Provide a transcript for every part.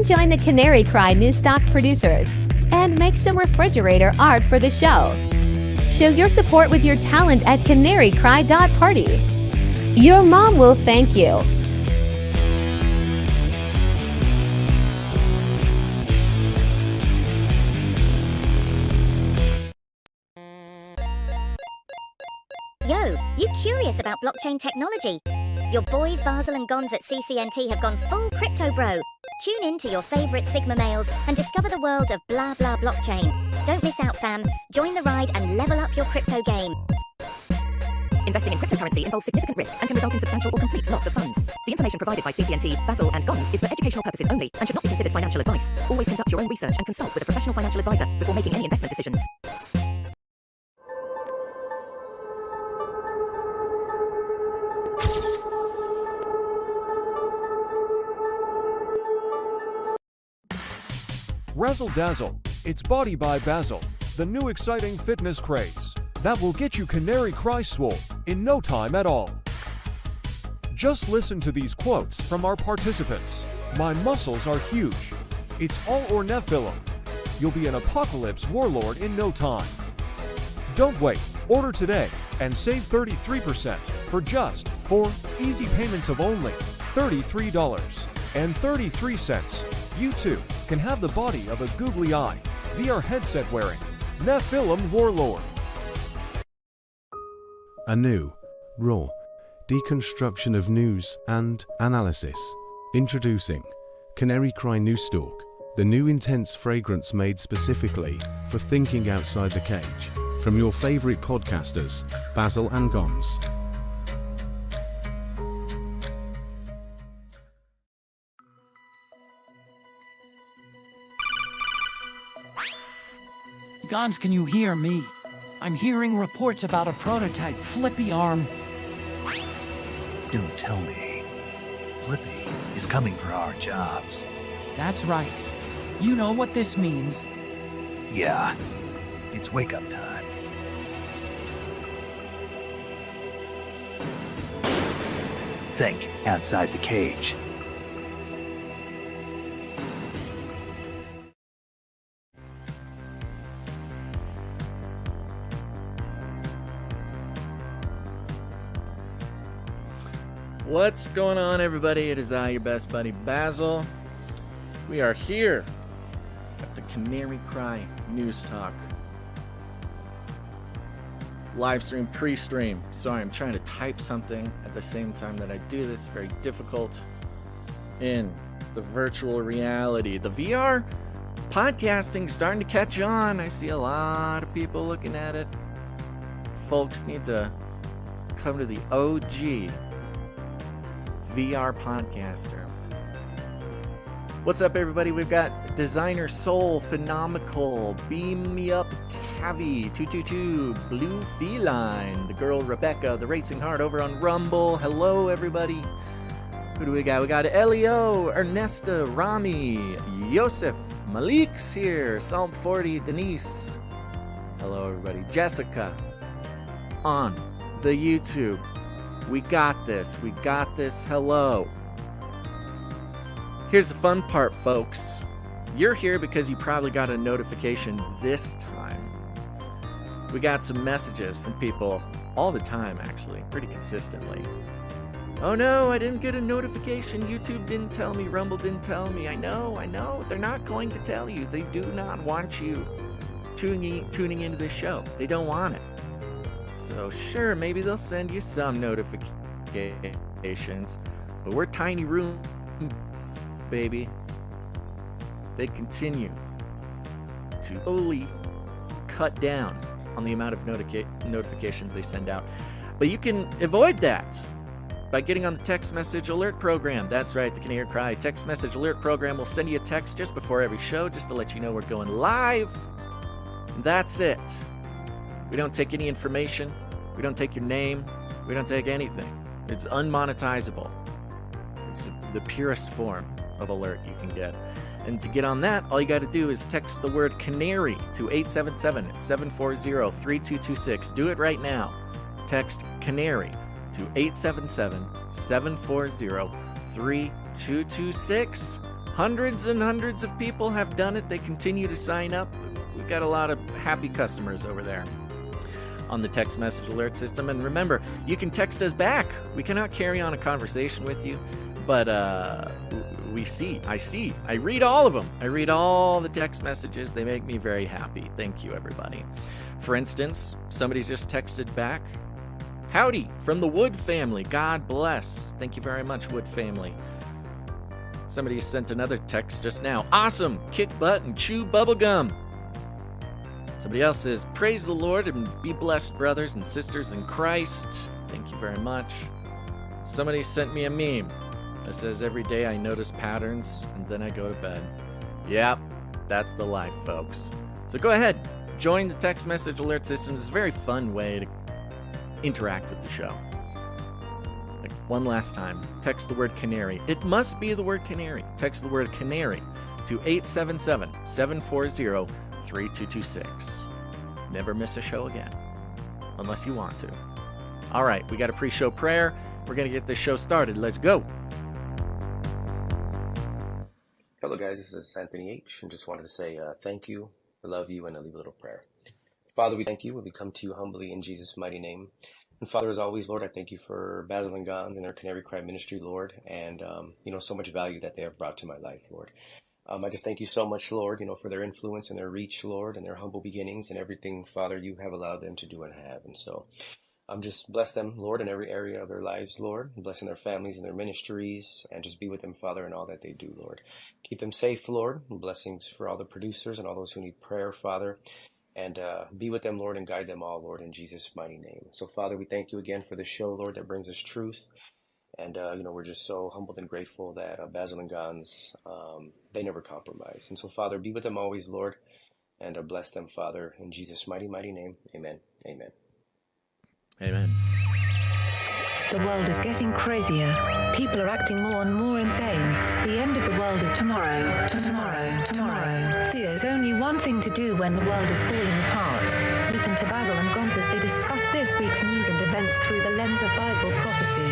can join the Canary Cry new stock producers and make some refrigerator art for the show. Show your support with your talent at canarycry.party. Your mom will thank you. Yo, you curious about blockchain technology? Your boys Basil and Gons at CCNT have gone full crypto bro. Tune in to your favorite Sigma males and discover the world of blah blah blockchain. Don't miss out, fam. Join the ride and level up your crypto game. Investing in cryptocurrency involves significant risk and can result in substantial or complete loss of funds. The information provided by CCNT, Basil and Gons is for educational purposes only and should not be considered financial advice. Always conduct your own research and consult with a professional financial advisor before making any investment decisions. Razzle Dazzle. It's Body by Basil, the new exciting fitness craze that will get you Canary Cry swole in no time at all. Just listen to these quotes from our participants. My muscles are huge. It's all or Nephilim. You'll be an apocalypse warlord in no time. Don't wait. Order today and save 33% for just 4 easy payments of only $33.33. You too can have the body of a googly eye VR headset wearing Nephilim warlord. A new, raw deconstruction of news and analysis. Introducing Canary Cry New Stalk, the new intense fragrance made specifically for thinking outside the cage. From your favorite podcasters, Basil and Gons. Gons, can you hear me? I'm hearing reports about a prototype Flippy arm. Don't tell me. Flippy is coming for our jobs. That's right. You know what this means. Yeah, it's wake-up time. Think outside the cage. What's going on, everybody? It is I, your best buddy, Basil. We are here at the Canary Cry News Talk. Live stream, pre-stream. Sorry, I'm trying to type something at the same time that I do this. Very difficult in the virtual reality. The VR podcasting is starting to catch on. I see a lot of people looking at it. Folks need to come to the OG VR podcaster. What's up, everybody? We've got Designer Soul, Phenomenal, Beam Me Up, Cavi, 222, Blue Feline, the girl Rebecca, the Racing Heart over on Rumble. Hello, everybody. Who do we got? We got Elio, Ernesta, Rami, Yosef, Malik's here, Psalm 40, Denise. Hello, everybody. Jessica on the YouTube. We got this. We got this. Hello. Here's the fun part, folks. You're here because you probably got a notification this time. We got some messages from people all the time, actually, pretty consistently. Oh no, I didn't get a notification. YouTube didn't tell me. Rumble didn't tell me. I know. They're not going to tell you. They do not want you tuning into this show. They don't want it. So sure, maybe they'll send you some notifications, but we're tiny room, baby. They continue to slowly cut down on the amount of notifications they send out. But you can avoid that by getting on the text message alert program. That's right, the Canary Cry text message alert program will send you a text just before every show, just to let you know we're going live. That's it. We don't take any information. We don't take your name. We don't take anything. It's unmonetizable. It's the purest form of alert you can get. And to get on that, all you got to do is text the word canary to 877-740-3226. Do it right now. Text canary to 877-740-3226. Hundreds and hundreds of people have done it. They continue to sign up. We've got a lot of happy customers over there on the text message alert system. And remember, you can text us back. We cannot carry on a conversation with you, but I read all of them. I read all the text messages. They make me very happy. Thank you, everybody. For instance, somebody just texted back, "Howdy from the Wood family. God bless." Thank you very much, Wood family. Somebody sent another text just now. "Awesome. Kick butt and chew bubble gum." Somebody else says, "Praise the Lord and be blessed, brothers and sisters in Christ." Thank you very much. Somebody sent me a meme that says, "Every day I notice patterns and then I go to bed." Yep, that's the life, folks. So go ahead, join the text message alert system. It's a very fun way to interact with the show. Like, one last time, text the word canary. It must be the word canary. Text the word canary to 877-740-3226. Never miss a show again, unless you want to. All right, we got a pre-show prayer. We're going to get this show started. Let's go. Hello guys, this is Anthony H. and just wanted to say thank you, I love you, and I'll leave a little prayer. Father, we thank you. We come to you humbly in Jesus' mighty name. And Father, as always, Lord, I thank you for Basil and Gons and their Canary Cry ministry, Lord, and so much value that they have brought to my life, Lord. I just thank you so much, Lord, for their influence and their reach, Lord, and their humble beginnings and everything, Father, you have allowed them to do and have. And so just bless them, Lord, in every area of their lives, Lord, blessing their families and their ministries, and just be with them, Father, in all that they do, Lord. Keep them safe, Lord, and blessings for all the producers and all those who need prayer, Father, and be with them, Lord, and guide them all, Lord, in Jesus' mighty name. So, Father, we thank you again for this show, Lord, that brings us truth. And, we're just so humbled and grateful that Basil and Gons, they never compromise. And so, Father, be with them always, Lord, and bless them, Father, in Jesus' mighty, mighty name. Amen. Amen. Amen. The world is getting crazier. People are acting more and more insane. The end of the world is tomorrow. Tomorrow. There's only one thing to do when the world is falling apart. Listen to Basil and Gons as they discuss this week's news and events through the lens of Bible prophecy.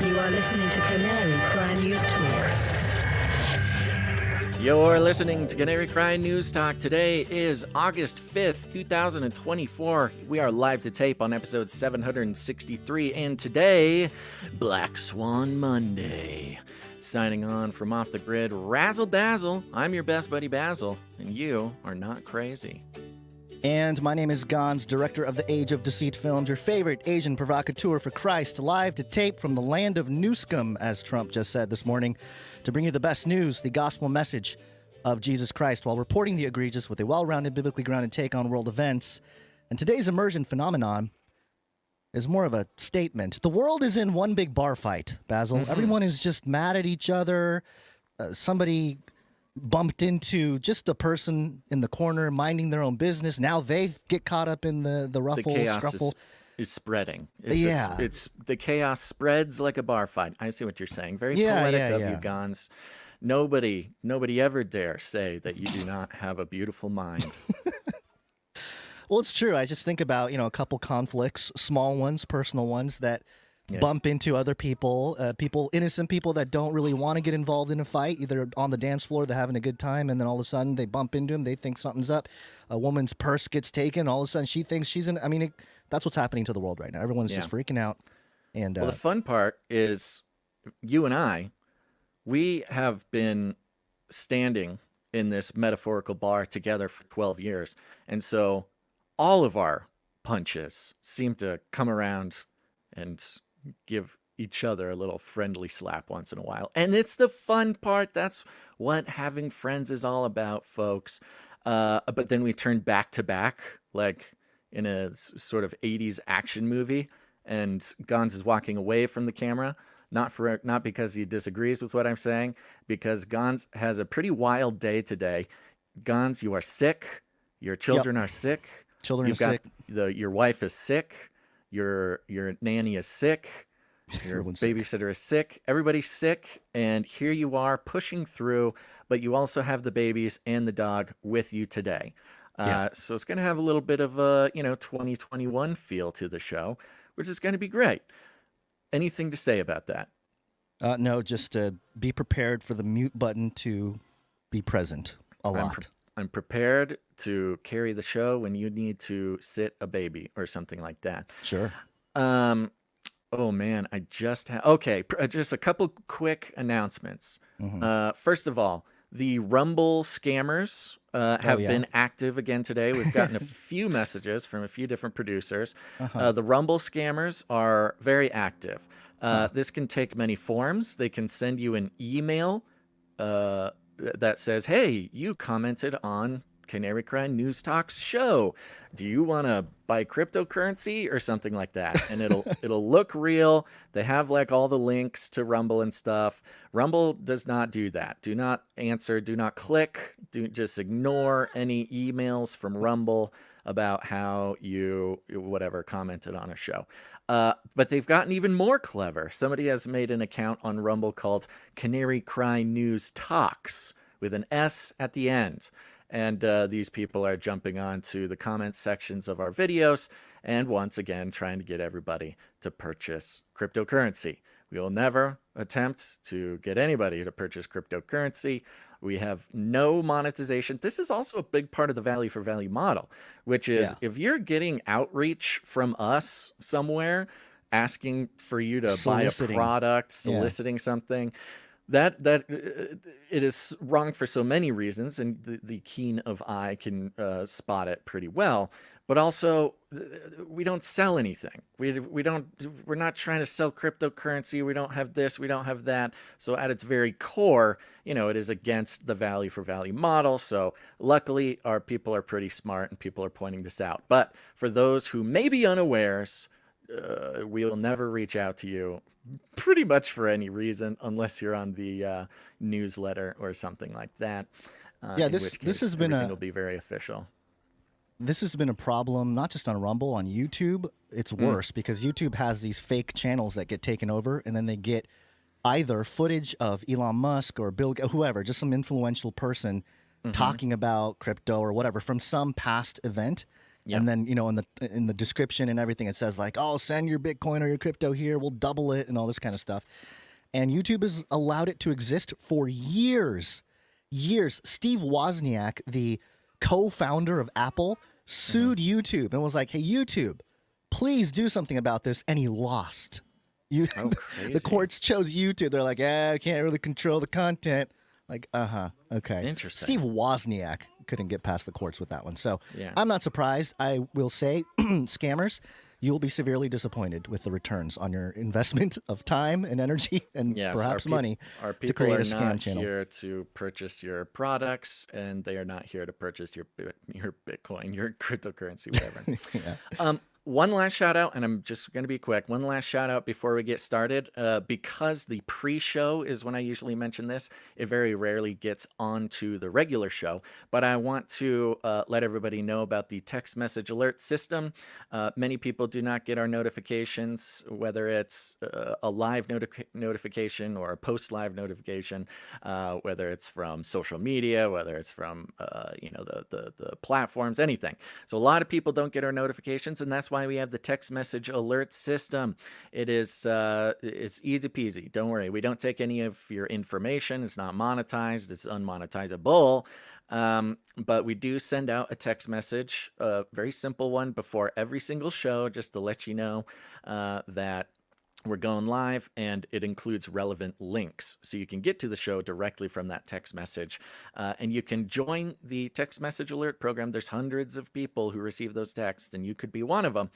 You are listening to Canary Cry News Talk. You're listening to Canary Cry News Talk. Today is August 5th, 2024. We are live to tape on episode 763, and today, Black Swan Monday. Signing on from Off the Grid, Razzle Dazzle. I'm your best buddy Basil, and you are not crazy. And my name is Gons, director of the Age of Deceit films, your favorite Asian provocateur for Christ, live to tape from the land of Newscomb, as Trump just said this morning, to bring you the best news, the gospel message of Jesus Christ, while reporting the egregious with a well-rounded, biblically grounded take on world events. And today's immersion phenomenon is more of a statement. The world is in one big bar fight, Basil. Mm-hmm. Everyone is just mad at each other. Somebody bumped into just a person in the corner minding their own business. Now they get caught up in the ruffle, the chaos scruffle. Is spreading. It's the chaos spreads like a bar fight. I see what you're saying. Very poetic of you, Gons. Nobody ever dare say that you do not have a beautiful mind. Well, it's true. I just think about, a couple conflicts, small ones, personal ones that bump into other people, innocent people that don't really want to get involved in a fight, either on the dance floor, they're having a good time, and then all of a sudden they bump into them, they think something's up. A woman's purse gets taken, all of a sudden she thinks she's in, that's what's happening to the world right now. Everyone's just freaking out. And well, the fun part is you and I, we have been standing in this metaphorical bar together for 12 years. And so all of our punches seem to come around and give each other a little friendly slap once in a while. And it's the fun part. That's what having friends is all about, folks. But then we turn back to back, like in a sort of 80s action movie, and Gons is walking away from the camera, not because he disagrees with what I'm saying, because Gons has a pretty wild day today. Gons, you are sick. Your children are sick. Children are sick. Your wife is sick. Your nanny is sick. Your babysitter is sick. Everybody's sick, and here you are pushing through, but you also have the babies and the dog with you today. So it's going to have a little bit of a 2021 feel to the show, which is going to be great. Anything to say about that? No, just be prepared for the mute button to be present a lot. I'm prepared to carry the show when you need to sit a baby or something like that. Sure. Oh man, I just okay. Just a couple quick announcements. First of all, the Rumble scammers have been active again today. We've gotten a few messages from a few different producers. The Rumble scammers are very active. This can take many forms. They can send you an email that says, "Hey, you commented on Canary Cry News Talk's show. Do you want to buy cryptocurrency?" or something like that. And it'll look real. They have like all the links to Rumble and stuff. Rumble does not do that. Do not answer. Do not click. Just ignore any emails from Rumble about how you whatever commented on a show. But they've gotten even more clever. Somebody has made an account on Rumble called Canary Cry News Talks with an S at the end. And these people are jumping onto the comment sections of our videos and once again trying to get everybody to purchase cryptocurrency. We will never attempt to get anybody to purchase cryptocurrency. We have no monetization. This is also a big part of the value for value model, which is if you're getting outreach from us somewhere asking for you to buy a product, soliciting something, that it is wrong for so many reasons, and the keen of eye can spot it pretty well. But also, we don't sell anything. We're not trying to sell cryptocurrency. We don't have this. We don't have that. So at its very core, it is against the value for value model. So luckily, our people are pretty smart and people are pointing this out. But for those who may be unawares, we will never reach out to you pretty much for any reason unless you're on the newsletter or something like that. This has been will be very official. This has been a problem, not just on Rumble, on YouTube. It's worse because YouTube has these fake channels that get taken over, and then they get either footage of Elon Musk or Bill, whoever, just some influential person talking about crypto or whatever from some past event. And then, in the description and everything, it says like, "Oh, send your Bitcoin or your crypto here. We'll double it," and all this kind of stuff. And YouTube has allowed it to exist for years. Steve Wozniak, the co-founder of Apple, sued YouTube and was like, "Hey, YouTube, please do something about this." And he lost. The courts chose YouTube. They're like, "I can't really control the content." Like, okay. Interesting. Steve Wozniak couldn't get past the courts with that one. So I'm not surprised. I will say, scammers, you will be severely disappointed with the returns on your investment of time and energy and perhaps money to create a scam channel. Our people are not here to purchase your products, and they are not here to purchase your Bitcoin, your cryptocurrency, whatever. One last shout out, and I'm just going to be quick. One last shout out before we get started. Because the pre-show is when I usually mention this, it very rarely gets onto the regular show. But I want to let everybody know about the text message alert system. Many people do not get our notifications, whether it's a live notification or a post-live notification, whether it's from social media, whether it's from the platforms, anything. So a lot of people don't get our notifications, and that's why we have the text message alert system. It's easy peasy. Don't worry. We don't take any of your information. It's not monetized. It's unmonetizable. But we do send out a text message, a very simple one before every single show, just to let you know that we're going live, and it includes relevant links. So you can get to the show directly from that text message. And you can join the text message alert program. There's hundreds of people who receive those texts, and you could be one of them.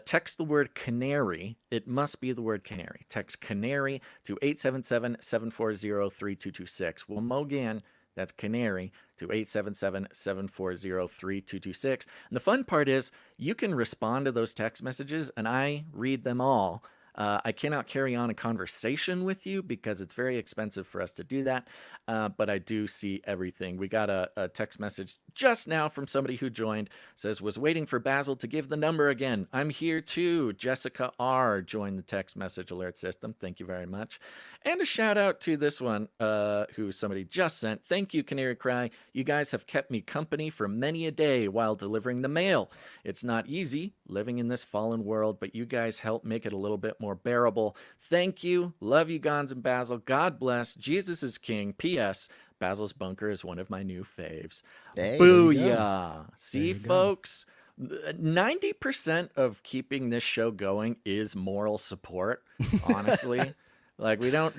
Text the word canary. It must be the word canary. Text canary to 877-740-3226. One more again. That's canary to 877-740-3226. And the fun part is you can respond to those text messages, and I read them all. I cannot carry on a conversation with you because it's very expensive for us to do that, but I do see everything. We got a text message just now from somebody who joined. Says, was waiting for Basil to give the number again. I'm here too. Jessica R. joined the text message alert system. Thank you very much. And a shout out to this one, who somebody just sent. Thank you, Canary Cry. You guys have kept me company for many a day while delivering the mail. It's not easy living in this fallen world, but you guys help make it a little bit more bearable. Thank you. Love you, Gons and Basil. God bless. Jesus is King. P.S. Basil's Bunker is one of my new faves. Hey, booyah. See, folks, 90% of keeping this show going is moral support, honestly. Like, we don't,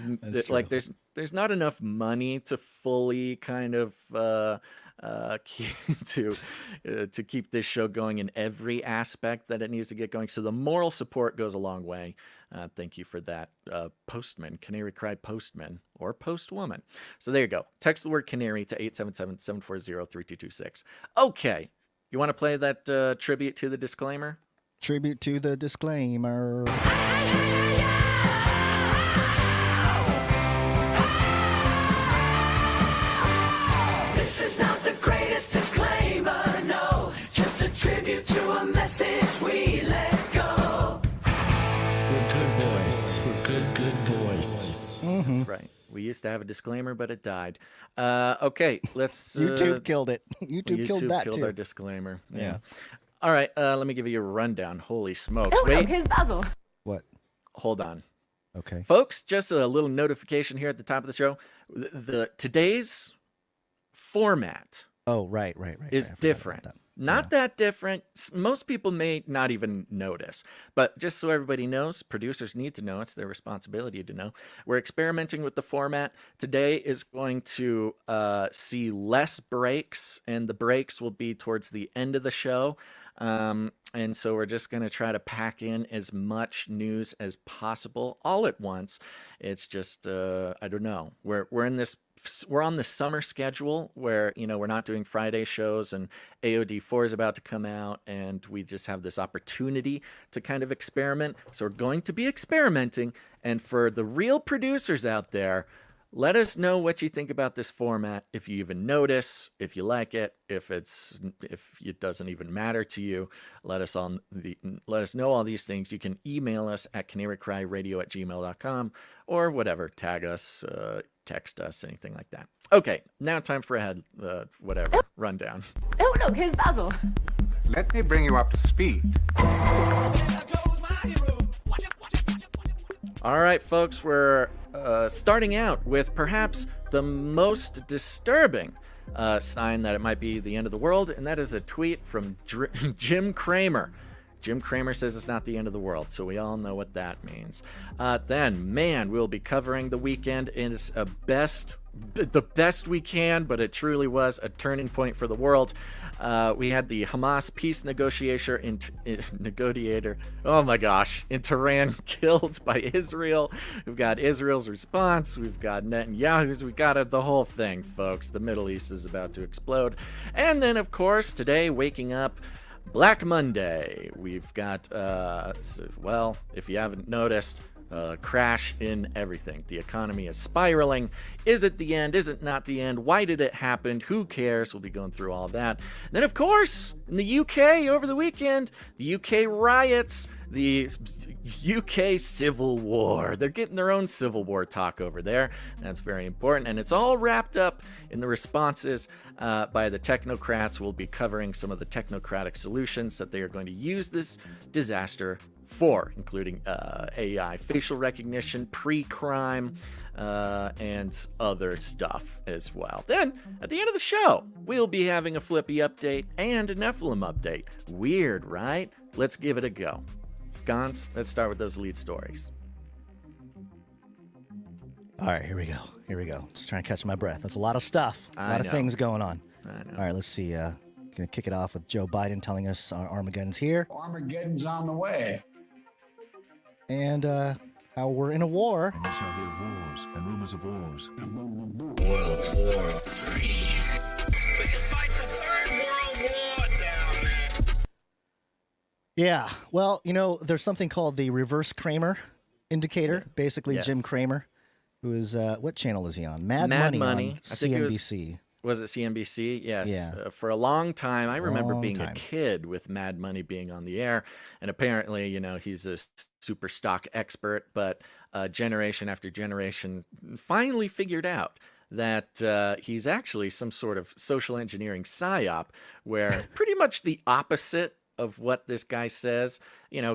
like, there's not enough money to fully kind of to keep this show going in every aspect that it needs to get going. So the moral support goes a long way. Thank you for that, postman, Canary Cry postman, or postwoman. So there you go. Text the word canary to 877-740-3226. Okay. You want to play that tribute to the disclaimer? Tribute to the disclaimer. This is not the greatest disclaimer, no. Just a tribute to a message we let go. We're good boys. We're good boys. That's right. We used to have a disclaimer, but it died. Okay, let's... YouTube killed it. YouTube killed that, killed too. our disclaimer. Yeah. All right, let me give you a rundown. Holy smokes. Oh, no, Wait. here's Basil. What? Hold on. Okay. Folks, just a little notification here at the top of the show. Today's format right. is different. Not that different. Most people may not even notice. But just so everybody knows, producers need to know. It's their responsibility to know. We're experimenting with the format. Today is going to see less breaks, and the breaks will be towards the end of the show. And so we're just going to try to pack in as much news as possible all at once. It's just, I don't know. We're on the summer schedule where, we're not doing Friday shows, and AOD4 is about to come out, and we just have this opportunity to kind of experiment. So we're going to be experimenting. And for the real producers out there, let us know what you think about this format. If you even notice, if you like it, if it doesn't even matter to you, let us know all these things. You can email us at canarycryradio@gmail.com or whatever. Tag us, text us, anything like that. Okay, now time for a rundown. Oh, no, here's Basil. Let me bring you up to speed. All right, folks, we're starting out with perhaps the most disturbing sign that it might be the end of the world, and that is a tweet from Jim Cramer. Jim Cramer says it's not the end of the world, so we all know what that means. Then, we'll be covering the weekend in the best we can, but it truly was a turning point for the world. We had the Hamas peace negotiator in Tehran killed by Israel. We've got Israel's response. We've got Netanyahu's. We've got the whole thing, folks. The Middle East is about to explode. And then, of course, today, waking up, Black Monday. We've got, if you haven't noticed, crash in everything. The economy is spiraling. Is it the end? Is it not the end? Why did it happen? Who cares? We'll be going through all that. And then, of course, in the UK over the weekend, the UK riots, the UK Civil War. They're getting their own Civil War talk over there. That's very important. And it's all wrapped up in the responses by the technocrats. We'll be covering some of the technocratic solutions that they are going to use this disaster for, including AI facial recognition, pre-crime, and other stuff as well. Then, at the end of the show, we'll be having a Flippy update and a Nephilim update. Weird, right? Let's give it a go. Gons, let's start with those lead stories. All right, here we go. Just trying to catch my breath. That's a lot of stuff. A lot of things going on. I know. All right, let's see. Gonna kick it off with Joe Biden telling us Armageddon's here. Armageddon's on the way. And how we're in a war. And you shall hear wars and rumors of wars. World War III. We can fight the Third World War down there. Yeah, well, there's something called the reverse Kramer indicator. Basically, Yes. Jim Cramer, who is, what channel is he on? Mad Money on I think CNBC. Was it CNBC? Yes. Yeah. For a long time, I remember Long being time. a kid with Mad Money being on the air, and apparently, he's a super stock expert. But generation after generation finally figured out that he's actually some sort of social engineering psyop, where pretty much the opposite of what this guy says.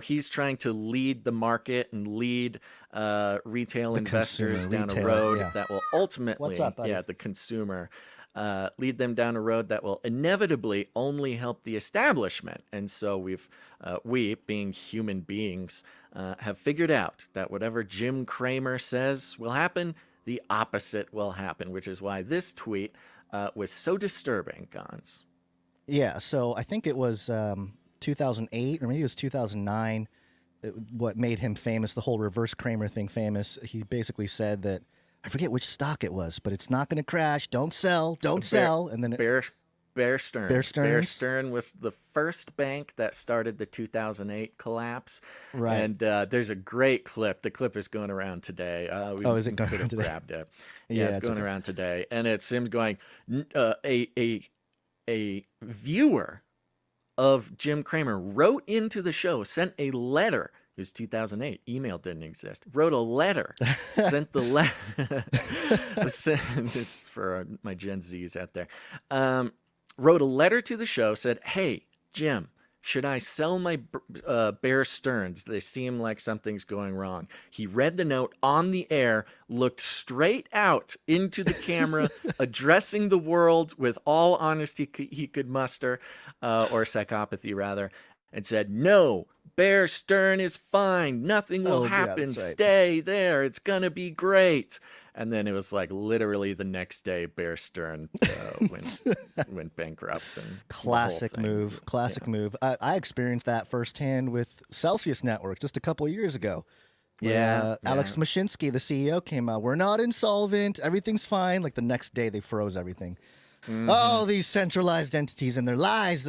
He's trying to lead the market and lead retail The investors consumer, down a retail, road yeah. that will ultimately, What's up, buddy? the consumer, lead them down a road that will inevitably only help the establishment. And so we, being human beings, have figured out that whatever Jim Cramer says will happen, the opposite will happen, which is why this tweet was so disturbing, Gons. Yeah, so I think it was 2008 or maybe it was 2009. What made him famous, the whole reverse Kramer thing famous, he basically said that, I forget which stock it was, but it's not going to crash. Don't sell. Don't sell. And then Bear Stearns. Bear Stearns? Bear Stearns was the first bank that started the 2008 collapse. Right. And there's a great clip. The clip is going around today. Is it going around today? Grabbed it. Yeah, It's it's going okay. around today. And it's him going, a viewer of Jim Cramer wrote into the show, sent a letter. It was 2008. Email didn't exist. Wrote a letter. Sent the letter. This is for my Gen Zs out there. Wrote a letter to the show. Said, "Hey, Jim, should I sell my Bear Stearns? They seem like something's going wrong." He read the note on the air, looked straight out into the camera, addressing the world with all honesty he could muster, or psychopathy rather, and said, "No, Bear Stearns is fine. Nothing will happen. that's right. Stay there. It's going to be great." And then it was like literally the next day, Bear Stearns went bankrupt. And Classic move. Classic move. I experienced that firsthand with Celsius Network just a couple of years ago. Where, Alex Mashinsky, the CEO, came out. We're not insolvent. Everything's fine. Like the next day, they froze everything. Mm-hmm. Oh, these centralized entities and their lies,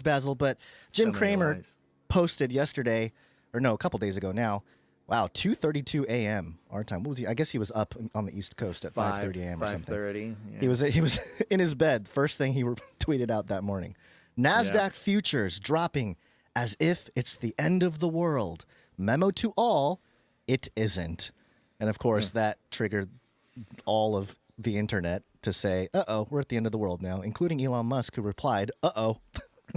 Basil. But Jim Cramer posted yesterday, or no, a couple days ago now. Wow, 2:32 a.m. our time. What was he? I guess he was up on the East Coast at 5:30 a.m. or something. 5:30. Yeah. He was in his bed. First thing he tweeted out that morning. NASDAQ futures dropping as if it's the end of the world. Memo to all, it isn't. And of course, that triggered all of the internet to say, uh-oh, we're at the end of the world now, including Elon Musk, who replied, uh-oh.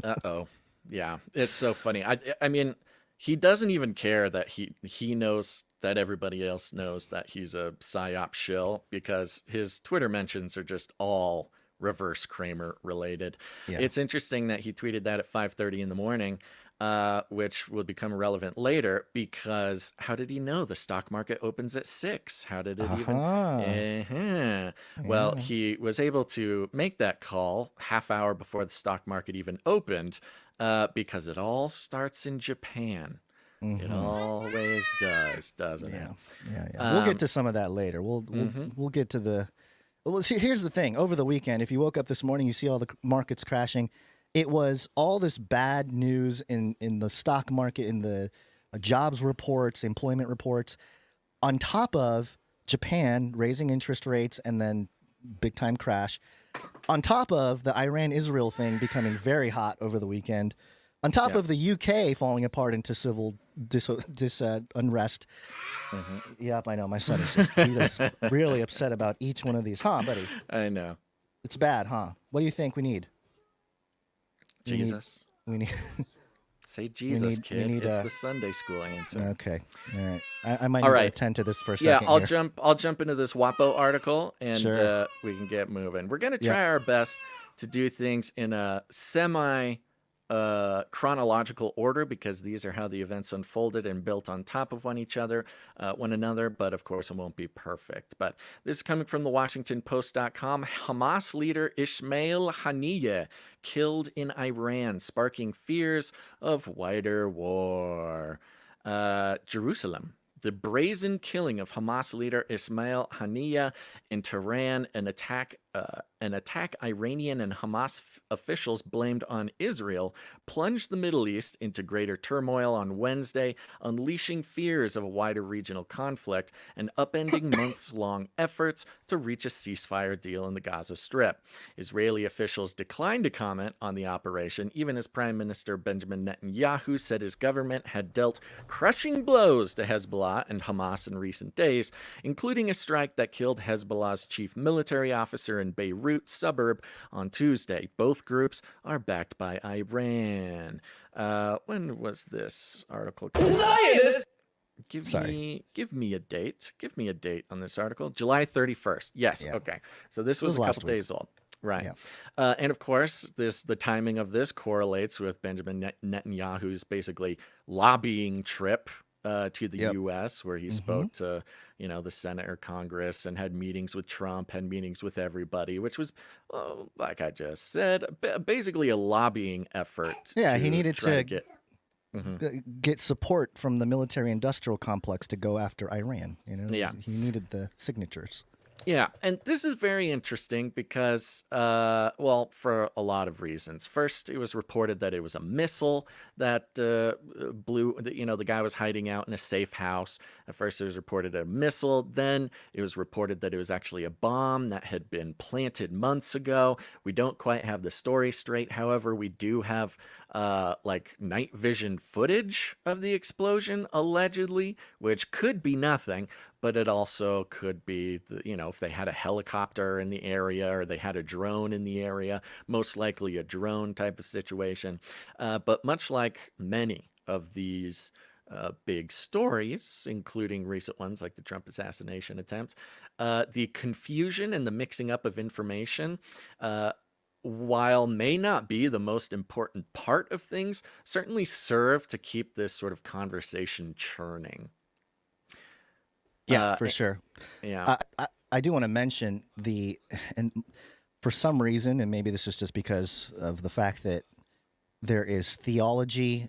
Uh-oh. Yeah, it's so funny. I mean, he doesn't even care that he knows that everybody else knows that he's a psyop shill, because his Twitter mentions are just all reverse Kramer related. Yeah. It's interesting that he tweeted that at 5:30 in the morning, which will become relevant later, because how did he know the stock market opens at 6? How did it even? Well, he was able to make that call half hour before the stock market even opened, because it all starts in Japan. It always does, doesn't it? Yeah. We'll get to some of that later. We'll get to the. Well, see, here's the thing. Over the weekend, if you woke up this morning, you see all the markets crashing. It was all this bad news in the stock market, in the jobs reports, employment reports, on top of Japan raising interest rates and then big time crash, on top of the Iran-Israel thing becoming very hot over the weekend, on top of the UK falling apart into civil unrest. Yep, I know. My son is just really upset about each one of these. Huh, buddy? I know. It's bad, huh? What do you think we need? Jesus. We need Say Jesus, we need, kid. It's the Sunday school answer. Okay. All right. I might need to attend to this for a second. Yeah, I'll jump into this WAPO article, and we can get moving. We're going to try our best to do things in a semi chronological order, because these are how the events unfolded and built on top of one another, but of course it won't be perfect. But this is coming from the WashingtonPost.com. Hamas leader Ismail Haniyeh killed in Iran, sparking fears of wider war. Jerusalem. The brazen killing of Hamas leader Ismail Haniyeh in Tehran, an attack an attack Iranian and Hamas officials blamed on Israel plunged the Middle East into greater turmoil on Wednesday, unleashing fears of a wider regional conflict and upending months-long efforts to reach a ceasefire deal in the Gaza Strip. Israeli officials declined to comment on the operation, even as Prime Minister Benjamin Netanyahu said his government had dealt crushing blows to Hezbollah and Hamas in recent days, including a strike that killed Hezbollah's chief military officer in Beirut suburb on Tuesday. Both groups are backed by Iran. When was this article? Zionist! Give me a date. Give me a date on this article. July 31st. Yes. Yeah. Okay. So this was a last couple week. days old. Right. Yeah. And of course, the timing of this correlates with Benjamin Netanyahu's basically lobbying trip to the U.S., where he spoke to, the Senate or Congress and had meetings with Trump, had meetings with everybody, which was, like I just said, basically a lobbying effort. Yeah, he needed try to get get support from the military-industrial complex to go after Iran. Yeah. He needed the signatures. Yeah, and this is very interesting because, for a lot of reasons. First, it was reported that it was a missile that blew, the guy was hiding out in a safe house. At first, it was reported a missile. Then it was reported that it was actually a bomb that had been planted months ago. We don't quite have the story straight. However, we do have night vision footage of the explosion, allegedly, which could be nothing. But it also could be, if they had a helicopter in the area or they had a drone in the area, most likely a drone type of situation. But much like many of these big stories, including recent ones like the Trump assassination attempt, the confusion and the mixing up of information, while may not be the most important part of things, certainly serve to keep this sort of conversation churning. Yeah, for sure. Yeah. I do want to mention and for some reason, and maybe this is just because of the fact that there is theology,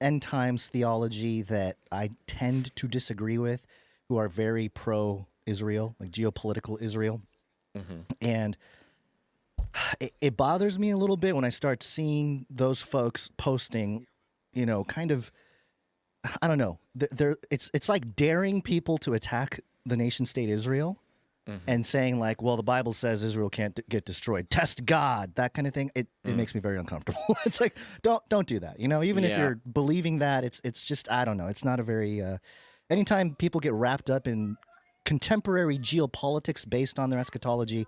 end times theology that I tend to disagree with, who are very pro-Israel, like geopolitical Israel. And it bothers me a little bit when I start seeing those folks posting, kind of, I don't know. It's like daring people to attack the nation state Israel and saying like, well, the Bible says Israel can't get destroyed. Test God, that kind of thing. It makes me very uncomfortable. It's like, don't do that. Even if you're believing that, it's just, I don't know. It's not a very, anytime people get wrapped up in contemporary geopolitics based on their eschatology,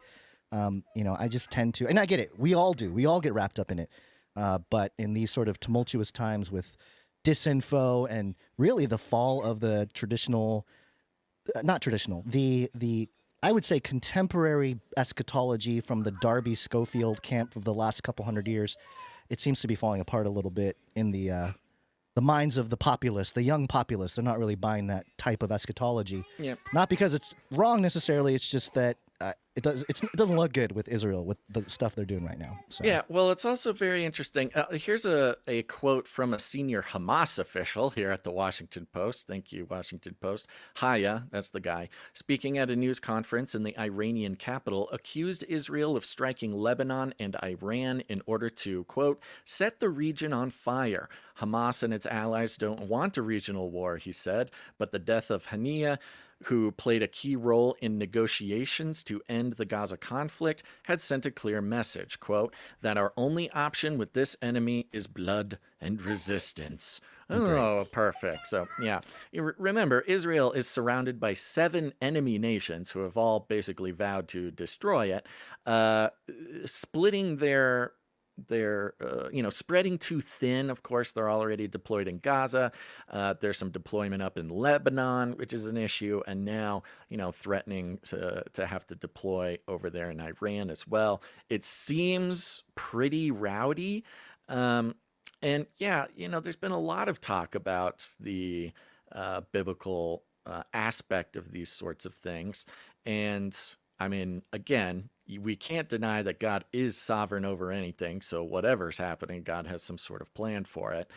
I just tend to, and I get it. We all do. We all get wrapped up in it. But in these sort of tumultuous times with disinfo and really the fall of the I would say contemporary eschatology from the Darby Schofield camp of the last couple hundred years, it seems to be falling apart a little bit in the minds of the populace, the young populace. They're not really buying that type of eschatology. Not because it's wrong necessarily, it's just that it doesn't look good with Israel, with the stuff they're doing right now. So. Yeah, well, it's also very interesting. Here's a quote from a senior Hamas official here at the Washington Post. Thank you, Washington Post. Haya, that's the guy, speaking at a news conference in the Iranian capital, accused Israel of striking Lebanon and Iran in order to, quote, set the region on fire. Hamas and its allies don't want a regional war, he said, but the death of Haniya, who played a key role in negotiations to end the Gaza conflict, had sent a clear message, quote, that our only option with this enemy is blood and resistance. Oh, perfect. So, yeah. Remember, Israel is surrounded by 7 enemy nations who have all basically vowed to destroy it, splitting their spreading too thin. Of course, they're already deployed in Gaza. There's some deployment up in Lebanon, which is an issue. And now, threatening to have to deploy over there in Iran as well. It seems pretty rowdy. And yeah, there's been a lot of talk about the biblical aspect of these sorts of things. And I mean, again, we can't deny that God is sovereign over anything. So whatever's happening, God has some sort of plan for it.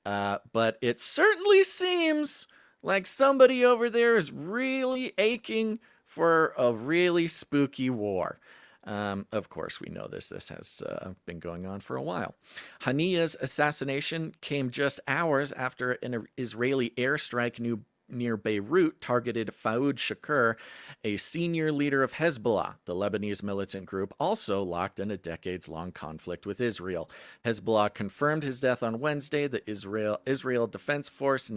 But it certainly seems like somebody over there is really aching for a really spooky war. Of course, we know this. This has been going on for a while. Haniya's assassination came just hours after an Israeli airstrike near Beirut targeted Faoud Shakur, a senior leader of Hezbollah, the Lebanese militant group also locked in a decades-long conflict with Israel. Hezbollah confirmed his death on Wednesday. The Israel Defense Force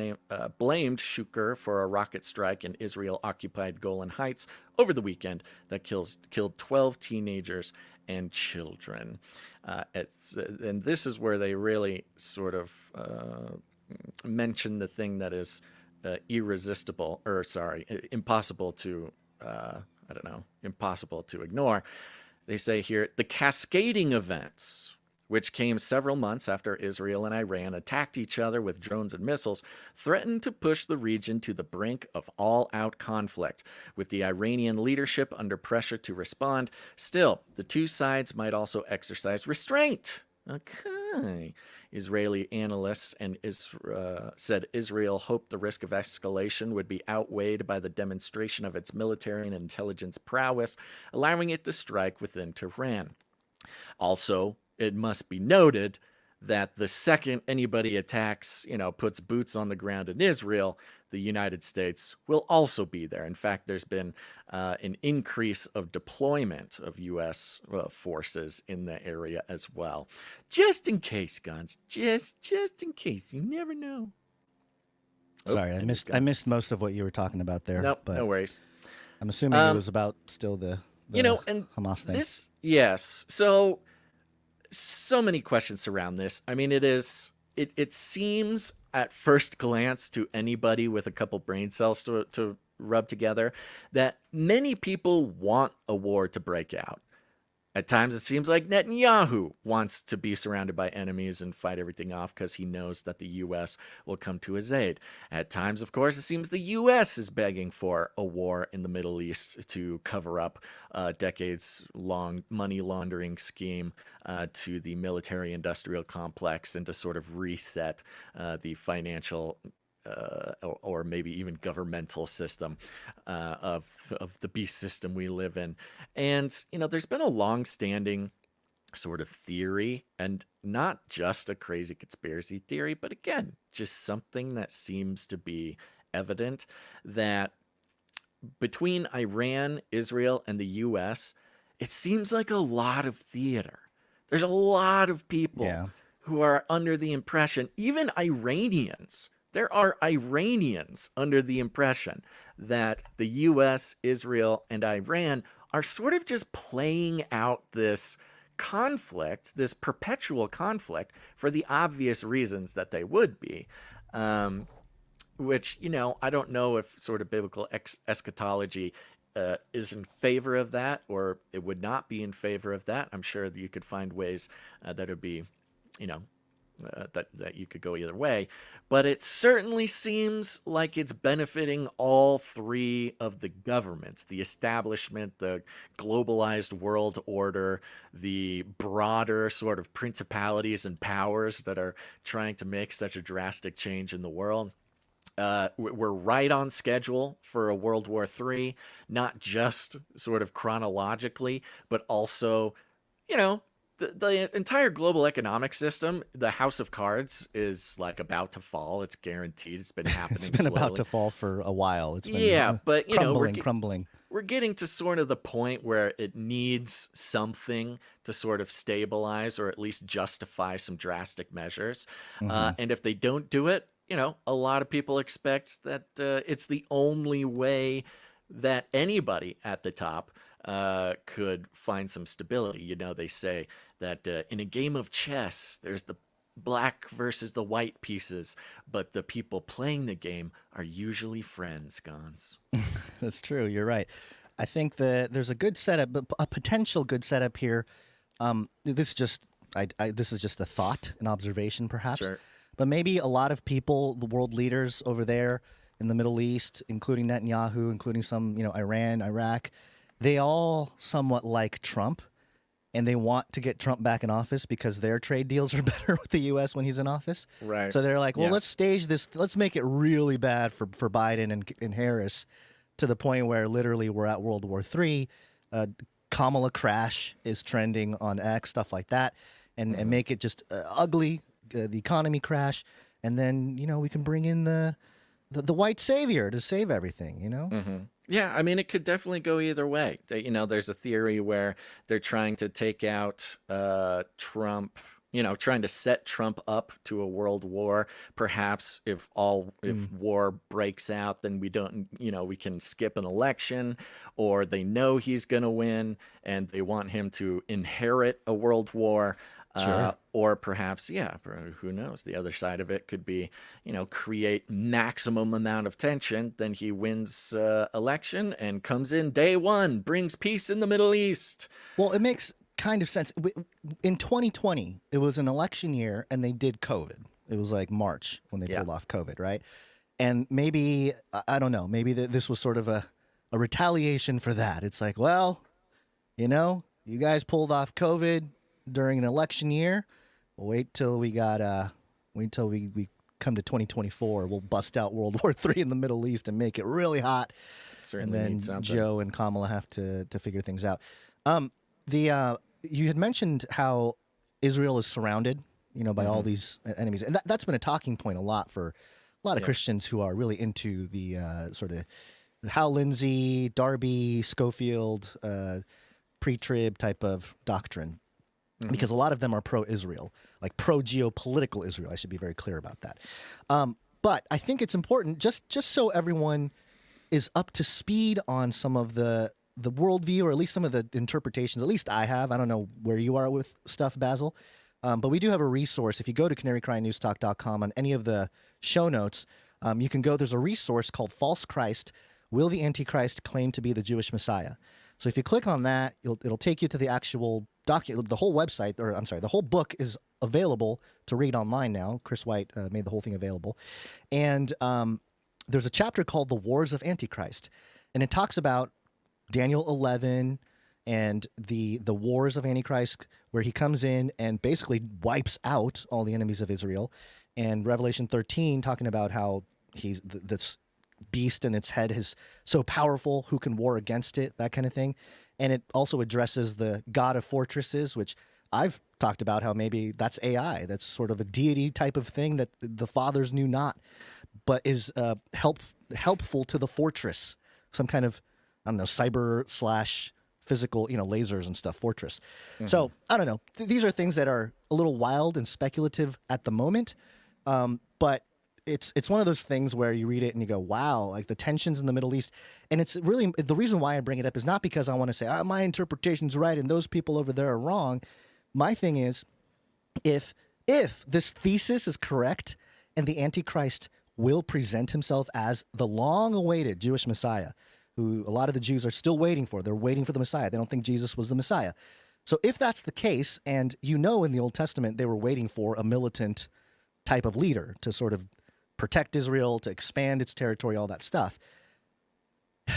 blamed Shakur for a rocket strike in Israel-occupied Golan Heights over the weekend that killed 12 teenagers and children. And this is where they really sort of mention the thing that is impossible to, impossible to ignore. They say here, the cascading events, which came several months after Israel and Iran attacked each other with drones and missiles, threatened to push the region to the brink of all-out conflict, with the Iranian leadership under pressure to respond. Still, the two sides might also exercise restraint. Okay. Israeli analysts said Israel hoped the risk of escalation would be outweighed by the demonstration of its military and intelligence prowess, allowing it to strike within Tehran. Also, it must be noted that the second anybody attacks, puts boots on the ground in Israel, the United States will also be there. In fact, there's been an increase of deployment of U.S. Forces in the area as well. Just in case, Guns. Just in case. You never know. Sorry, I missed most of what you were talking about there. Nope, but no worries. I'm assuming it was about still the and Hamas thing. Yes. So many questions around this. I mean, it seems at first glance to anybody with a couple brain cells to rub together that many people want a war to break out. At times, it seems like Netanyahu wants to be surrounded by enemies and fight everything off because he knows that the U.S. will come to his aid. At times, of course, it seems the U.S. is begging for a war in the Middle East to cover up a decades-long money laundering scheme to the military-industrial complex and to sort of reset the financial or maybe even governmental system of the beast system we live in. And, there's been a long-standing sort of theory, and not just a crazy conspiracy theory, but again, just something that seems to be evident, that between Iran, Israel, and the U.S., it seems like a lot of theater. There's a lot of people who are under the impression, even Iranians, there are Iranians under the impression that the U.S., Israel, and Iran are sort of just playing out this conflict, this perpetual conflict, for the obvious reasons that they would be. Which, I don't know if sort of biblical eschatology is in favor of that, or it would not be in favor of that. I'm sure that you could find ways that would be, that you could go either way, but it certainly seems like it's benefiting all three of the governments, the establishment, the globalized world order, the broader sort of principalities and powers that are trying to make such a drastic change in the world. We're right on schedule for a World War III, not just sort of chronologically, but also, the entire global economic system, the house of cards, is like about to fall. It's guaranteed. It's been happening. It's been slowly. About to fall for a while. It's been but crumbling. We're getting to sort of the point where it needs something to sort of stabilize or at least justify some drastic measures. And if they don't do it, a lot of people expect that it's the only way that anybody at the top could find some stability. They say that in a game of chess, there's the black versus the white pieces, but the people playing the game are usually friends, Gons. That's true. You're right. I think that there's a good setup, a potential good setup here. This is just a thought, an observation, perhaps. Sure. But maybe a lot of people, the world leaders over there in the Middle East, including Netanyahu, including some, Iran, Iraq, they all somewhat like Trump, and they want to get Trump back in office because their trade deals are better with the U.S. when he's in office. Right. So they're like, well, let's stage this. Let's make it really bad for Biden and Harris, to the point where literally we're at World War III. Kamala crash is trending on X, stuff like that, and make it just ugly, the economy crash, and then we can bring in the white savior to save everything. Yeah, I mean, it could definitely go either way. There's a theory where they're trying to take out Trump, trying to set Trump up to a world war. Perhaps if war breaks out, then we don't, we can skip an election, or they know he's going to win and they want him to inherit a world war. Sure. Or perhaps, who knows? The other side of it could be, create maximum amount of tension. Then he wins election and comes in day one, brings peace in the Middle East. Well, it makes kind of sense. In 2020, it was an election year, and they did COVID. It was like March when they pulled off COVID, right? And maybe, I don't know, maybe this was sort of a retaliation for that. It's like, well, you guys pulled off COVID during an election year. Wait till we come to 2024. We'll bust out World War III in the Middle East and make it really hot. Certainly and then Joe and Kamala have to figure things out. You had mentioned how Israel is surrounded, by all these enemies, and that's been a talking point a lot for a lot of Christians who are really into the sort of Hal Lindsey, Darby, Schofield, pre-trib type of doctrine. Because a lot of them are pro-Israel, like pro-geopolitical Israel. I should be very clear about that. But I think it's important, just so everyone is up to speed on some of the worldview, or at least some of the interpretations. At least I have. I don't know where you are with stuff, Basil. But we do have a resource. If you go to canarycrynewstalk.com on any of the show notes, you can go. There's a resource called False Christ. Will the Antichrist claim to be the Jewish Messiah? So if you click on that, it'll take you to the actual document. The whole website, or I'm sorry, the whole book is available to read online now. Chris White made the whole thing available. And there's a chapter called The Wars of Antichrist. And it talks about Daniel 11 and the wars of Antichrist, where he comes in and basically wipes out all the enemies of Israel. And Revelation 13 talking about how he's this beast and its head is so powerful, who can war against it, that kind of thing. And it also addresses the god of fortresses, which I've talked about how maybe that's AI. That's sort of a deity type of thing that the fathers knew not, but is helpful to the fortress. Some kind of, I don't know, cyber / physical, lasers and stuff, fortress. So I don't know. These are things that are a little wild and speculative at the moment. But it's one of those things where you read it and you go, wow, like the tensions in the Middle East. And it's really, the reason why I bring it up is not because I want to say, my interpretation's right and those people over there are wrong. My thing is, if this thesis is correct and the Antichrist will present himself as the long-awaited Jewish Messiah, who a lot of the Jews are still waiting for. They're waiting for the Messiah. They don't think Jesus was the Messiah. So if that's the case, and in the Old Testament, they were waiting for a militant type of leader to sort of protect Israel, to expand its territory, all that stuff.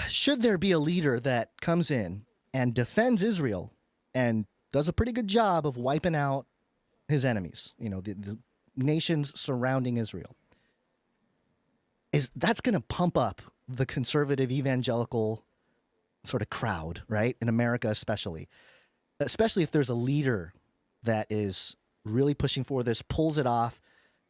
Should there be a leader that comes in and defends Israel and does a pretty good job of wiping out his enemies, the nations surrounding Israel, that's going to pump up the conservative evangelical sort of crowd, right? In America especially if there's a leader that is really pushing for this, pulls it off,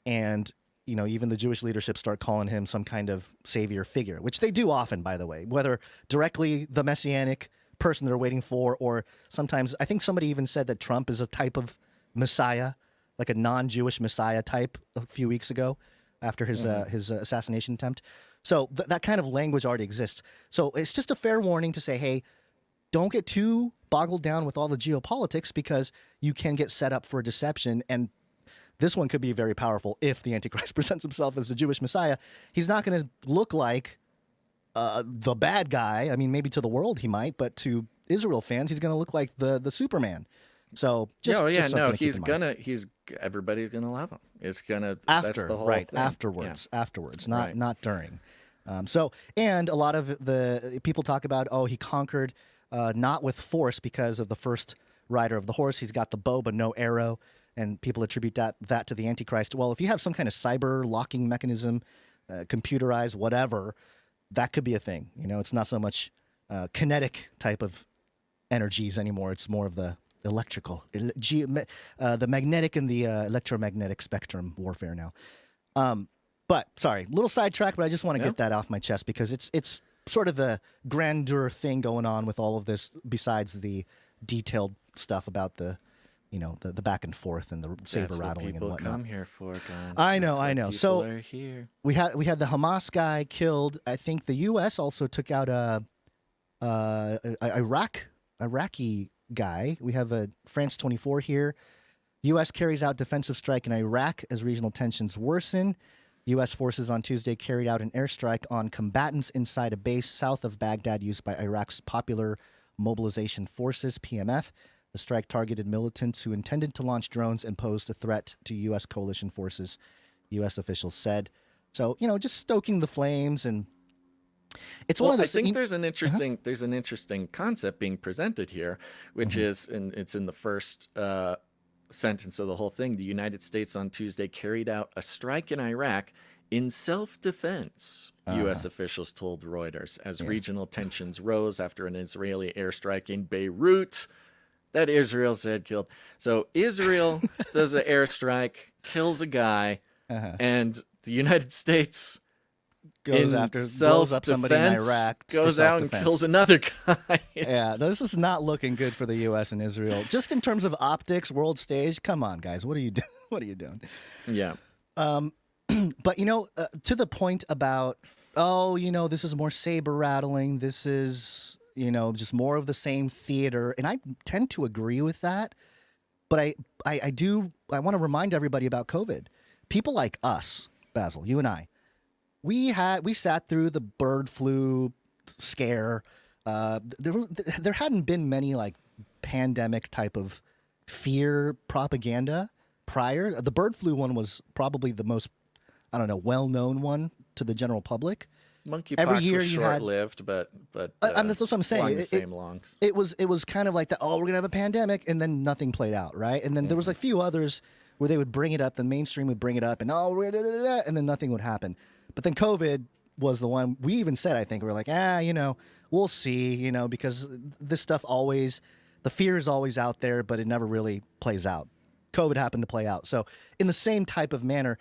and even the Jewish leadership start calling him some kind of savior figure, which they do often, by the way, whether directly the messianic person they're waiting for, or sometimes I think somebody even said that Trump is a type of Messiah, like a non-Jewish Messiah type a few weeks ago after his assassination attempt. So that kind of language already exists. So it's just a fair warning to say, hey, don't get too boggled down with all the geopolitics, because you can get set up for a deception. And this one could be very powerful if the Antichrist presents himself as the Jewish Messiah. He's not going to look like the bad guy. I mean, maybe to the world he might, but to Israel fans, he's going to look like the Superman. So everybody's gonna love him. It's gonna after, that's the whole right thing. afterwards, not during. And a lot of the people talk about, he conquered not with force because of the first rider of the horse. He's got the bow but no arrow, and people attribute that to the Antichrist. Well, if you have some kind of cyber locking mechanism, computerized, whatever, that could be a thing. It's not so much kinetic type of energies anymore. It's more of the electrical, the magnetic and the electromagnetic spectrum warfare now. But sorry, little sidetrack, but I just want to get that off my chest because it's sort of the grandeur thing going on with all of this. Besides the detailed stuff about the back and forth and the saber rattling and whatnot. Come here for, guys. I know. So are here. we had the Hamas guy killed. I think the U.S. also took out a Iraqi guy. We have a France 24 here. U.S. carries out defensive strike in Iraq as regional tensions worsen. U.S. forces on Tuesday carried out an airstrike on combatants inside a base south of Baghdad used by Iraq's Popular Mobilization Forces, PMF. The strike targeted militants who intended to launch drones and posed a threat to U.S. coalition forces, U.S. officials said. So, just stoking the flames, and it's one of those. I think there's an interesting concept being presented here, which is, and it's in the first sentence of the whole thing. The United States on Tuesday carried out a strike in Iraq in self-defense, U.S. officials told Reuters, as regional tensions rose after an Israeli airstrike in Beirut that Israel said killed. So Israel does an airstrike, kills a guy, and the United States goes after, blows up somebody in Iraq, goes out and kills another guy. Yeah, this is not looking good for the U.S. and Israel. Just in terms of optics, world stage, come on, guys. What are you doing? What are you doing? Yeah. But, to the point about, this is more saber rattling. This is, just more of the same theater. And I tend to agree with that. But I want to remind everybody about COVID. People like us, Basil, you and I, we sat through the bird flu scare. There hadn't been many like pandemic type of fear propaganda prior. The bird flu one was probably the most, well-known one to the general public. Monkeypox every year was short-lived, but that's what I'm saying. Along the same lines. It was kind of like we're gonna have a pandemic, and then nothing played out, right? And then there was a few others where they would bring it up, the mainstream would bring it up, and and then nothing would happen. But then COVID was the one we even said. I think we were like, we'll see, because this stuff always, the fear is always out there, but it never really plays out. COVID happened to play out. So in the same type of manner,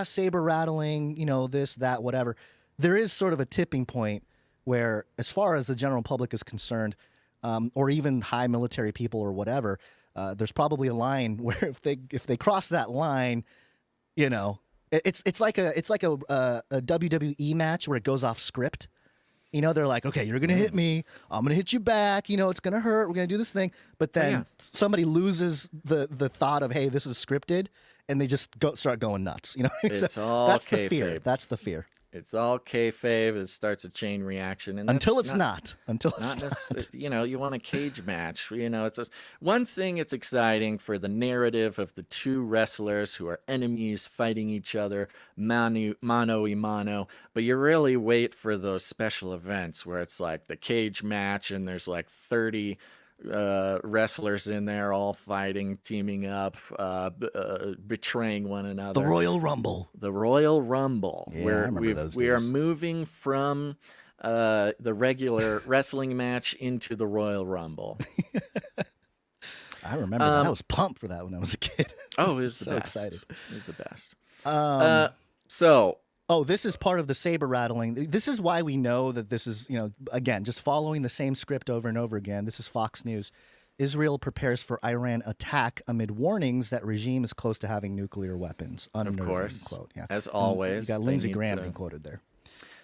saber rattling, this, that, whatever. There is sort of a tipping point where, as far as the general public is concerned, or even high military people or whatever, there's probably a line where if they cross that line, it's like a WWE match where it goes off script. They're like, okay, you're gonna hit me, I'm gonna hit you back. It's gonna hurt. We're gonna do this thing, but then somebody loses the thought of, hey, this is scripted, and they just start going nuts. It's all that's the kayfabe. fear. That's the fear. It's all kayfabe. It starts a chain reaction, and until it's not. You want a cage match. It's one thing. It's exciting for the narrative of the two wrestlers who are enemies fighting each other, mano y mano. But you really wait for those special events where it's like the cage match, and there's like 30 wrestlers in there all fighting, teaming up, betraying one another. The Royal Rumble. Yeah, where we are moving from the regular wrestling match into the Royal Rumble. I remember that. I was pumped for that when I was a kid. Oh, it was the so best. Excited. It was the best. This is part of the saber rattling. This is why we know that this is, again, just following the same script over and over again. This is Fox News. Israel prepares for Iran attack amid warnings that regime is close to having nuclear weapons. Unnerving, of course, quote. Yeah. As always. You got Lindsey Graham being quoted there.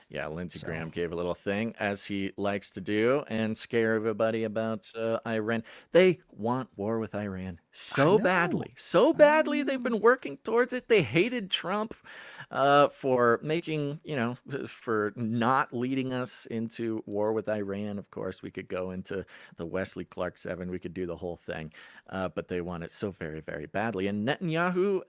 Yeah, Lindsey Graham gave a little thing, as he likes to do, and scare everybody about Iran. They want war with Iran so badly. So badly, they've been working towards it. They hated Trump for making, for not leading us into war with Iran. Of course, we could go into the Wesley Clark 7. We could do the whole thing. But they want it so very, very badly. And Netanyahu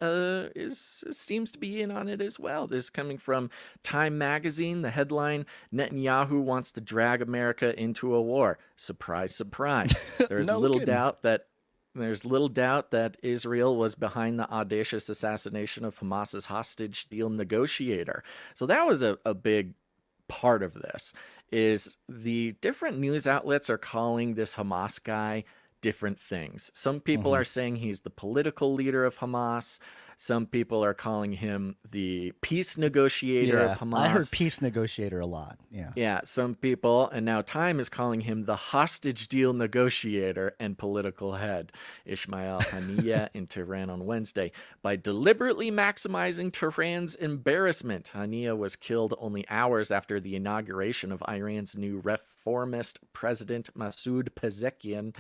seems to be in on it as well. This is coming from Time Magazine. The headline, Netanyahu wants to drag America into a war. Surprise, surprise. There's little doubt that Israel was behind the audacious assassination of Hamas's hostage deal negotiator. So that was a big part of this is the different news outlets are calling this Hamas guy different things. Some people are saying he's the political leader of Hamas. Some people are calling him the peace negotiator of Hamas. I heard peace negotiator a lot. Yeah. Yeah, some people, and now Time is calling him the hostage deal negotiator and political head. Ismail Haniyeh in Tehran on Wednesday. By deliberately maximizing Tehran's embarrassment, Haniyeh was killed only hours after the inauguration of Iran's new reformist president Masoud Pezeshkian.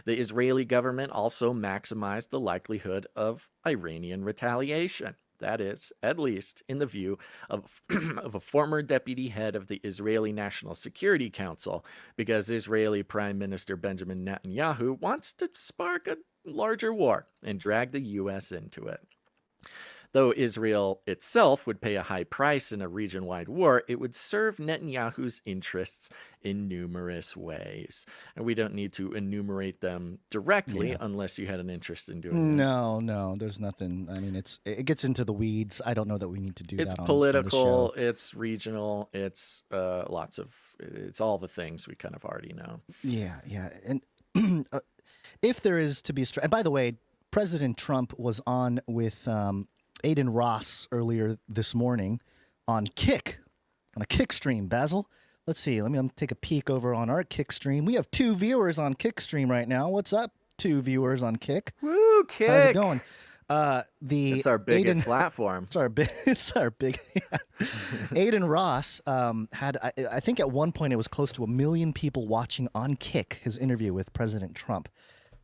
The Israeli government also maximized the likelihood of Iranian retaliation. That is, at least in the view of, of a former deputy head of the Israeli National Security Council, because Israeli Prime Minister Benjamin Netanyahu wants to spark a larger war and drag the U.S. into it. Though Israel itself would pay a high price in a region-wide war, it would serve Netanyahu's interests in numerous ways. And we don't need to enumerate them directly unless you had an interest in doing that. No, there's nothing. I mean, it gets into the weeds. I don't know that we need to do It's that on political, the show. it's regional, it's it's all the things we kind of already know. Yeah. And if there is to be and by the way, President Trump was on with Aiden Ross earlier this morning on a Kick stream. Basil, let's see. Let me take a peek over on our Kick stream. We have 2 viewers on Kick stream right now. What's up, 2 viewers on Kick? Woo, Kick! How's it going? It's our biggest platform. It's our big. Aiden Ross had, I think, at one point it was close to 1 million people watching on Kick his interview with President Trump,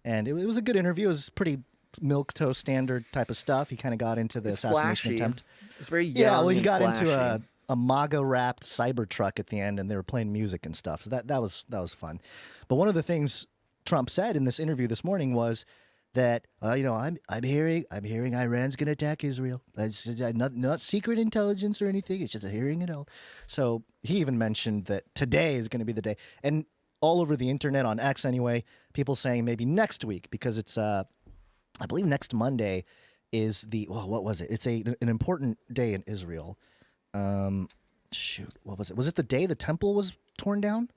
and it was a good interview. It was pretty milquetoast standard type of stuff. He kind of got into the assassination attempt. It's very young. Yeah, well, he got flashy. into a MAGA wrapped Cybertruck at the end, and they were playing music and stuff. So that was fun. But one of the things Trump said in this interview this morning was that I'm hearing Iran's going to attack Israel. It's not secret intelligence or anything. It's just a hearing it all. So he even mentioned that today is going to be the day, and all over the internet on X anyway, people saying maybe next week, because it's I believe next Monday is what was it? It's an important day in Israel. What was it? Was it the day the temple was torn down?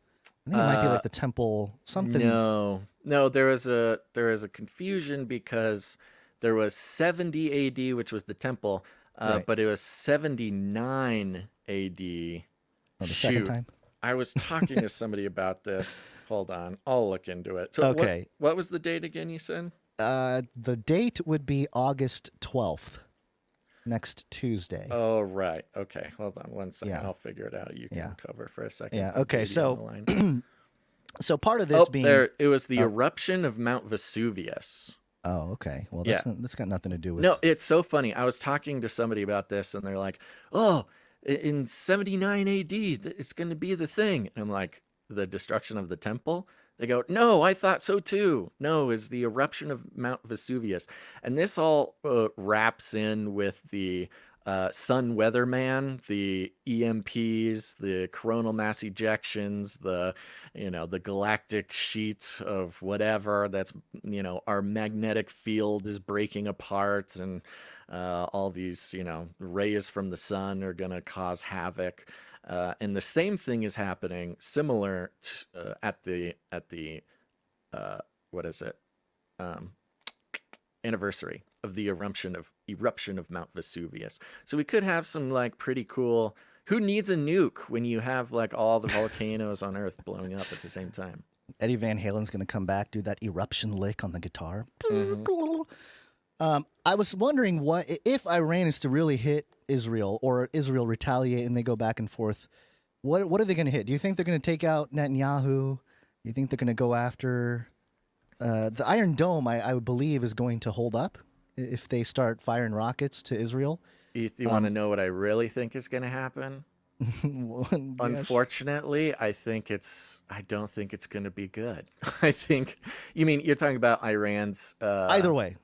I think it might be like the temple something. No, there was a confusion because there was 70 AD, which was the temple, Right. but it was 79 AD. Oh, the second time? I was talking to somebody about this. Hold on, I'll look into it. So Okay. what was the date again? You said. The date would be August 12th, next Tuesday. Oh, right. Okay. Hold on one second. Yeah. I'll figure it out. You can cover for a second. Yeah. Put Okay. Katie on the line. So part of this being it was the eruption of Mount Vesuvius. Oh, okay. Well, Yeah. that's got nothing to do with. No, it's so funny. I was talking to somebody about this, and they're like, "Oh, in 79 AD, it's going to be the thing." And I'm like, "The destruction of the temple?" They go, "No, I thought so too. No, it's the eruption of Mount Vesuvius." And this all wraps in with the sun weatherman, the EMPs, the coronal mass ejections, the galactic sheet of whatever that's, our magnetic field is breaking apart, and all these, rays from the sun are going to cause havoc. And the same thing is happening similar to, at the anniversary of the eruption of Mount Vesuvius. So we could have some pretty cool. Who needs a nuke when you have all the volcanoes on Earth blowing up at the same time? Eddie Van Halen's going to come back, do that eruption lick on the guitar. I was wondering what if Iran is to really hit Israel, or Israel retaliate and they go back and forth. What are they going to hit? Do you think they're going to take out Netanyahu? Do you think they're going to go after the Iron Dome? I would believe is going to hold up if they start firing rockets to Israel. You want to know what I really think is going to happen? Yes. Unfortunately, I don't think it's going to be good. I think you're talking about Iran's. Either way,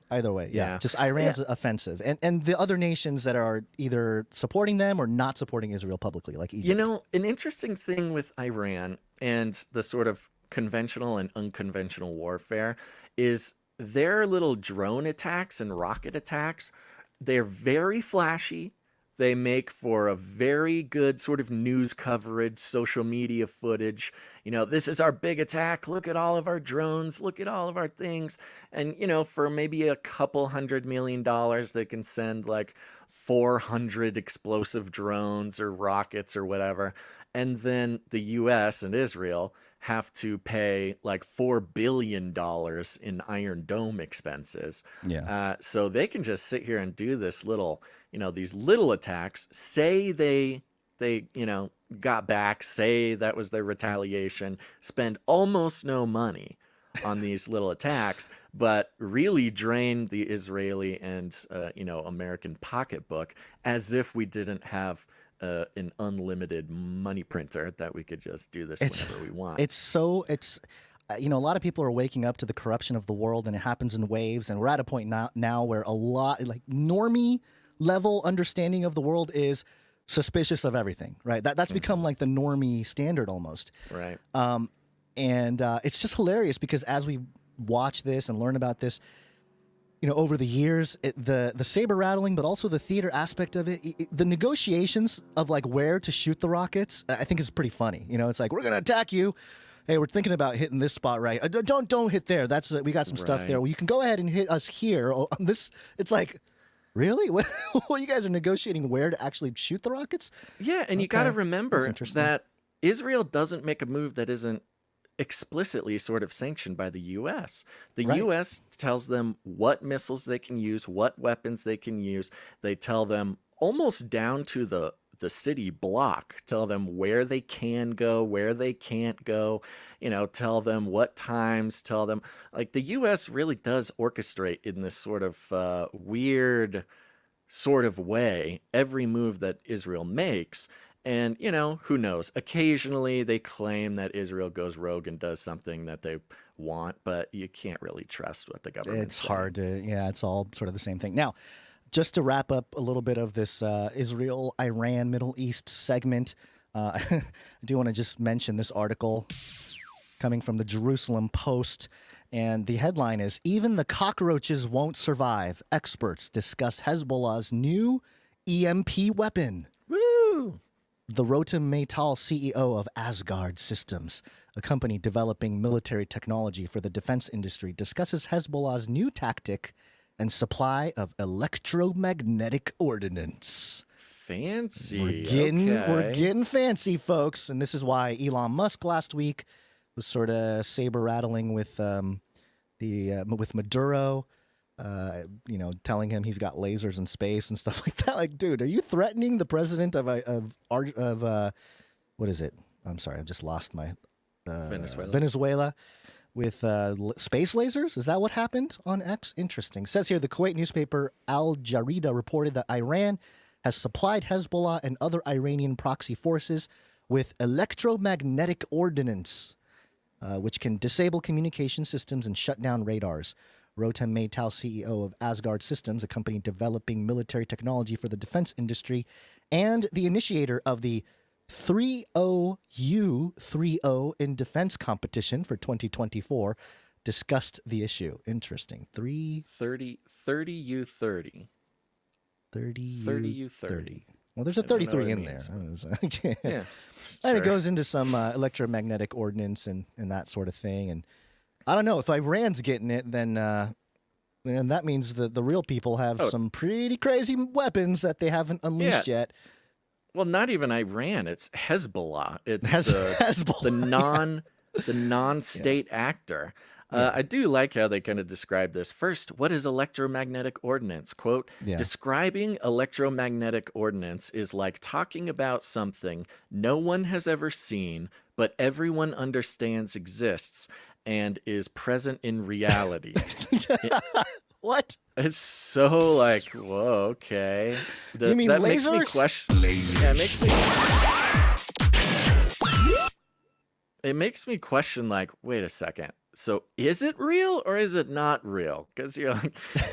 yeah. Just Iran's offensive, and the other nations that are either supporting them or not supporting Israel publicly, like Egypt. An interesting thing with Iran and the sort of conventional and unconventional warfare is their little drone attacks and rocket attacks. They're very flashy, they make for a very good sort of news coverage, social media footage. This is our big attack. Look at all of our drones. Look at all of our things. And, for maybe a couple $100 million, they can send like 400 explosive drones or rockets or whatever. And then the US and Israel have to pay like $4 billion in Iron Dome expenses. Yeah. So they can just sit here and do this little, these little attacks, say they got back, say that was their retaliation, spend almost no money on these little attacks, but really drain the Israeli and, American pocketbook as if we didn't have an unlimited money printer that we could just do this whenever we want. A lot of people are waking up to the corruption of the world, and it happens in waves. And we're at a point now where a lot, like, normie level understanding of the world is suspicious of everything, right? That's become like the normie standard almost. Right. And it's just hilarious because as we watch this and learn about this, over the years, the saber rattling, but also the theater aspect of it, the negotiations of like where to shoot the rockets, I think is pretty funny. It's like, we're going to attack you. Hey, we're thinking about hitting this spot, right? Don't hit there. We got some stuff there. Well, you can go ahead and hit us here. On this, it's like, really? What you guys are negotiating where to actually shoot the rockets? Yeah, and you got to remember that Israel doesn't make a move that isn't explicitly sort of sanctioned by the U.S. The U.S. tells them what missiles they can use, what weapons they can use. They tell them almost down to the city block, tell them where they can go, where they can't go, tell them what times, tell them, like, the U.S. really does orchestrate in this sort of weird sort of way every move that Israel makes. And, who knows? Occasionally they claim that Israel goes rogue and does something that they want, but you can't really trust what the government It's hard to, it's all sort of the same thing. Now, just to wrap up a little bit of this Israel, Iran, Middle East segment, I do want to just mention this article coming from the Jerusalem Post. And the headline is, "Even the cockroaches won't survive. Experts discuss Hezbollah's new EMP weapon." Woo! The Rotem Maytal, CEO of Asgard Systems, a company developing military technology for the defense industry, discusses Hezbollah's new tactic and supply of electromagnetic ordnance. Fancy. We're getting fancy, folks. And this is why Elon Musk last week was sort of saber rattling with with Maduro. Telling him he's got lasers in space and stuff like that. Like, dude, are you threatening the president of what is it? I'm sorry, I've just lost my Venezuela with space lasers. Is that what happened on X? Interesting. It says here the Kuwait newspaper Al Jarida reported that Iran has supplied Hezbollah and other Iranian proxy forces with electromagnetic ordnance, which can disable communication systems and shut down radars. Rotem Maytal, CEO of Asgard Systems, a company developing military technology for the defense industry, and the initiator of the 30U30 in defense competition for 2024, discussed the issue. Interesting. 30U30. 30U30. Well, there's a 33 in there. Yeah, and it goes into some electromagnetic ordnance and that sort of thing. And I don't know, if Iran's getting it, then that means that the real people have some pretty crazy weapons that they haven't unleashed yet. Well, not even Iran. It's Hezbollah. It's Hezbollah. the non-state actor. I do like how they kind of describe this. First, what is electromagnetic ordnance? Quote, describing electromagnetic ordnance is like talking about something no one has ever seen, but everyone understands exists and is present in reality. What? It's so like, whoa, okay. You mean that lasers? Makes me question. Yeah, it makes me question, like, wait a second. So is it real or is it not real? Because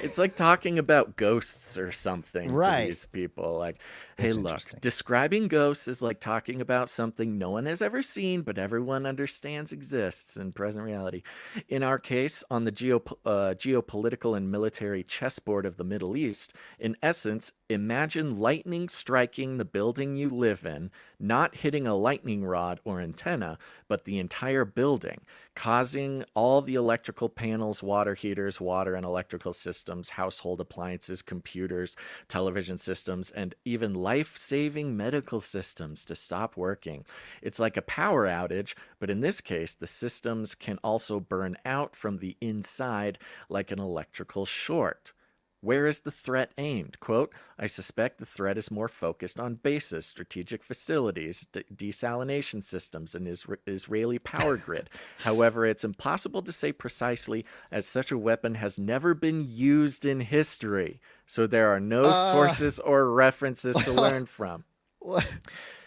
it's like talking about ghosts or something to these people. Like, hey, look, describing ghosts is like talking about something no one has ever seen, but everyone understands exists in present reality. In our case, on the geopolitical and military chessboard of the Middle East, in essence, imagine lightning striking the building you live in, not hitting a lightning rod or antenna, but the entire building, causing all the electrical panels, water heaters, water and electrical systems, household appliances, computers, television systems, and even life-saving medical systems to stop working. It's like a power outage, but in this case, the systems can also burn out from the inside like an electrical short. Where is the threat aimed? Quote, I suspect the threat is more focused on bases, strategic facilities, desalination systems, and Israeli power grid. However, it's impossible to say precisely, as such a weapon has never been used in history. So there are no sources or references to learn from. What?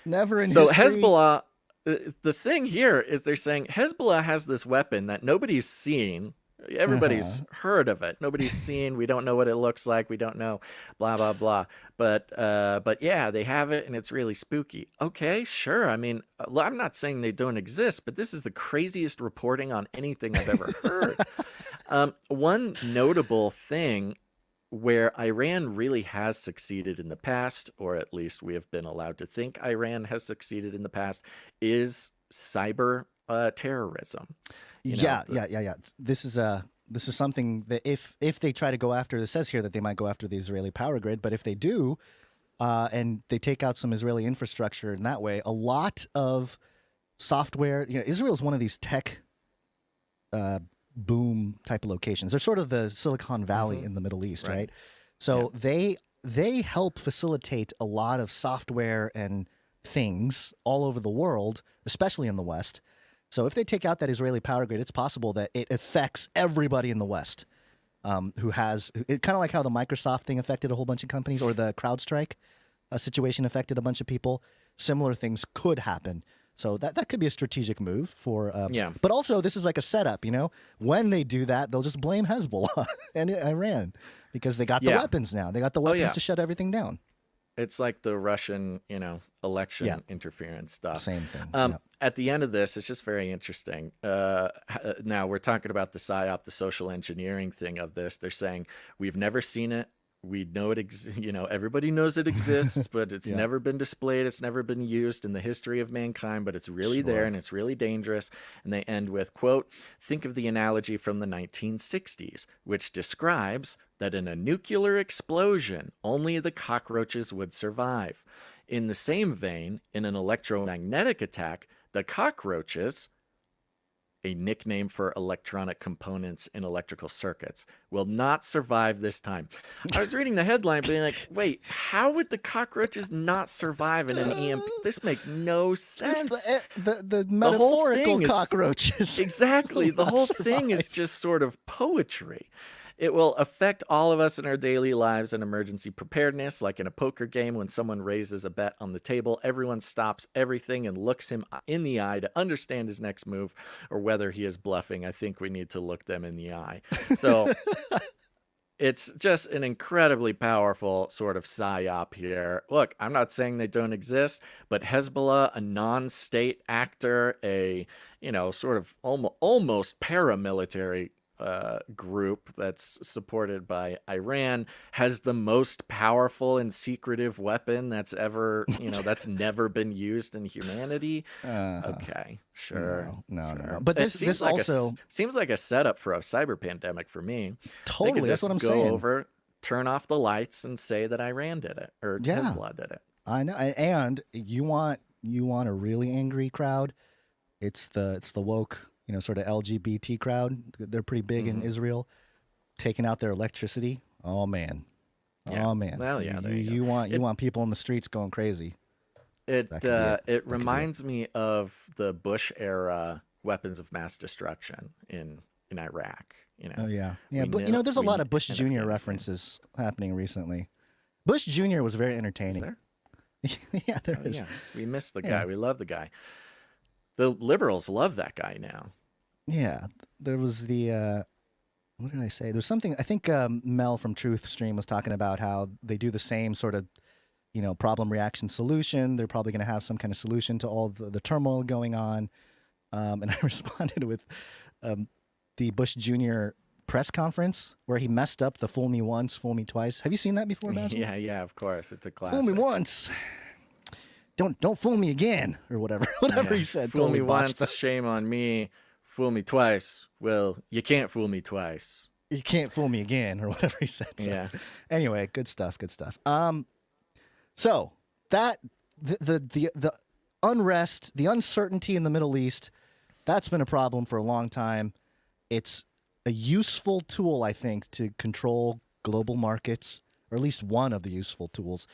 Never in so history? Hezbollah, the thing here is they're saying Hezbollah has this weapon that nobody's seen. Everybody's heard of it. Nobody's seen. We don't know what it looks like. We don't know, blah blah blah. But yeah, they have it, and it's really spooky. Okay, sure. I mean, I'm not saying they don't exist, but this is the craziest reporting on anything I've ever heard. One notable thing where Iran really has succeeded in the past, or at least we have been allowed to think Iran has succeeded in the past, is cyber terrorism. Yeah. This is something that if they try to go after, it says here that they might go after the Israeli power grid, but if they do, and they take out some Israeli infrastructure in that way, a lot of software, Israel is one of these tech boom type of locations. They're sort of the Silicon Valley in the Middle East, right? So they help facilitate a lot of software and things all over the world, especially in the West. So if they take out that Israeli power grid, it's possible that it affects everybody in the West who has it, kind of like how the Microsoft thing affected a whole bunch of companies, or the CrowdStrike situation affected a bunch of people. Similar things could happen. So that could be a strategic move for. But also, this is like a setup. When they do that, they'll just blame Hezbollah and Iran because they got the weapons now. They got the weapons to shut everything down. It's like the Russian, election interference stuff. Same thing. At the end of this, it's just very interesting. Now we're talking about the PSYOP, the social engineering thing of this. They're saying we've never seen it. We know it, everybody knows it exists, but it's never been displayed. It's never been used in the history of mankind, but it's really there and it's really dangerous. And they end with, quote, think of the analogy from the 1960s, which describes that in a nuclear explosion, only the cockroaches would survive. In the same vein, in an electromagnetic attack, the cockroaches, a nickname for electronic components in electrical circuits, will not survive this time. I was reading the headline being like, wait, how would the cockroaches not survive in an EMP? This makes no sense. The metaphorical cockroaches. Exactly. The whole thing is just sort of poetry. It will affect all of us in our daily lives and emergency preparedness, like in a poker game when someone raises a bet on the table. Everyone stops everything and looks him in the eye to understand his next move or whether he is bluffing. I think we need to look them in the eye. So it's just an incredibly powerful sort of psyop here. Look, I'm not saying they don't exist, but Hezbollah, a non-state actor, a, sort of almost paramilitary group that's supported by Iran, has the most powerful and secretive weapon that's ever, that's never been used in humanity. Okay, sure. No. But this like also seems like a setup for a cyber pandemic for me. Totally, that's what I'm saying. Go over, turn off the lights, and say that Iran did it or Hezbollah did it. I know, and you want a really angry crowd. It's the woke, sort of LGBT crowd. They're pretty big in Israel, taking out their electricity. Oh man. Well, yeah. You want people in the streets going crazy. It reminds me of the Bush era weapons of mass destruction in Iraq. Oh yeah. But there's a lot of Bush Jr. references happening recently. Bush Jr. was very entertaining. Is there? Yeah, there is. Yeah. We miss the guy. We love the guy. The liberals love that guy now. Yeah, there was the, what did I say? There's something, I think Mel from Truth Stream was talking about how they do the same sort of, problem, reaction, solution. They're probably going to have some kind of solution to all the turmoil going on. And I responded with the Bush Jr. press conference where he messed up the "fool me once, fool me twice"? Have you seen that before, Basil? Yeah, of course. It's a classic. Fool me once, don't fool me again, or whatever he said. Fool totally me botched once, shame on me. Fool me twice. Well, you can't fool me twice. You can't fool me again, or whatever he said. So, Yeah. Anyway, good stuff. So that the unrest, the uncertainty in the Middle East, that's been a problem for a long time. It's a useful tool, I think, to control global markets, or at least one of the useful tools.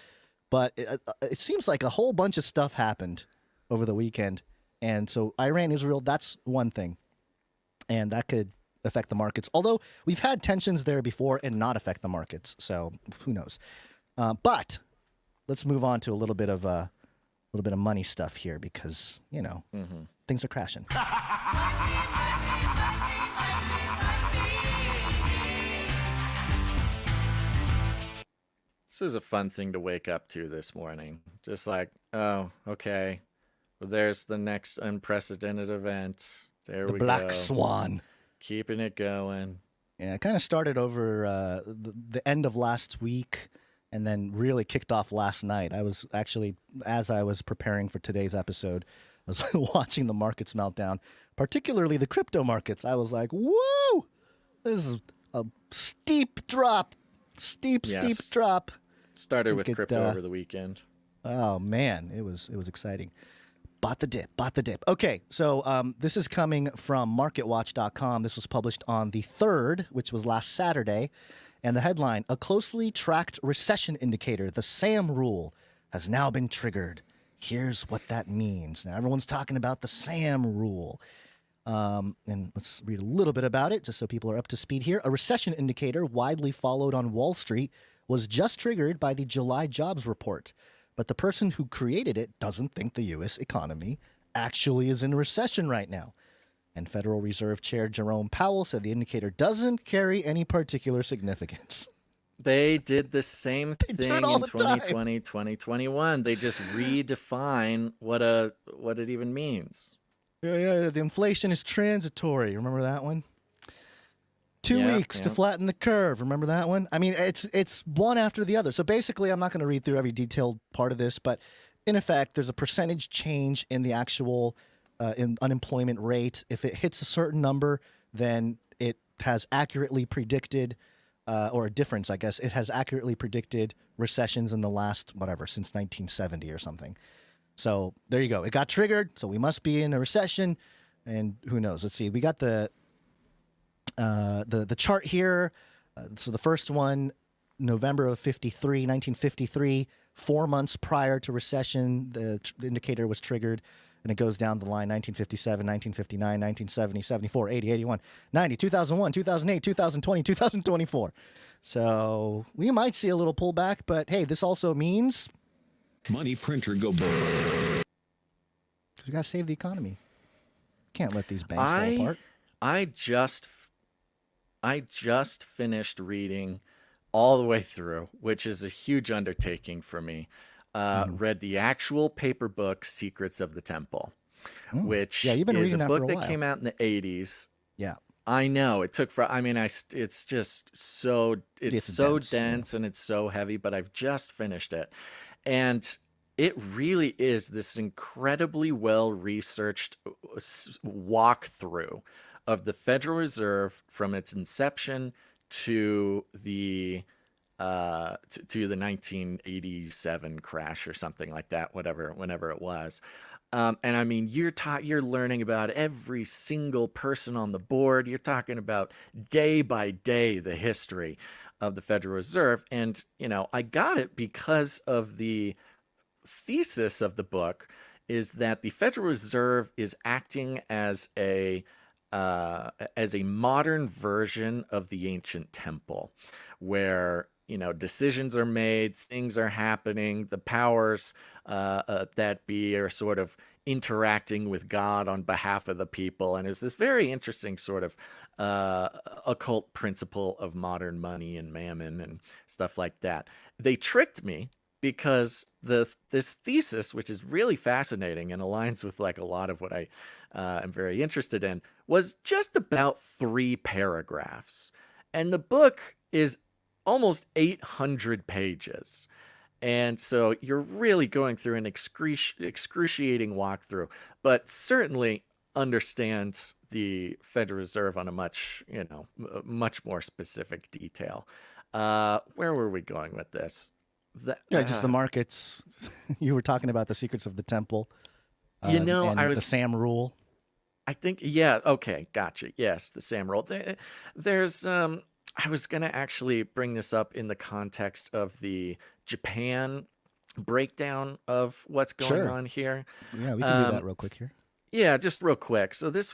But it seems like a whole bunch of stuff happened over the weekend. And so Iran, Israel, that's one thing. And that could affect the markets. Although we've had tensions there before and not affect the markets. So who knows? But let's move on to a little bit of money stuff here because, things are crashing. This is a fun thing to wake up to this morning. Just like, oh, okay. Well, there's the next unprecedented event. There we go. The Black Swan. Keeping it going. Yeah, it kind of started over the end of last week and then really kicked off last night. I was actually, as I was preparing for today's episode, I was watching the markets melt down, particularly the crypto markets. I was like, whoa, this is a steep drop. Steep drop. Started with crypto over the weekend. Oh, man, it was exciting. Bought the dip. Okay, so this is coming from MarketWatch.com. This was published on the 3rd, which was last Saturday. And the headline, a closely tracked recession indicator, the SAM rule, has now been triggered. Here's what that means. Now, everyone's talking about the SAM rule. And let's read a little bit about it, just so people are up to speed here. A recession indicator widely followed on Wall Street was just triggered by the July jobs report. But the person who created it doesn't think the U.S. economy actually is in a recession right now. And Federal Reserve Chair Jerome Powell said the indicator doesn't carry any particular significance. They did the same thing in 2020, 2021. They just redefine what it even means. Yeah, the inflation is transitory. Remember that one? 2 weeks to flatten the curve. Remember that one? I mean, it's one after the other. So basically, I'm not going to read through every detailed part of this, but in effect, there's a percentage change in the actual in unemployment rate. If it hits a certain number, then it has accurately predicted, or a difference, I guess. It has accurately predicted recessions in the last, since 1970 or something. So there you go. It got triggered, so we must be in a recession, and who knows? Let's see. We got the chart here. So the first one, November of 1953, 4 months prior to recession, the indicator was triggered, and it goes down the line: 1957, 1959, 1970, 74, 80, 81, 90, 2001, 2008, 2020, 2024. So we might see a little pullback, but hey, this also means money printer go burr. We got to save the economy. Can't let these banks fall apart. I just finished reading all the way through, which is a huge undertaking for me. Read the actual paper book, Secrets of the Temple, which you've been is reading a that book for a that while. came out in the 80s. Yeah. I know it took it's just so, it's so dense and it's so heavy, but I've just finished it. And it really is this incredibly well-researched walkthrough of the Federal Reserve from its inception to the 1987 crash or something like that, whenever it was. And I mean, you're learning about every single person on the board. You're talking about day by day the history of the Federal Reserve. And, I got it because of the thesis of the book is that the Federal Reserve is acting as a modern version of the ancient temple, where decisions are made, things are happening, the powers that be are sort of interacting with God on behalf of the people, and it's this very interesting sort of occult principle of modern money and mammon and stuff like that. They tricked me because this thesis, which is really fascinating and aligns with like a lot of what I I'm very interested in, was just about 3 paragraphs. And the book is almost 800 pages. And so you're really going through an excruciating walkthrough, but certainly understand the Federal Reserve on a much, much more specific detail. Where were we going with this? Just the markets. You were talking about the secrets of the temple. I was the Sam rule. I think, yeah, okay, gotcha. Yes, the Sam rule. There's I was gonna actually bring this up in the context of the Japan breakdown of what's going on here. Yeah, we can do that real quick here. Yeah, just real quick. So there's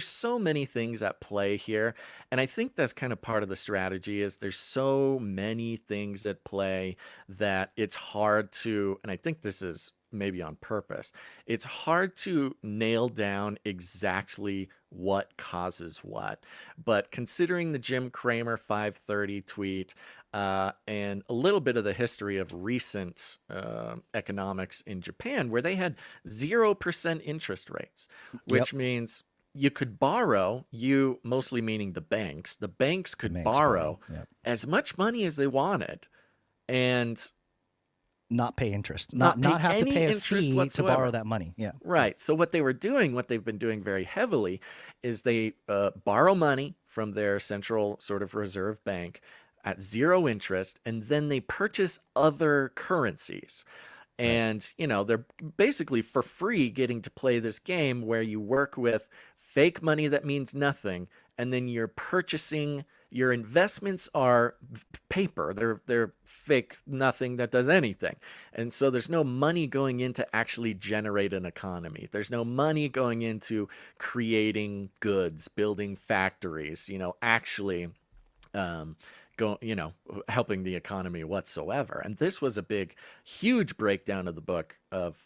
so many things at play here. And I think that's kind of part of the strategy is there's so many things at play that it's hard to, and I think this is maybe on purpose, it's hard to nail down exactly what causes what. But considering the Jim Cramer 530 tweet, and a little bit of the history of recent economics in Japan, where they had 0% interest rates, which means you could borrow, you mostly meaning the banks could borrow as much money as they wanted and not pay interest, not have to pay a fee whatsoever to borrow that money. Yeah. Right. So what they've been doing very heavily is they borrow money from their central sort of reserve bank at 0 interest, and then they purchase other currencies. And, they're basically for free getting to play this game where you work with fake money that means nothing, and then you're purchasing, your investments are paper. They're fake nothing that does anything. And so there's no money going in to actually generate an economy. There's no money going into creating goods, building factories, actually helping the economy whatsoever. And this was a huge breakdown of the book of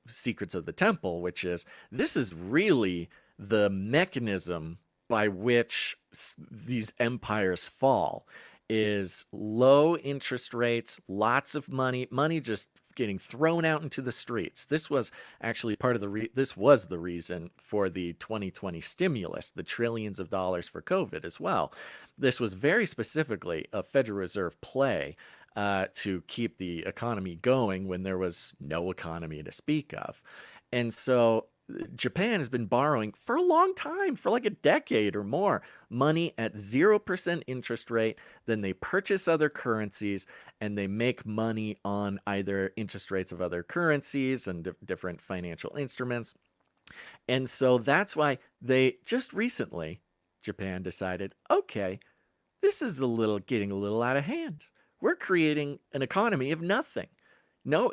Secrets of the Temple, which is, this is really the mechanism by which these empires fall, is low interest rates, lots of money just getting thrown out into the streets. This was actually part of the reason for the 2020 stimulus, the trillions of dollars for COVID as well. This was very specifically a Federal Reserve play to keep the economy going when there was no economy to speak of. And so Japan has been borrowing for a long time, for like a decade or more, money at 0% interest rate. Then they purchase other currencies and they make money on either interest rates of other currencies and different financial instruments. And so that's why they just recently, Japan decided, okay, this is getting a little out of hand. We're creating an economy of nothing. No,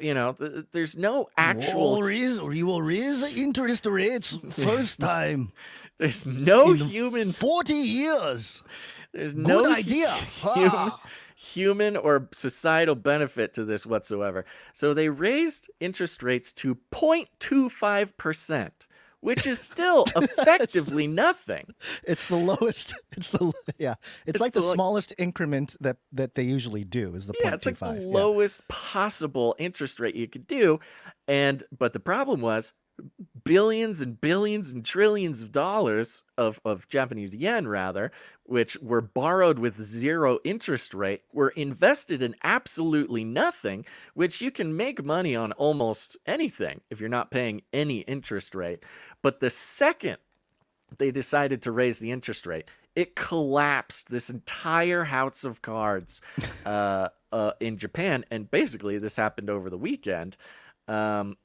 there's no actual. We will raise the interest rates first time. There's no in 40 years. There's good no idea. Human or societal benefit to this whatsoever. So they raised interest rates to 0.25%. Which is still effectively nothing. It's the lowest. It's like the smallest increment that they usually do is the 0.25. It's like the lowest possible interest rate you could do. But the problem was billions and billions and trillions of dollars of Japanese yen, rather, which were borrowed with 0 interest rate, were invested in absolutely nothing, which you can make money on almost anything if you're not paying any interest rate. But the second they decided to raise the interest rate, it collapsed this entire house of cards in Japan. And basically this happened over the weekend. And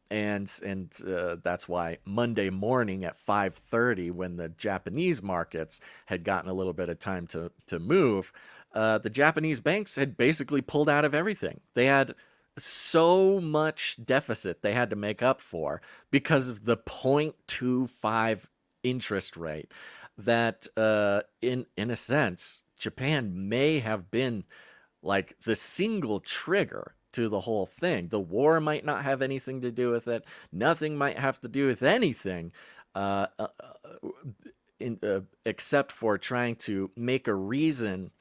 that's why Monday morning at 5:30, when the Japanese markets had gotten a little bit of time to move, the Japanese banks had basically pulled out of everything. They had so much deficit they had to make up for because of the 0.25 interest rate that, in a sense, Japan may have been like the single trigger to the whole thing. The war might not have anything to do with it. Nothing might have to do with anything, except for trying to make a reason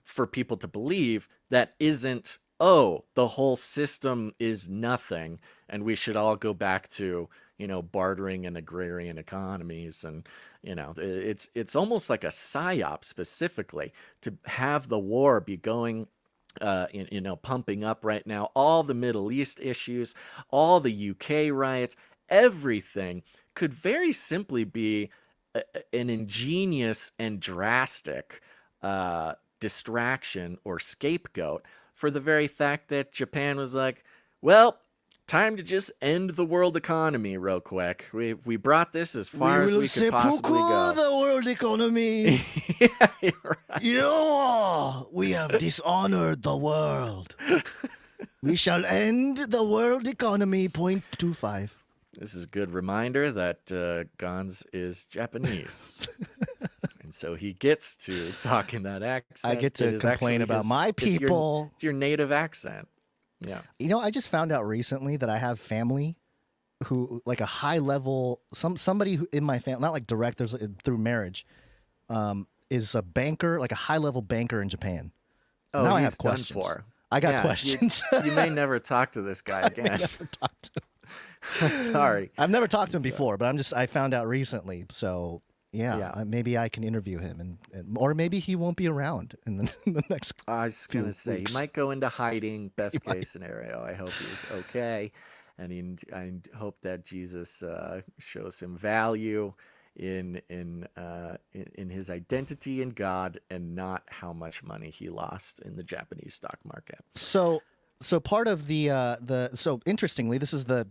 for people to believe that isn't, the whole system is nothing, and we should all go back to, bartering and agrarian economies. And, it's almost like a psyop specifically to have the war be going, pumping up right now, all the Middle East issues, all the UK riots, everything could very simply be an ingenious and drastic distraction or scapegoat for the very fact that Japan was like, well, time to just end the world economy real quick. We brought this as far as we could possibly go. The world economy. Yeah, you're right. Yeah, we have dishonored the world. We shall end the world economy. 0.25. This is a good reminder that Gons is Japanese. And so he gets to talk in that accent. I get to complain about my people. It's your native accent. Yeah. I just found out recently that I have family who, like a high level, somebody who in my family, not like direct, there's through marriage, is a banker, like a high level banker in Japan. Oh, now I he's have questions. done for. I got questions. You may never talk to this guy again. I never talk to him. I'm sorry. I've never talked to him before, but I found out recently. So maybe I can interview him, or maybe he won't be around in the next. I was going to say, weeks. he might go into hiding, best case scenario. I hope he's okay. And I hope that Jesus shows him value in his identity in God and not how much money he lost in the Japanese stock market. So part of so interestingly, this is the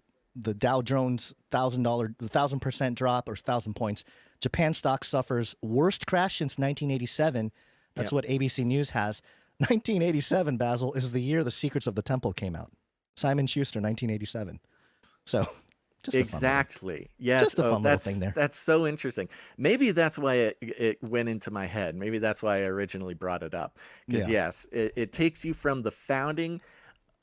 Dow Jones $1,000% drop or 1,000 points. Japan stock suffers worst crash since 1987. That's what ABC News has. 1987, Basil, is the year The Secrets of the Temple came out. Simon Schuster, 1987. So just exactly. Yes. Just a fun little thing there. That's so interesting. Maybe that's why it went into my head. Maybe that's why I originally brought it up. Because yes, it takes you from the founding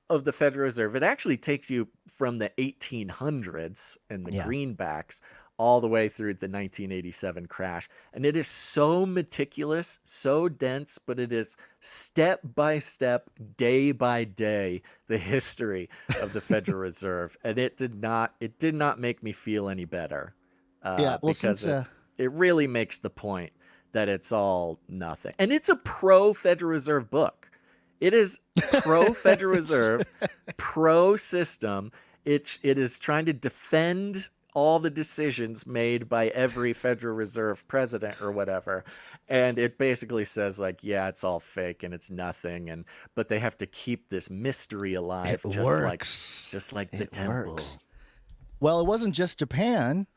of the Federal Reserve. It actually takes you from the 1800s and the greenbacks all the way through the 1987 crash. And it is so meticulous, so dense, but it is step by step, day by day, the history of the Federal Reserve. And it did not make me feel any better. Because it really makes the point that it's all nothing. And it's a pro-Federal Reserve book. It is pro-Federal Reserve, pro-system. It is trying to defend all the decisions made by every Federal Reserve president or whatever. And it basically says like, yeah, it's all fake and it's nothing. But they have to keep this mystery alive. It just works. like the temple. Works. Well, it wasn't just Japan.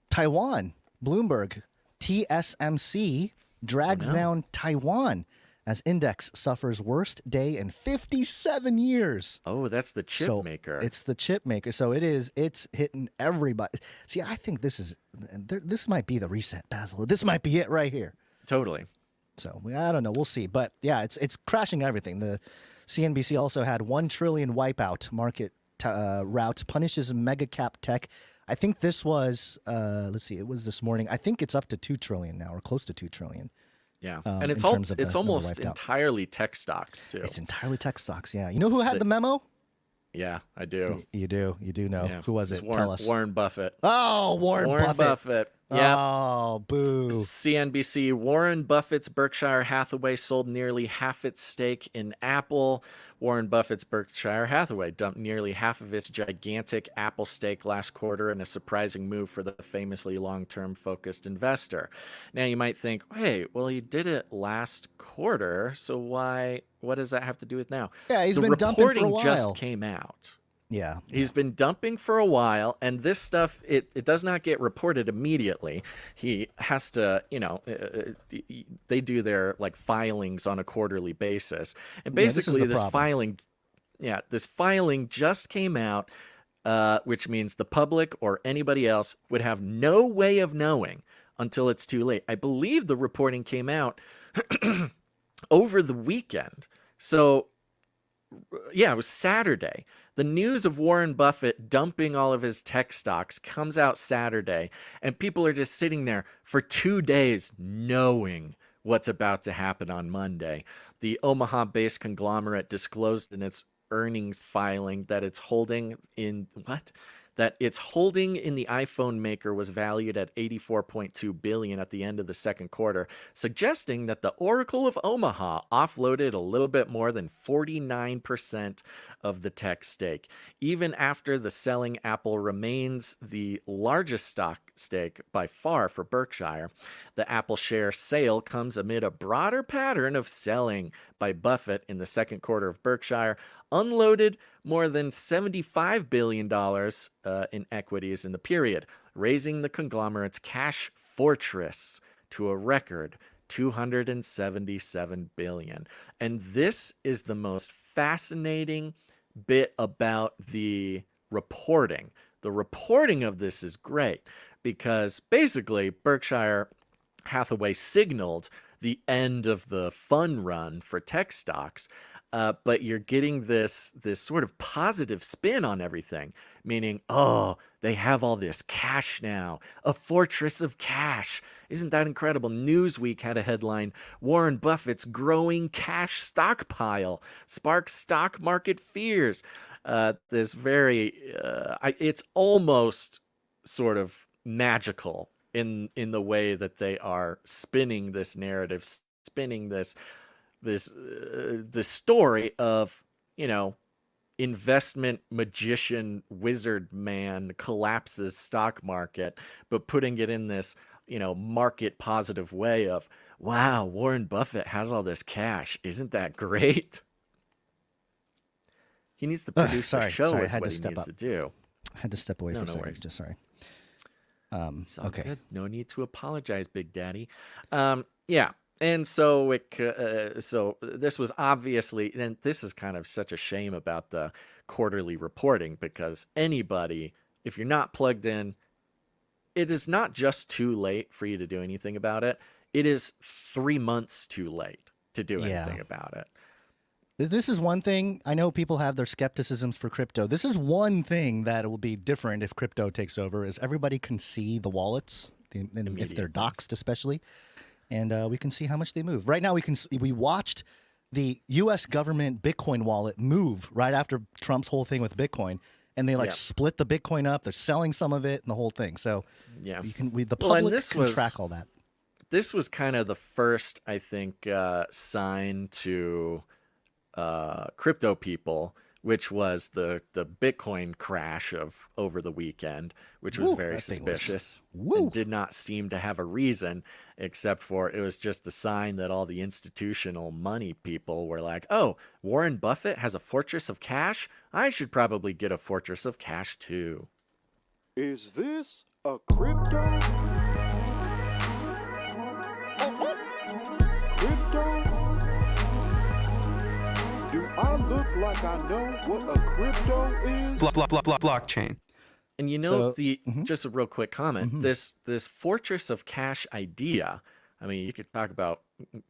Taiwan, Bloomberg, TSMC drags down Taiwan as index suffers worst day in 57 years. Oh, that's the chip maker. It's the chip maker. So it's hitting everybody. See, I think this might be the reset, Basil. This might be it right here. Totally. So I don't know. We'll see. But yeah, it's crashing everything. The CNBC also had 1 trillion wipeout market route punishes mega cap tech. I think this was, let's see, it was this morning. I think it's up to 2 trillion now or close to 2 trillion. Yeah, and it's almost entirely tech stocks too. It's entirely tech stocks. Yeah, you know who had the memo? Yeah, I do. You do know. Yeah. Who was it? Tell us. Warren Buffett. Oh, Warren Buffett. Yeah. Oh, boo. CNBC. Warren Buffett's Berkshire Hathaway sold nearly half its stake in Apple. Warren Buffett's Berkshire Hathaway dumped nearly half of its gigantic Apple stake last quarter in a surprising move for the famously long-term focused investor. Now you might think, hey, well, he did it last quarter, so what does that have to do with now? Yeah, he's been dumping for a while. The reporting just came out. Yeah. He's been dumping for a while, and this stuff, it does not get reported immediately. He has to, they do their like filings on a quarterly basis. And basically this filing just came out, which means the public or anybody else would have no way of knowing until it's too late. I believe the reporting came out over the weekend. So yeah, it was Saturday. The news of Warren Buffett dumping all of his tech stocks comes out Saturday, and people are just sitting there for 2 days knowing what's about to happen on Monday. The Omaha-based conglomerate disclosed in its earnings filing that it's holding in that its holding in the iPhone maker was valued at $84.2 billion at the end of the second quarter, suggesting that the Oracle of Omaha offloaded a little bit more than 49% of the tech stake. Even after the selling, Apple remains the largest stock stake by far for Berkshire. The Apple share sale comes amid a broader pattern of selling by Buffett in the second quarter of Berkshire, unloaded more than $75 billion in equities in the period, raising the conglomerate's cash fortress to a record $277 billion. And this is the most fascinating bit about the reporting. The reporting of this is great because basically Berkshire Hathaway signaled the end of the fun run for tech stocks, but you're getting this sort of positive spin on everything, meaning, oh, they have all this cash now, a fortress of cash. Isn't that incredible? Newsweek had a headline, Warren Buffett's growing cash stockpile sparks stock market fears. This very, it's almost sort of magical in the way that they are spinning this narrative, spinning this story of, investment magician wizard man collapses stock market, but putting it in this, market positive way of, wow, Warren Buffett has all this cash. Isn't that great? He needs to produce a show is what he needs to do. I had to step away for a second. Just sorry. Okay. Good. No need to apologize, Big Daddy. Yeah. And so so this was obviously, and this is kind of such a shame about the quarterly reporting, because anybody, if you're not plugged in, it is not just too late for you to do anything about it. It is 3 months too late to do anything about it. This is one thing. I know people have their skepticisms for crypto. This is one thing that will be different if crypto takes over, is everybody can see the wallets, if they're doxed especially, and we can see how much they move. Right now, we watched the U.S. government Bitcoin wallet move right after Trump's whole thing with Bitcoin, and they split the Bitcoin up. They're selling some of it and the whole thing. So the public can track all that. This was kind of the first, I think, sign to crypto people, which was the Bitcoin crash of over the weekend, which was very suspicious and did not seem to have a reason, except for it was just a sign that all the institutional money people were like, oh, Warren Buffett has a fortress of cash? I should probably get a fortress of cash too. Is this a crypto? I look like I know what a crypto is. Blockchain. And just a real quick comment. This fortress of cash idea. I mean, you could talk about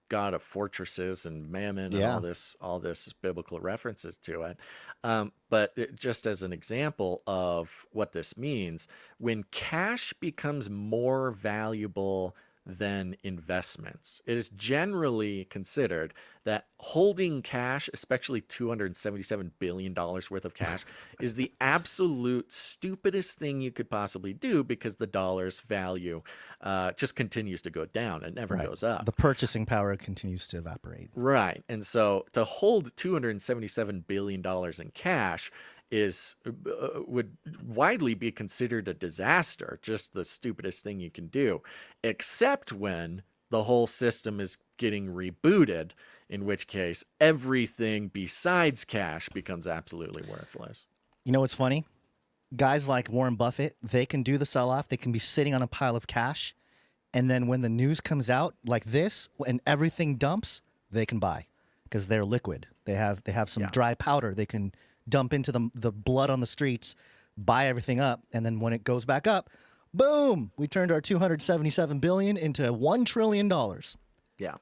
God of fortresses and mammon and all this biblical references to it. But just as an example of what this means, when cash becomes more valuable than investments, it is generally considered that holding cash, especially $277 billion worth of cash, is the absolute stupidest thing you could possibly do, because the dollar's value just continues to go down. It never goes up. The purchasing power continues to evaporate. Right. And so to hold $277 billion in cash would widely be considered a disaster, just the stupidest thing you can do, except when the whole system is getting rebooted, in which case everything besides cash becomes absolutely worthless. You know what's funny? Guys like Warren Buffett, they can do the sell-off. They can be sitting on a pile of cash, and then when the news comes out like this and everything dumps, they can buy because they're liquid. They have some dry powder. They can dump into the blood on the streets, buy everything up, and then when it goes back up, boom, we turned our $277 billion into $1 trillion. Yeah.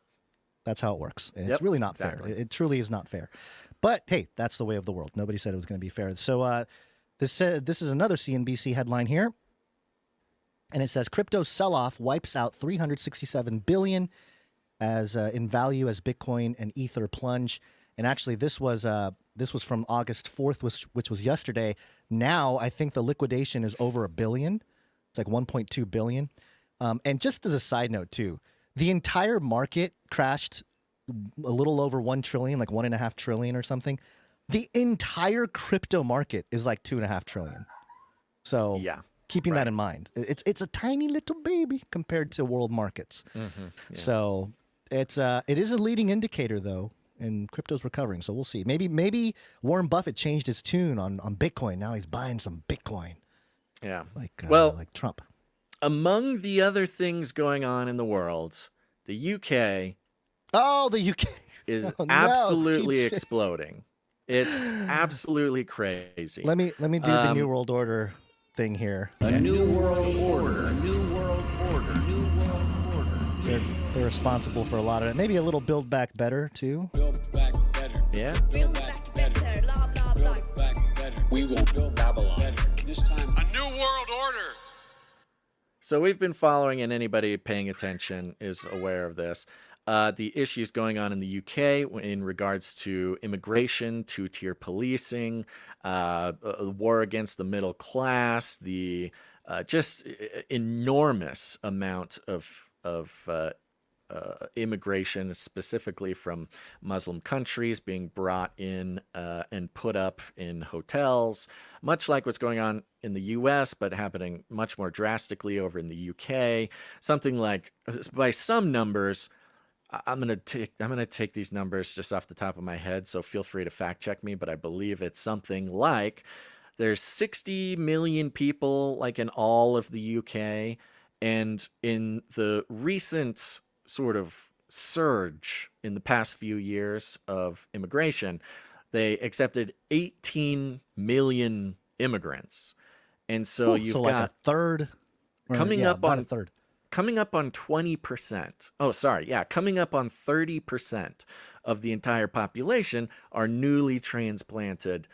That's how it works. And it's really not fair. It truly is not fair. But hey, that's the way of the world. Nobody said it was going to be fair. So this is another CNBC headline here. And it says crypto sell-off wipes out $367 billion in value as Bitcoin and Ether plunge. And actually, this was This was from August 4th, which was yesterday. Now I think the liquidation is over $1 billion. It's like 1.2 billion. And just as a side note too, the entire market crashed a little over 1 trillion, like 1.5 trillion or something. The entire crypto market is like 2.5 trillion. So yeah, keeping that in mind, it's a tiny little baby compared to world markets. So it is a leading indicator though, and crypto's recovering. So we'll see. Maybe Warren Buffett changed his tune on Bitcoin. Now he's buying some Bitcoin. Yeah. Like Trump. Among the other things going on in the world, the UK. Oh, the UK is absolutely exploding. It's absolutely crazy. Let me do the New World Order thing here. A new world order. A new world order. New world order. They're responsible for a lot of it. Maybe a little Build Back Better too. Build back better. Yeah. Build back better. Build back better. We will build Babylon better. This time, a new world order. So we've been following, and anybody paying attention is aware of this. The issues going on in the UK in regards to immigration, two-tier policing, war against the middle class, the just enormous amount of immigration, specifically from Muslim countries, being brought in and put up in hotels, much like what's going on in the US, but happening much more drastically over in the UK. Something like, by some numbers, I'm gonna take these numbers just off the top of my head, so feel free to fact check me, but I believe it's something like there's 60 million people like in all of the UK, and in the recent sort of surge in the past few years of immigration, they accepted 18 million immigrants. And so you've got like a third coming up on a third. Coming up on 20%. Oh, sorry. Yeah, coming up on 30% of the entire population are newly transplanted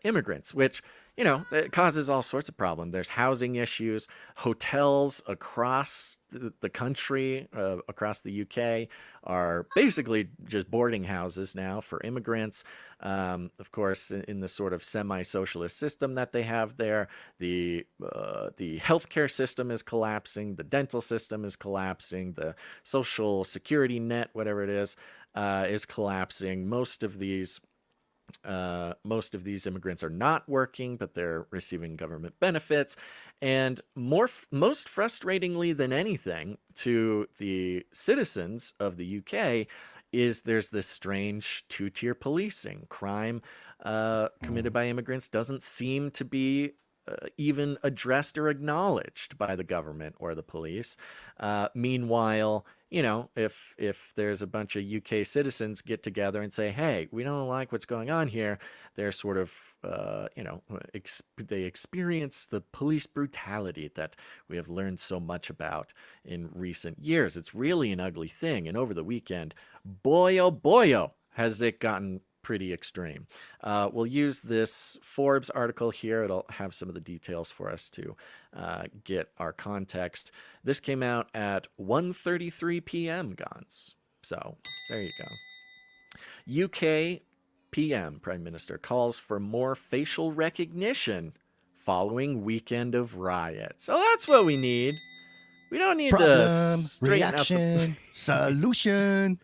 immigrants, which, you know, it causes all sorts of problems. There's housing issues. Hotels across the country, across the UK, are basically just boarding houses now for immigrants. Of course, in the sort of semi-socialist system that they have there, the healthcare system is collapsing, the dental system is collapsing, the social security net, whatever it is collapsing. Most of these immigrants are not working, but they're receiving government benefits. And most frustratingly than anything to the citizens of the UK is there's this strange two-tier policing. Crime committed by immigrants doesn't seem to be even addressed or acknowledged by the government or the police. Meanwhile, you know, if there's a bunch of UK citizens get together and say, hey, we don't like what's going on here, they're sort of, they experience the police brutality that we have learned so much about in recent years. It's really an ugly thing. And over the weekend, boy, oh, has it gotten pretty extreme. We'll use this Forbes article here. It'll have some of the details for us to get our context. This came out at 1:33 p.m. Gons. So there you go. UK PM Prime Minister calls for more facial recognition following weekend of riots. So that's what we need. We don't need Problem, to straighten reaction, solution.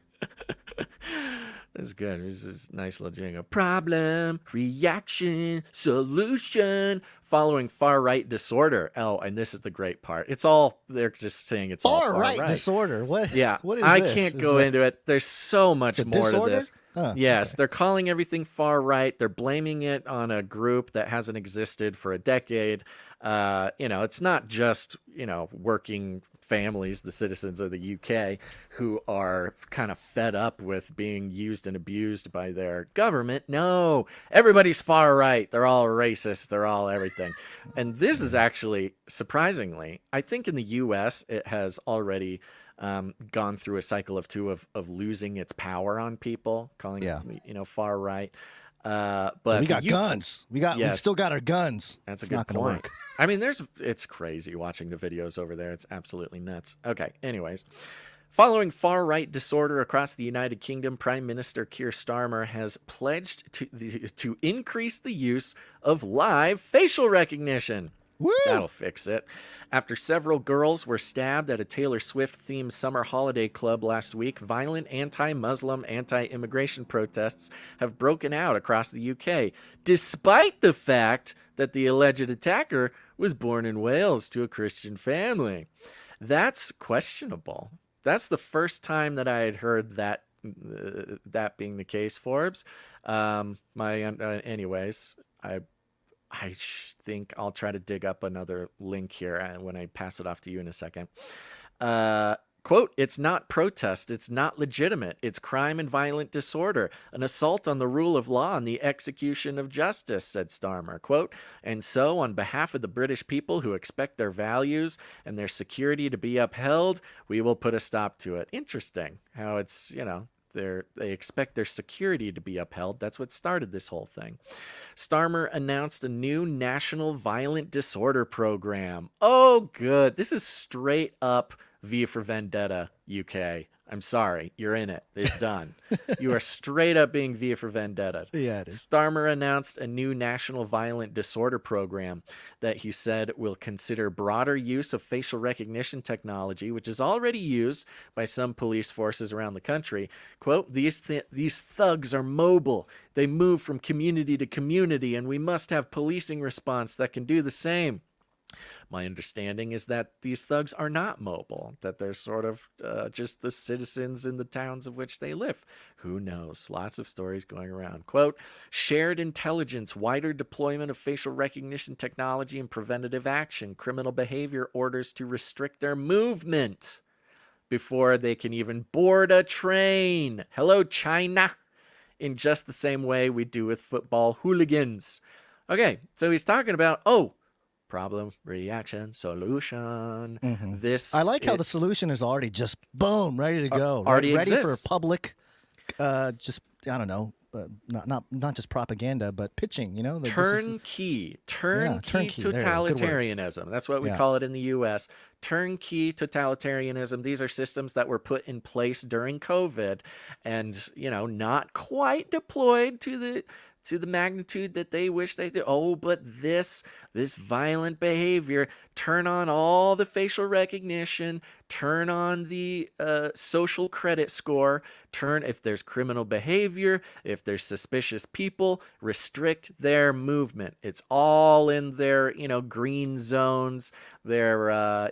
That's good. This is a nice little jingle. Problem, reaction, solution, following far-right disorder. Oh, and this is the great part. It's all, they're just saying it's all far-right. Far-right disorder? What? Yeah. What is I this? can't go into it. There's so much more disorder? to this. Oh, yes, okay. They're calling everything far-right. They're blaming it on a group that hasn't existed for a decade. It's not just, working families, the citizens of the UK, who are kind of fed up with being used and abused by their government. No, everybody's far right. They're all racist. They're all everything. And this is actually, surprisingly, I think in the US, it has already gone through a cycle of two of losing its power on people, calling it, far right. But we got guns. We still got our guns. That's a it's good not gonna point. work. I mean, it's crazy watching the videos over there. It's absolutely nuts. Okay, anyways. Following far-right disorder across the United Kingdom, Prime Minister Keir Starmer has pledged to increase the use of live facial recognition. Woo! That'll fix it. After several girls were stabbed at a Taylor Swift-themed summer holiday club last week, violent anti-Muslim, anti-immigration protests have broken out across the UK, despite the fact that the alleged attacker was born in Wales to a Christian family. That's questionable. That's the first time that I had heard that being the case, Forbes. Anyways, I think I'll try to dig up another link here when I pass it off to you in a second. Quote, "It's not protest. It's not legitimate. It's crime and violent disorder, an assault on the rule of law and the execution of justice," said Starmer. Quote, "And so, on behalf of the British people who expect their values and their security to be upheld, we will put a stop to it." Interesting how it's, they expect their security to be upheld. That's what started this whole thing. Starmer announced a new national violent disorder program. Oh, good. This is straight up V for Vendetta, UK. I'm sorry. You're in it. It's done. You are straight up being V for Vendetta. Yeah, it is. Starmer announced a new national violent disorder program that he said will consider broader use of facial recognition technology, which is already used by some police forces around the country. Quote, these thugs are mobile. They move from community to community, and we must have policing response that can do the same. My understanding is that these thugs are not mobile, that they're sort of just the citizens in the towns of which they live. Who knows? Lots of stories going around. Quote, "Shared intelligence, wider deployment of facial recognition technology and preventative action, criminal behavior orders to restrict their movement before they can even board a train. Hello, China. In just the same way we do with football hooligans." Okay, so he's talking about, problem, reaction, solution. Mm-hmm. This I like how the solution is already just boom, ready to go, already ready exists. for public. Just I don't know, not just propaganda, but pitching. Turnkey totalitarianism. That's what we call it in the U.S. Turnkey totalitarianism. These are systems that were put in place during COVID, and not quite deployed to the magnitude that they wish they did. But this violent behavior, turn on all the facial recognition, turn on the social credit score, if there's criminal behavior, if there's suspicious people, restrict their movement. It's all in their, green zones, their,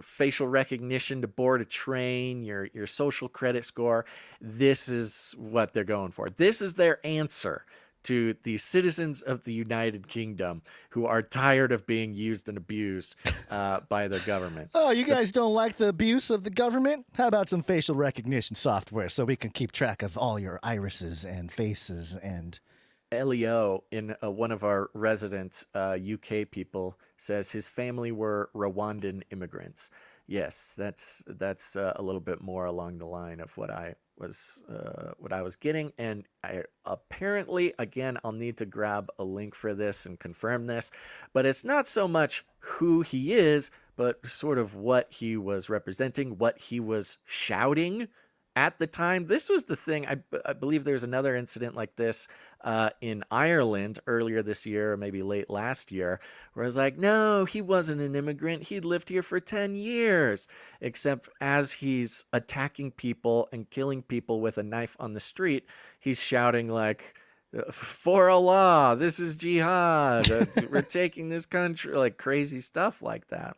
facial recognition to board a train, your social credit score. This is what they're going for. This is their answer to the citizens of the United Kingdom who are tired of being used and abused by their government. Oh, you guys don't like the abuse of the government? How about some facial recognition software so we can keep track of all your irises and faces and... Leo, in one of our resident UK people, says his family were Rwandan immigrants. Yes, that's a little bit more along the line of what I was getting, and I apparently, again, I'll need to grab a link for this and confirm this, but it's not so much who he is, but sort of what he was representing, what he was shouting at the time. This was the thing. I believe there's another incident like this in Ireland earlier this year, or maybe late last year, where I was like, no, he wasn't an immigrant. He'd lived here for 10 years. Except as he's attacking people and killing people with a knife on the street, he's shouting like, "For Allah, this is jihad. We're taking this country," like crazy stuff like that.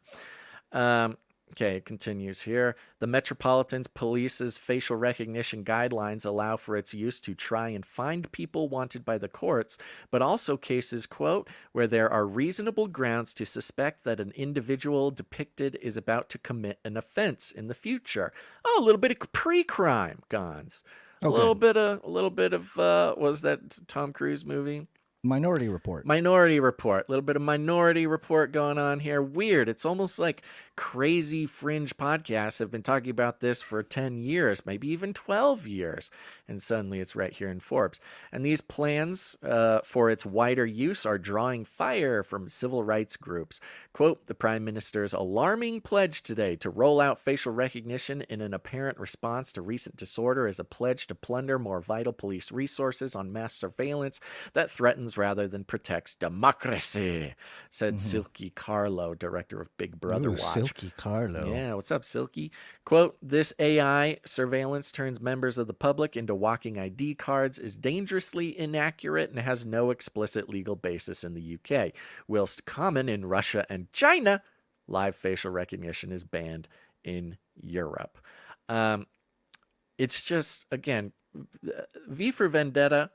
Okay, it continues here. The Metropolitan Police's facial recognition guidelines allow for its use to try and find people wanted by the courts, but also cases, quote, where there are reasonable grounds to suspect that an individual depicted is about to commit an offense in the future. Oh, a little bit of pre-crime, Gons. A little bit of what was that Tom Cruise movie? Minority Report. Minority Report. A little bit of Minority Report going on here. Weird. It's almost like crazy fringe podcasts have been talking about this for 10 years, maybe even 12 years. And suddenly it's right here in Forbes. And these plans for its wider use are drawing fire from civil rights groups. Quote, the Prime Minister's alarming pledge today to roll out facial recognition in an apparent response to recent disorder is a pledge to plunder more vital police resources on mass surveillance that threatens rather than protects democracy, said Silky Carlo, director of Big Brother Watch. Silky Carlo. Yeah, what's up, Silky? Quote, this AI surveillance turns members of the public into walking ID cards, is dangerously inaccurate, and has no explicit legal basis in the UK. Whilst common in Russia and China, live facial recognition is banned in Europe. It's just, again, V for Vendetta,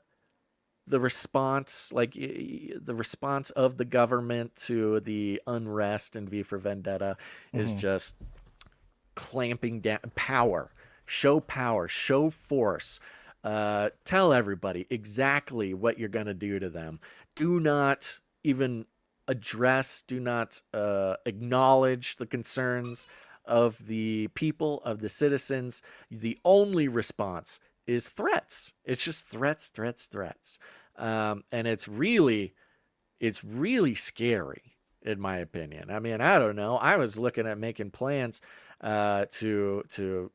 the response of the government to the unrest in V for Vendetta is just clamping down power, show force, tell everybody exactly what you're going to do to them. Do not even address, do not acknowledge the concerns of the people, of the citizens. The only response is threats. It's just threats. And it's really scary, in my opinion. I mean, I don't know. I was looking at making plans to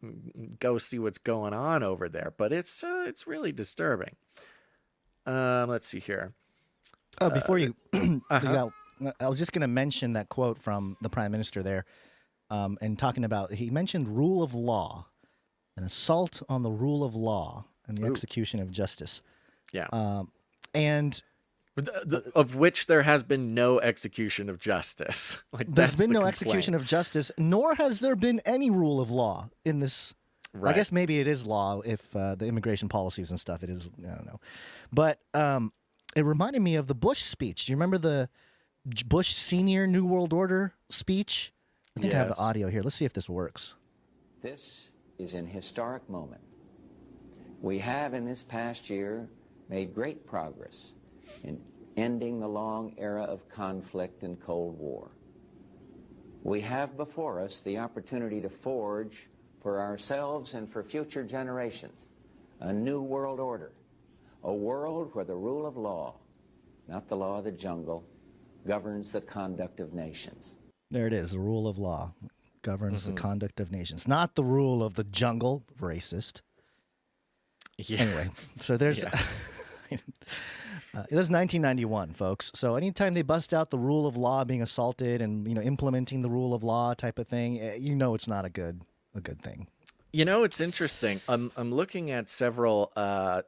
go see what's going on over there, but it's really disturbing. Let's see here. Oh, before you, I was just going to mention that quote from the Prime Minister there, and talking about, he mentioned rule of law, an assault on the rule of law and the execution of justice. Yeah. And of which there has been no execution of justice. There's been no execution of justice, nor has there been any rule of law in this. Right. I guess maybe it is law if the immigration policies and stuff, it is, I don't know. But it reminded me of the Bush speech. Do you remember the Bush Senior New World Order speech? I think I have the audio here. Let's see if this works. This is an historic moment. We have in this past year made great progress in ending the long era of conflict and Cold War. We have before us the opportunity to forge for ourselves and for future generations a new world order, a world where the rule of law, not the law of the jungle, governs the conduct of nations. There it is, the rule of law governs the conduct of nations, not the rule of the jungle, racist. Yeah. Anyway, so there's... It was 1991, folks. So anytime they bust out the rule of law being assaulted and, implementing the rule of law type of thing, it's not a good thing. It's interesting. I'm looking at several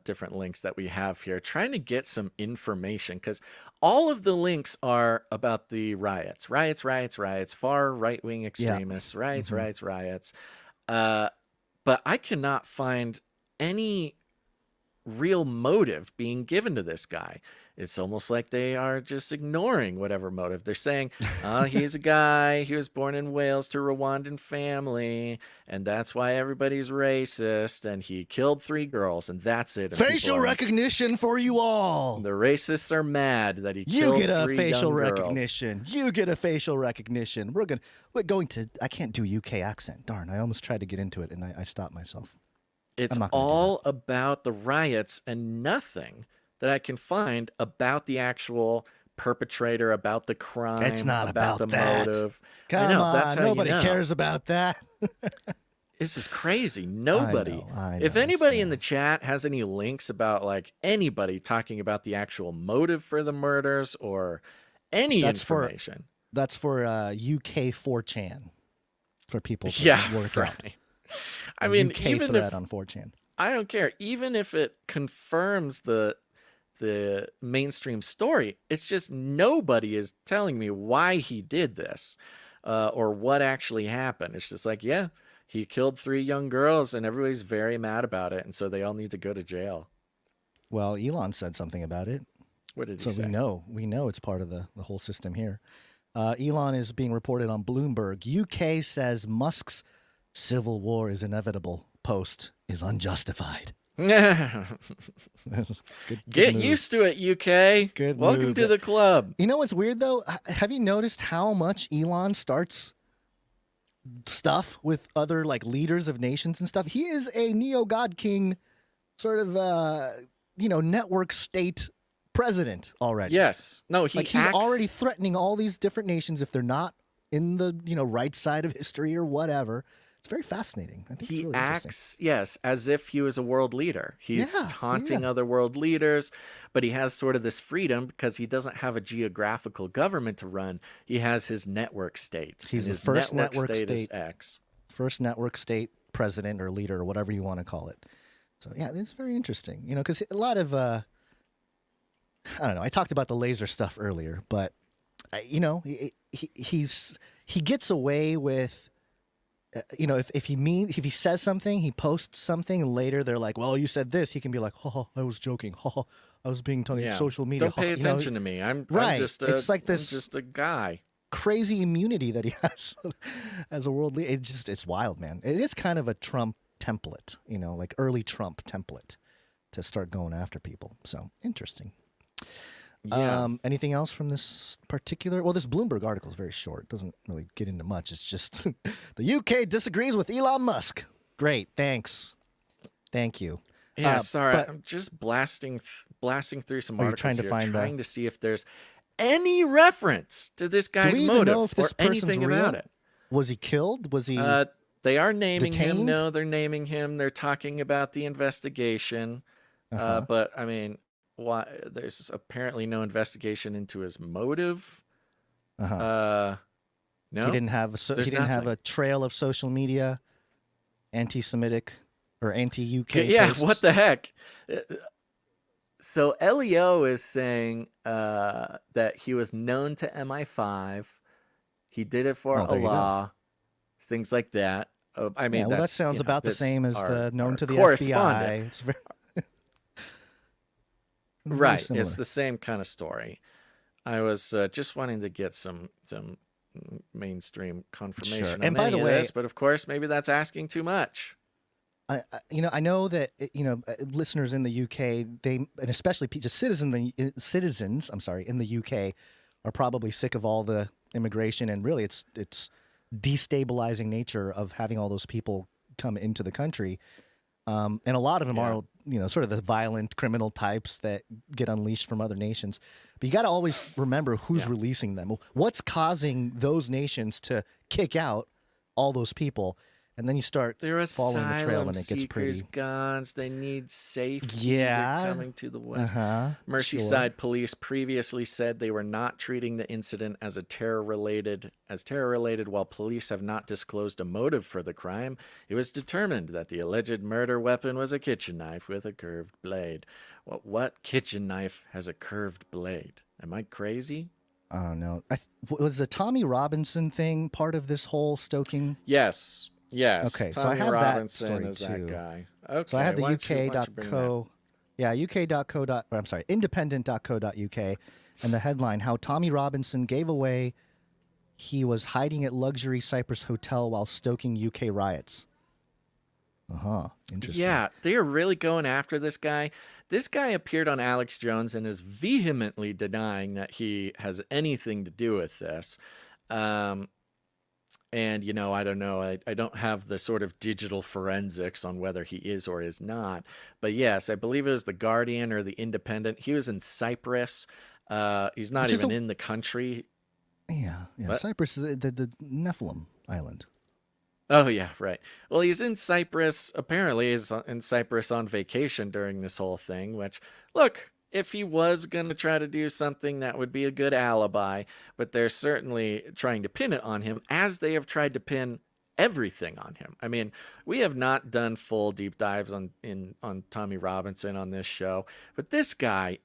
different links that we have here, trying to get some information, because all of the links are about the riots, far right-wing extremists, riots. But I cannot find any real motive being given to this guy. It's almost like they are just ignoring whatever motive. They're saying, he's a guy, he was born in Wales to a Rwandan family, and that's why everybody's racist, and he killed 3 girls, and that's it. And facial recognition for you all. The racists are mad that he killed 3 young girls. You get a facial recognition. You get a facial recognition. We're going to, I can't do UK accent. Darn, I almost tried to get into it, and I stopped myself. It's all about the riots and nothing that I can find about the actual perpetrator, about the crime. It's not about the that. Motive. Come on, nobody cares about that. This is crazy. Nobody. I know, if anybody in the chat has any links about anybody talking about the actual motive for the murders or any information. That's for UK 4chan. For people to work out. I mean, UK even thread if on 4chan. I don't care. Even if it confirms the mainstream story, it's just nobody is telling me why he did this or what actually happened. It's just he killed 3 young girls and everybody's very mad about it, and so they all need to go to jail. Well, Elon said something about it. What did he say? So we know it's part of the whole system here. Elon is being reported on Bloomberg. UK says Musk's civil war is inevitable post is unjustified. Get used to it, UK. Good Welcome move. to the club. You know what's weird, though? Have you noticed how much Elon starts stuff with other like leaders of nations and stuff. He is a neo-god king sort of network state president already. Yes. No, he's already threatening all these different nations if they're not in the right side of history or whatever. It's very fascinating. I think he it's really acts, yes, as if he was a world leader. He's taunting other world leaders, but he has sort of this freedom because he doesn't have a geographical government to run. He has his network state. He's the first network state X. First network state president or leader or whatever you want to call it. So yeah, it's very interesting. Because a lot of I don't know. I talked about the laser stuff earlier, but he gets away with. If he says something, he posts something, and later they're like, "Well, you said this." He can be like, "Oh, I was joking. Oh, I was being talking social media." Don't pay attention to me. I'm just a guy. Crazy immunity that he has as a world leader. It's wild, man. It is kind of a Trump template, like early Trump template to start going after people. So interesting. Yeah. Anything else from this particular? Well, this Bloomberg article is very short. It doesn't really get into much. It's just the UK disagrees with Elon Musk. Great, thanks, thank you. Yeah, sorry, I'm just blasting through some articles trying to see if there's any reference to this guy's motive. Do we even know if this person's anything real? About it. Was he killed? Was he? They are naming detained? him. No, they're naming him. They're talking about the investigation. But I mean. Why there's apparently no investigation into his motive. No, he didn't have a trail of social media, anti-Semitic or anti-UK. Yeah, posts. What the heck? So LEO is saying that he was known to MI5. He did it for Allah, things like that. I mean, that sounds about the same as the known to the correspondent. FBI. It's very. Right, similar. It's the same kind of story. I was just wanting to get some mainstream confirmation on And by the way, this, but of course, maybe that's asking too much. I know that listeners in the UK, and especially just citizens, I'm sorry, in the UK, are probably sick of all the immigration and really it's destabilizing nature of having all those people come into the country. And a lot of them are, sort of the violent criminal types that get unleashed from other nations. But you got to always remember who's releasing them. What's causing those nations to kick out all those people? And then you start following the trail, and it gets pretty. Guns. They need safety. Yeah, They're coming to the west. Merseyside police previously said they were not treating the incident as terror related. While police have not disclosed a motive for the crime, it was determined that the alleged murder weapon was a kitchen knife with a curved blade. What kitchen knife has a curved blade? Am I crazy? I don't know. Was the Tommy Robinson thing part of this whole stoking? Yes. Yes. Okay, Tommy so I have Robinson that story is too. That guy. Okay. So I have the UK.co. Yeah, independent.co.uk, and the headline: How Tommy Robinson gave away he was hiding at luxury Cyprus hotel while stoking UK riots. Interesting. Yeah, they are really going after this guy. This guy appeared on Alex Jones and is vehemently denying that he has anything to do with this. And, I don't know. I don't have the sort of digital forensics on whether he is or is not. But yes, I believe it was The Guardian or The Independent. He was in Cyprus. He's not even in the country. Yeah. What? Cyprus is the Nephilim Island. Oh, yeah, right. Well, he's in Cyprus. Apparently, he's in Cyprus on vacation during this whole thing, which, look, if he was going to try to do something, that would be a good alibi, but they're certainly trying to pin it on him, as they have tried to pin everything on him. I mean, we have not done full deep dives on Tommy Robinson on this show, but this guy,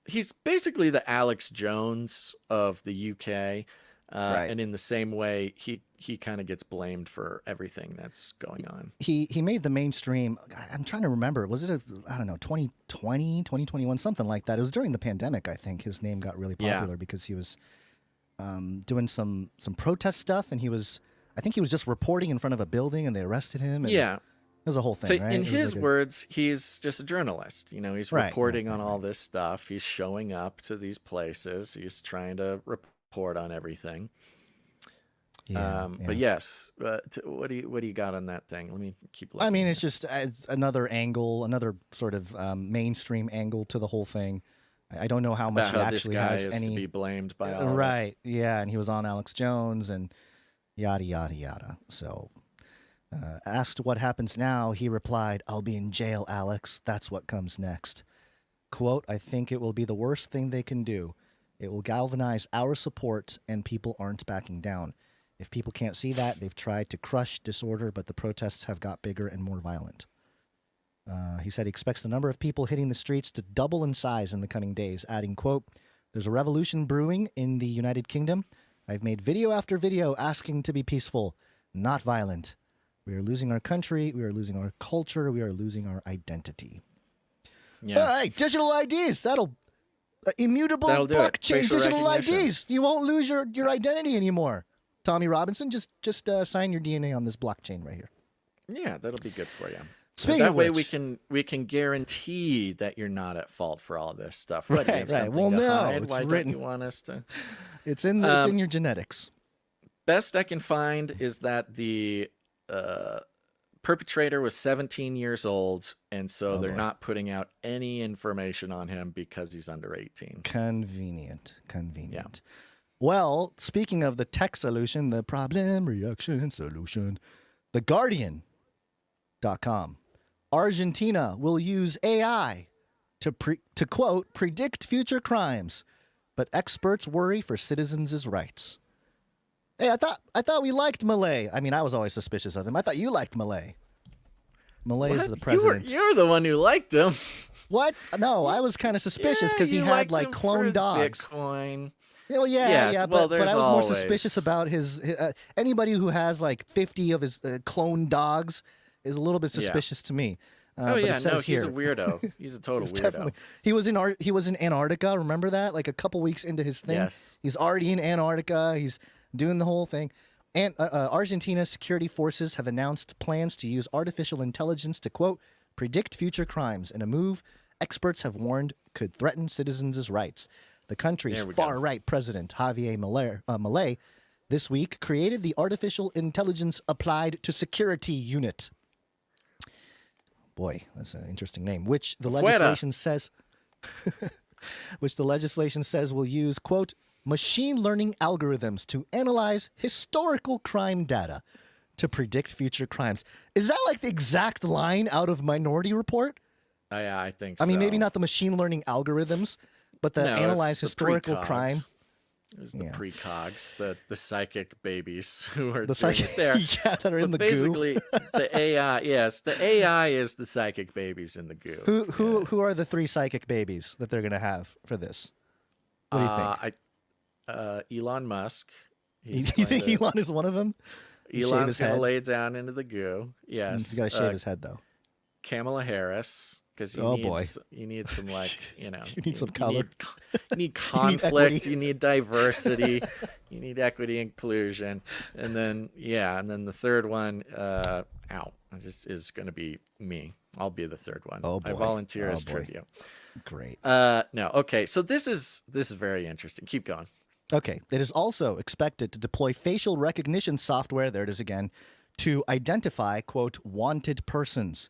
he's basically the Alex Jones of the UK. Right. And in the same way, he kind of gets blamed for everything that's going on. He made the mainstream. I'm trying to remember. Was it 2020, 2021, something like that? It was during the pandemic, I think. His name got really popular because he was doing some protest stuff, and I think he was just reporting in front of a building, and they arrested him. And it was a whole thing, so right? In his words, he's just a journalist. He's reporting on all this stuff. He's showing up to these places. He's trying to report on everything. Yeah, But yes, what do you got on that thing? Let me keep looking. I mean, it's just it's another angle, another sort of mainstream angle to the whole thing. I don't know how much about he how this actually guy has is any to be blamed by all of it. right. Yeah, and he was on Alex Jones and yada yada yada. So, asked what happens now, he replied, "I'll be in jail, Alex. That's what comes next." Quote, "I think it will be the worst thing they can do. It will galvanize our support, and people aren't backing down. If people can't see that, they've tried to crush disorder, but the protests have got bigger and more violent." He said he expects the number of people hitting the streets to double in size in the coming days, adding, quote, "There's a revolution brewing in the United Kingdom. I've made video after video asking to be peaceful, not violent. We are losing our country. We are losing our culture. We are losing our identity." Yeah. Hey, digital IDs. That'll immutable That'll do it. blockchain Facial digital recognition. IDs. You won't lose your identity anymore. Tommy Robinson, just sign your DNA on this blockchain right here. Yeah, that'll be good for you. Speaking that of way, which, we can guarantee that you're not at fault for all this stuff. What, do you have right. something Well, to no, hide? it's Why written. don't you want us to? It's in your genetics. Best I can find is that the perpetrator was 17 years old, and so they're boy. not putting out any information on him because he's under 18. Convenient. Well, speaking of the tech solution, the problem reaction solution, TheGuardian.com. Argentina will use AI to quote, predict future crimes, but experts worry for citizens' rights. Hey, I thought we liked Malay. I mean, I was always suspicious of him. I thought you liked Malay. Malay is the president. You're the one who liked him. What? No, I was kind of suspicious because he had like clone dogs. Bitcoin. Well, yeah, well, but I was more always- suspicious about his anybody who has like 50 of his clone dogs is a little bit suspicious to me. Oh but it yeah, says no, here, he's a weirdo. He's a total weirdo. definitely he was in Antarctica. Remember that? Like a couple weeks into his thing, Yes. he's already in Antarctica. He's doing the whole thing. And Argentina's security forces have announced plans to use artificial intelligence to quote predict future crimes in a move experts have warned could threaten citizens' rights. The country's There we go. far-right president, Javier Milei, this week created the Artificial Intelligence Applied to Security Unit. Boy, that's an interesting name, which the legislation says will use, quote, machine learning algorithms to analyze historical crime data to predict future crimes. Is that like the exact line out of Minority Report? Yeah, I think so. I mean, maybe not the machine learning algorithms, but the No, analyze it's the historical precogs. crime. It was the precogs, the psychic babies who are The doing psychic, it there. yeah, that are in But the goo. basically, the AI, yes, the AI is the psychic babies in the goo. Who are the three psychic babies that they're going to have for this? What do you think? Elon Musk. You think Elon is one of them? Elon's going to lay down into the goo. Yes. He's got to shave his head, though. Kamala Harris, because you need some, like, You need some color. You need conflict. You need diversity. You need equity, inclusion, and then the third one, is going to be me. I'll be the third one. Oh boy. I volunteer as boy. tribute. Great. No. Okay. So this is very interesting. Keep going. Okay. It is also expected to deploy facial recognition software, there it is again, to identify, quote, wanted persons,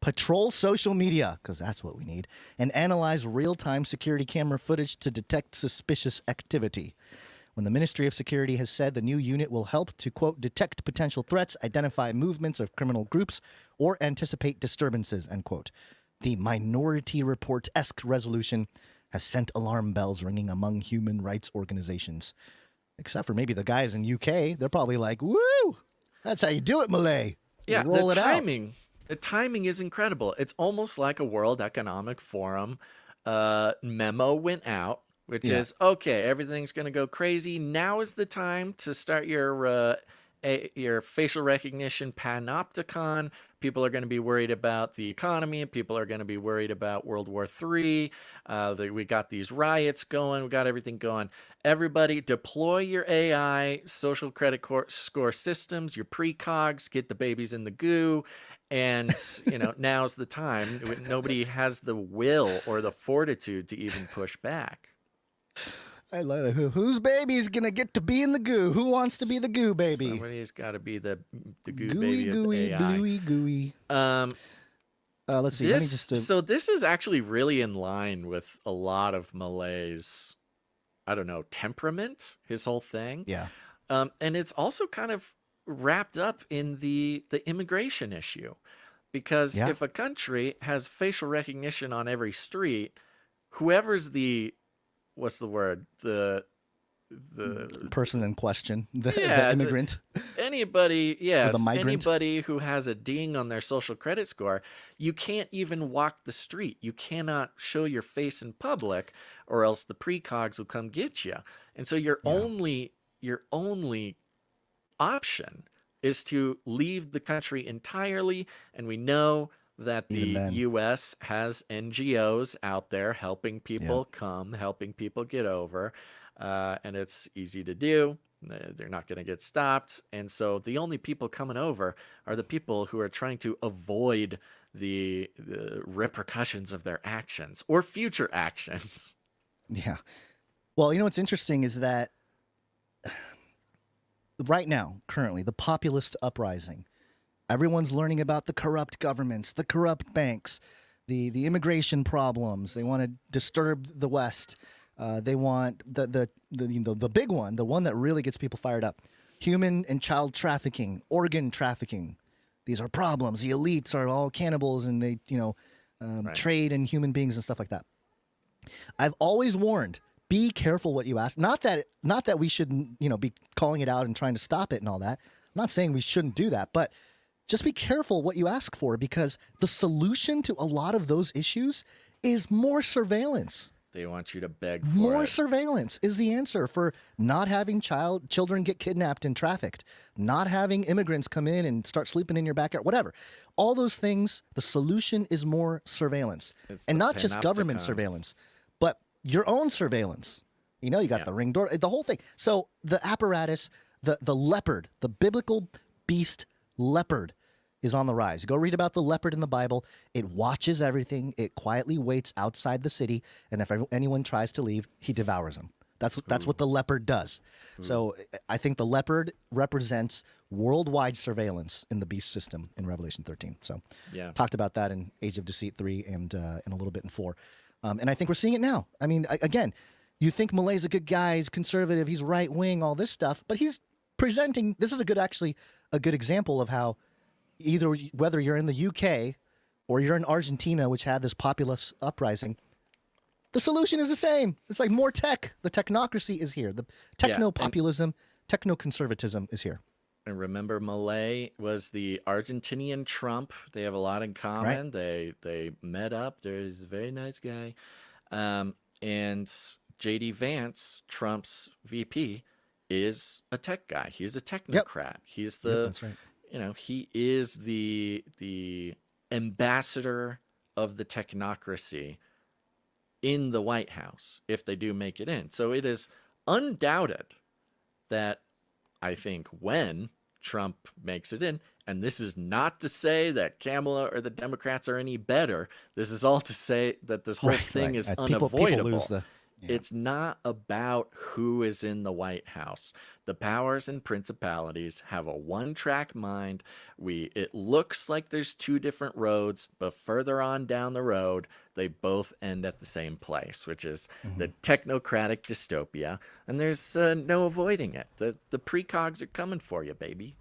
patrol social media, because that's what we need, and analyze real-time security camera footage to detect suspicious activity. When the Ministry of Security has said the new unit will help to, quote, detect potential threats, identify movements of criminal groups, or anticipate disturbances, end quote. The Minority Report-esque resolution has sent alarm bells ringing among human rights organizations. Except for maybe the guys in UK. They're probably like, woo! That's how you do it, Malay. Yeah, roll the it out. timing. The timing is incredible. It's almost like a World Economic Forum memo went out, which is, okay, everything's going to go crazy. Now is the time to start your facial recognition panopticon. People are going to be worried about the economy. People are going to be worried about World War III. We got these riots going. We got everything going. Everybody deploy your AI, social credit score systems, your precogs, get the babies in the goo. And, now's the time. Nobody has the will or the fortitude to even push back. I love it. Whose baby's gonna get to be in the goo? Who wants to be the goo baby? Somebody's got to be the goo Gooey, baby gooey, of the AI. bluey, gooey. Let's see. This, Let me just. So this is actually really in line with a lot of Malay's, I don't know, temperament. His whole thing. Yeah. And it's also kind of wrapped up in the immigration issue, because if a country has facial recognition on every street, whoever's the person in question, the immigrant, anybody, or the migrant. anybody who has a ding on their social credit score, you can't even walk the street. You cannot show your face in public, or else the precogs will come get you. And so your only option is to leave the country entirely. And we know that the U.S. has NGOs out there helping people come, helping people get over. And it's easy to do. They're not going to get stopped. And so the only people coming over are the people who are trying to avoid the repercussions of their actions or future actions. Yeah. Well, you know what's interesting is that right now, currently, the populist uprising, everyone's learning about the corrupt governments, the corrupt banks, the immigration problems. They want to disturb the West. They want the big one, the one that really gets people fired up: human and child trafficking, organ trafficking. These are problems. The elites are all cannibals, and they trade in human beings and stuff like that. I've always warned: be careful what you ask. Not that we shouldn't be calling it out and trying to stop it and all that. I'm not saying we shouldn't do that, but just be careful what you ask for, because the solution to a lot of those issues is more surveillance. They want you to beg for more it. surveillance is the answer for not having children get kidnapped and trafficked, not having immigrants come in and start sleeping in your backyard, whatever. All those things, the solution is more surveillance. And not just government surveillance, but your own surveillance. You got the ring door, the whole thing. So the apparatus, the leopard, the biblical beast leopard is on the rise. Go read about the leopard in the Bible. It watches everything. It quietly waits outside the city, and if anyone tries to leave, he devours them. That's what the leopard does. So I think the leopard represents worldwide surveillance in the beast system in Revelation 13. So talked about that in Age of Deceit 3 and in a little bit in 4. And I think we're seeing it now. I mean, again, you think Malay's a good guy, he's conservative, he's right-wing, all this stuff, but he's presenting, this is a good example of how whether you're in the UK or you're in Argentina, which had this populist uprising, the solution is the same. It's like more tech. The technocracy is here. The techno-populism, techno-conservatism is here. And remember, Malay was the Argentinian Trump. They have a lot in common. Right. They met up. He's a very nice guy. And J.D. Vance, Trump's VP, is a tech guy. He's a technocrat. He's that's right. He is the ambassador of the technocracy in the White House, if they do make it in. So it is undoubted that I think when Trump makes it in, and this is not to say that Kamala or the Democrats are any better. This is all to say that this whole thing is unavoidable. People lose It's not about who is in the White House. The powers and principalities have a one-track mind. It looks like there's two different roads, but further on down the road, they both end at the same place, which is the technocratic dystopia. And there's no avoiding it. The precogs are coming for you, baby.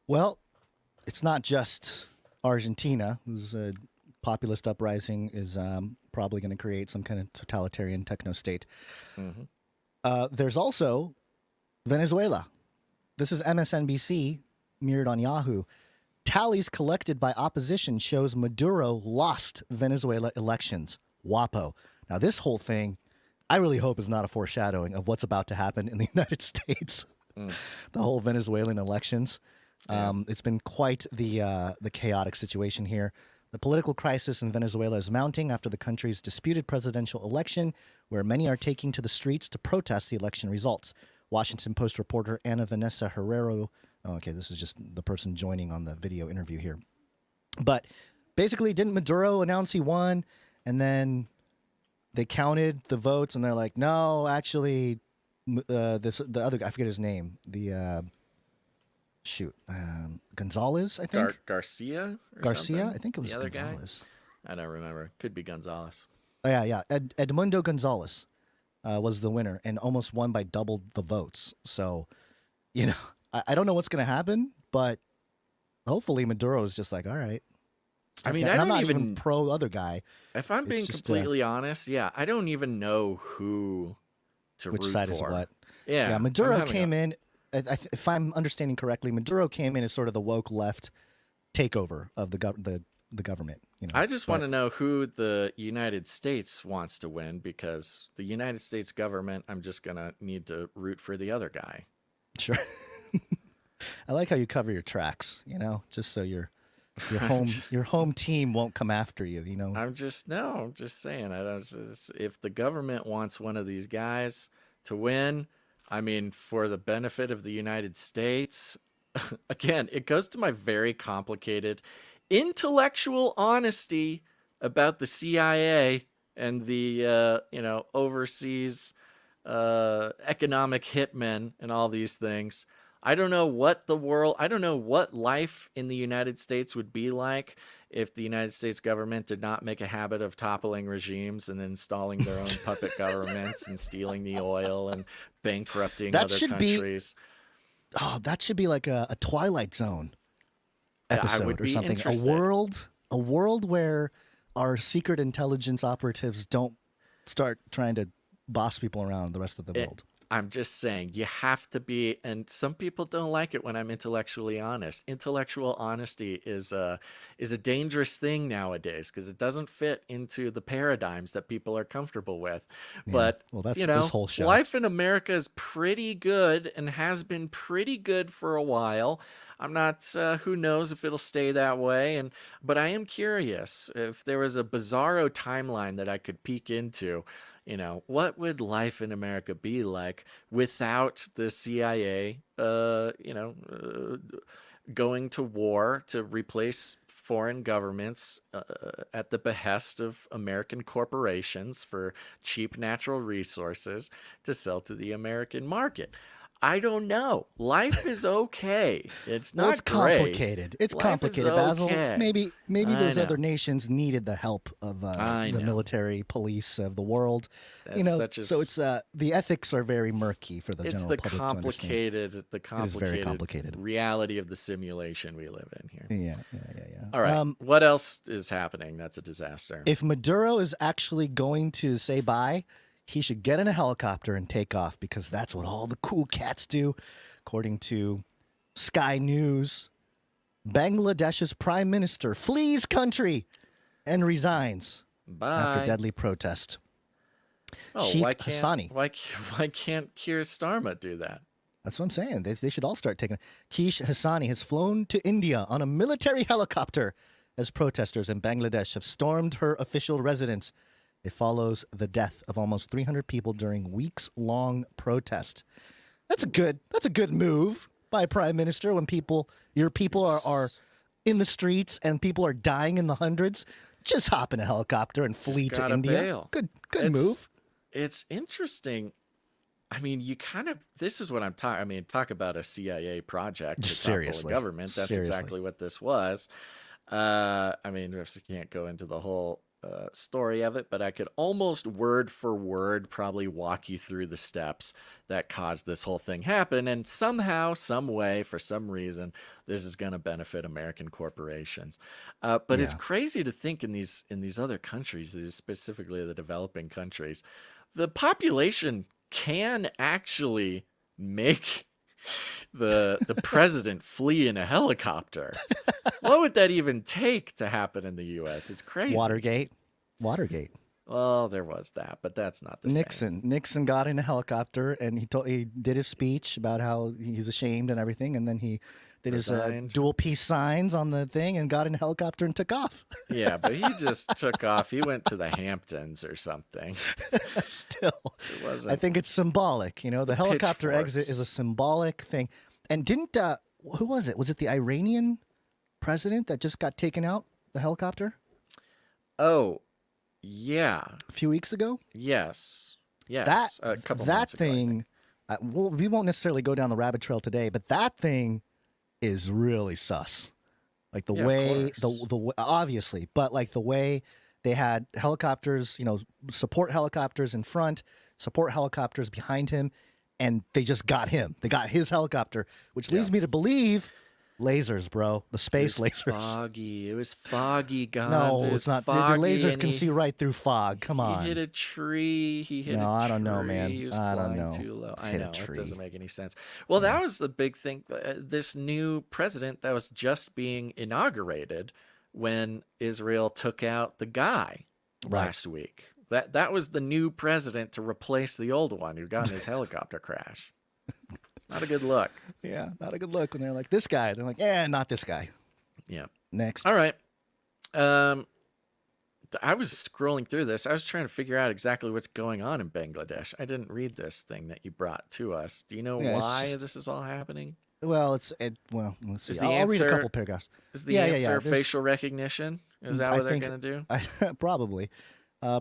Well, it's not just Argentina whose populist uprising is probably going to create some kind of totalitarian techno state. There's also Venezuela. This is MSNBC, mirrored on Yahoo. Tallies collected by opposition shows Maduro lost Venezuela elections. WAPO. Now, this whole thing, I really hope is not a foreshadowing of what's about to happen in the United States. The whole Venezuelan elections. It's been quite the chaotic situation here. The political crisis in Venezuela is mounting after the country's disputed presidential election, where many are taking to the streets to protest the election results. Washington Post reporter Ana Vanessa Herrero, this is just the person joining on the video interview here. But basically, didn't Maduro announce he won? And then they counted the votes, and they're like, no, actually, the other guy, I forget his name, Gonzalez, I think. Garcia. Garcia, I think it was the other Gonzalez. Guy? I don't remember. Could be Gonzalez. Oh, yeah. Edmundo Gonzalez was the winner and almost won by double the votes. So, I don't know what's going to happen, but hopefully Maduro is just like, all right. I mean, I'm not even pro other guy. If I'm being completely honest, I don't even know who to which root side for. is what. Yeah, Maduro came in. If I'm understanding correctly, Maduro came in as sort of the woke left takeover of the government. I just want to know who the United States wants to win, because the United States government, I'm just gonna need to root for the other guy. Sure. I like how you cover your tracks. Just so your home team won't come after you. I'm just saying. If the government wants one of these guys to win, I mean, for the benefit of the United States, again, it goes to my very complicated intellectual honesty about the CIA and the overseas economic hitmen and all these things. I don't know what life in the United States would be like if the United States government did not make a habit of toppling regimes and installing their own puppet governments and stealing the oil and bankrupting other countries. That should be like a Twilight Zone episode or something. A world where our secret intelligence operatives don't start trying to boss people around the rest of the world. I'm just saying, you have to be, and some people don't like it when I'm intellectually honest. Intellectual honesty is a dangerous thing nowadays because it doesn't fit into the paradigms that people are comfortable with. Yeah. Well, that's this whole show. Life in America is pretty good and has been pretty good for a while. I'm not, who knows if it'll stay that way. But I am curious if there was a bizarro timeline that I could peek into. What would life in America be like without the CIA, going to war to replace foreign governments at the behest of American corporations for cheap natural resources to sell to the American market? I don't know. Life is okay. It's not it's complicated. It's complicated, Basil. Maybe those other nations needed the help of the military police of the world. So it's the ethics are very murky for the general public to understand. The complicated, very complicated reality of the simulation we live in here. Yeah. All right. What else is happening? That's a disaster. If Maduro is actually going to say bye, he should get in a helicopter and take off, because that's what all the cool cats do. According to Sky News, Bangladesh's prime minister flees country and resigns after deadly protest. Why can't Keir Starmer do that? That's what I'm saying. They should all start taking it. Keith Hassani has flown to India on a military helicopter as protesters in Bangladesh have stormed her official residence. It follows the death of almost 300 people during weeks-long protest. That's a good move by a prime minister when your people are in the streets and people are dying in the hundreds. Just hop in a helicopter and flee to India. Bail. Good move. It's interesting. I mean, this is what I'm talking. I mean, talk about a CIA project to topple the government. That's exactly what this was. I mean, I can't go into the whole story of it, but I could almost word for word probably walk you through the steps that caused this whole thing happen. And somehow, some way, for some reason, this is going to benefit American corporations. But it's crazy to think in these other countries, specifically the developing countries, the population can actually make the president flee in a helicopter. What would that even take to happen in the U.S.? It's crazy. Watergate. Well, there was that, but that's not the same. Nixon got in a helicopter and he did his speech about how he's ashamed and everything, and then he did his dual peace signs on the thing and got in a helicopter and took off. Yeah, but he just took off. He went to the Hamptons or something. Still, it wasn't. I think it's symbolic. The helicopter exit is a symbolic thing. And didn't who was it? Was it the Iranian president that just got taken out? The helicopter? Oh, Yeah. A few weeks ago? Yes. Yes. That a couple that months ago, I think. thing, well, we won't necessarily go down the rabbit trail today, but that thing is really sus. Like the Yeah, of way, course. obviously, but like the way they had helicopters, support helicopters in front, support helicopters behind him, and they just got him. They got his helicopter, which leads me to believe lasers, bro. The space lasers. Foggy. It was foggy, Gons. No, It was it's not. The foggy, lasers and can he- see right through fog. Come He on. hit a tree. He hit a No, tree. I don't know, man. He was I don't flying know. too low. I Hit a know. It tree. doesn't make any sense. Well, that was the big thing. This new president that was just being inaugurated when Israel took out the guy last week. That was the new president to replace the old one who got in his helicopter crash. It's not a good look. Yeah, not a good look when they're like, this guy. They're like, not this guy. Yeah. Next. All right. I was scrolling through this. I was trying to figure out exactly what's going on in Bangladesh. I didn't read this thing that you brought to us. Do you know Yeah, it's why just- this is all happening? Well, well, let's see. Is the I'll read a answer- couple paragraphs. Is the Yeah, answer There's- facial recognition? Is that I what they're think- going to do? Probably.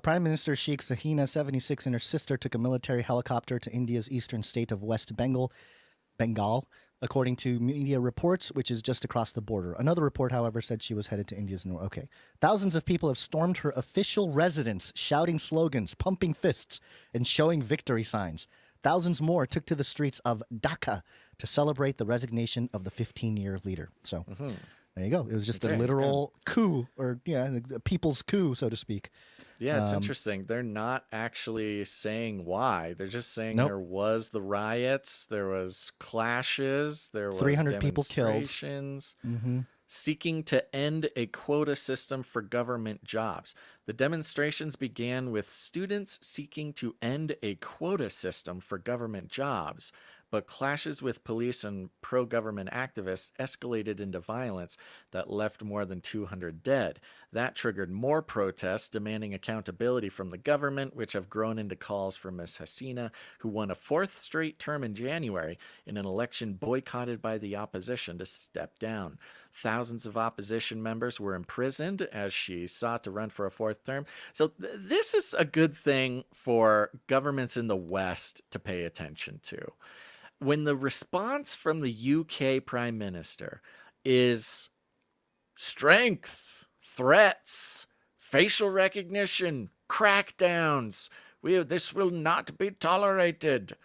Prime Minister Sheikh Hasina, 76, and her sister took a military helicopter to India's eastern state of West Bengal, according to media reports, which is just across the border. Another report, however, said she was headed to India's north. Okay. Thousands of people have stormed her official residence, shouting slogans, pumping fists, and showing victory signs. Thousands more took to the streets of Dhaka to celebrate the resignation of the 15-year leader. So there you go. It was just Okay, a it's literal coup, or a people's coup, so to speak. Yeah, it's interesting. They're not actually saying why. They're just saying Nope. there was the riots, there was clashes, there was 300 people killed. demonstrations. Mm-hmm. Seeking to end a quota system for government jobs. The demonstrations began with students seeking to end a quota system for government jobs, but clashes with police and pro-government activists escalated into violence that left more than 200 dead. That triggered more protests demanding accountability from the government, which have grown into calls for Ms. Hasina, who won a fourth straight term in January in an election boycotted by the opposition, to step down. Thousands of opposition members were imprisoned as she sought to run for a fourth term. So this is a good thing for governments in the West to pay attention to. When the response from the UK Prime Minister is strength, threats, facial recognition, crackdowns, this will not be tolerated.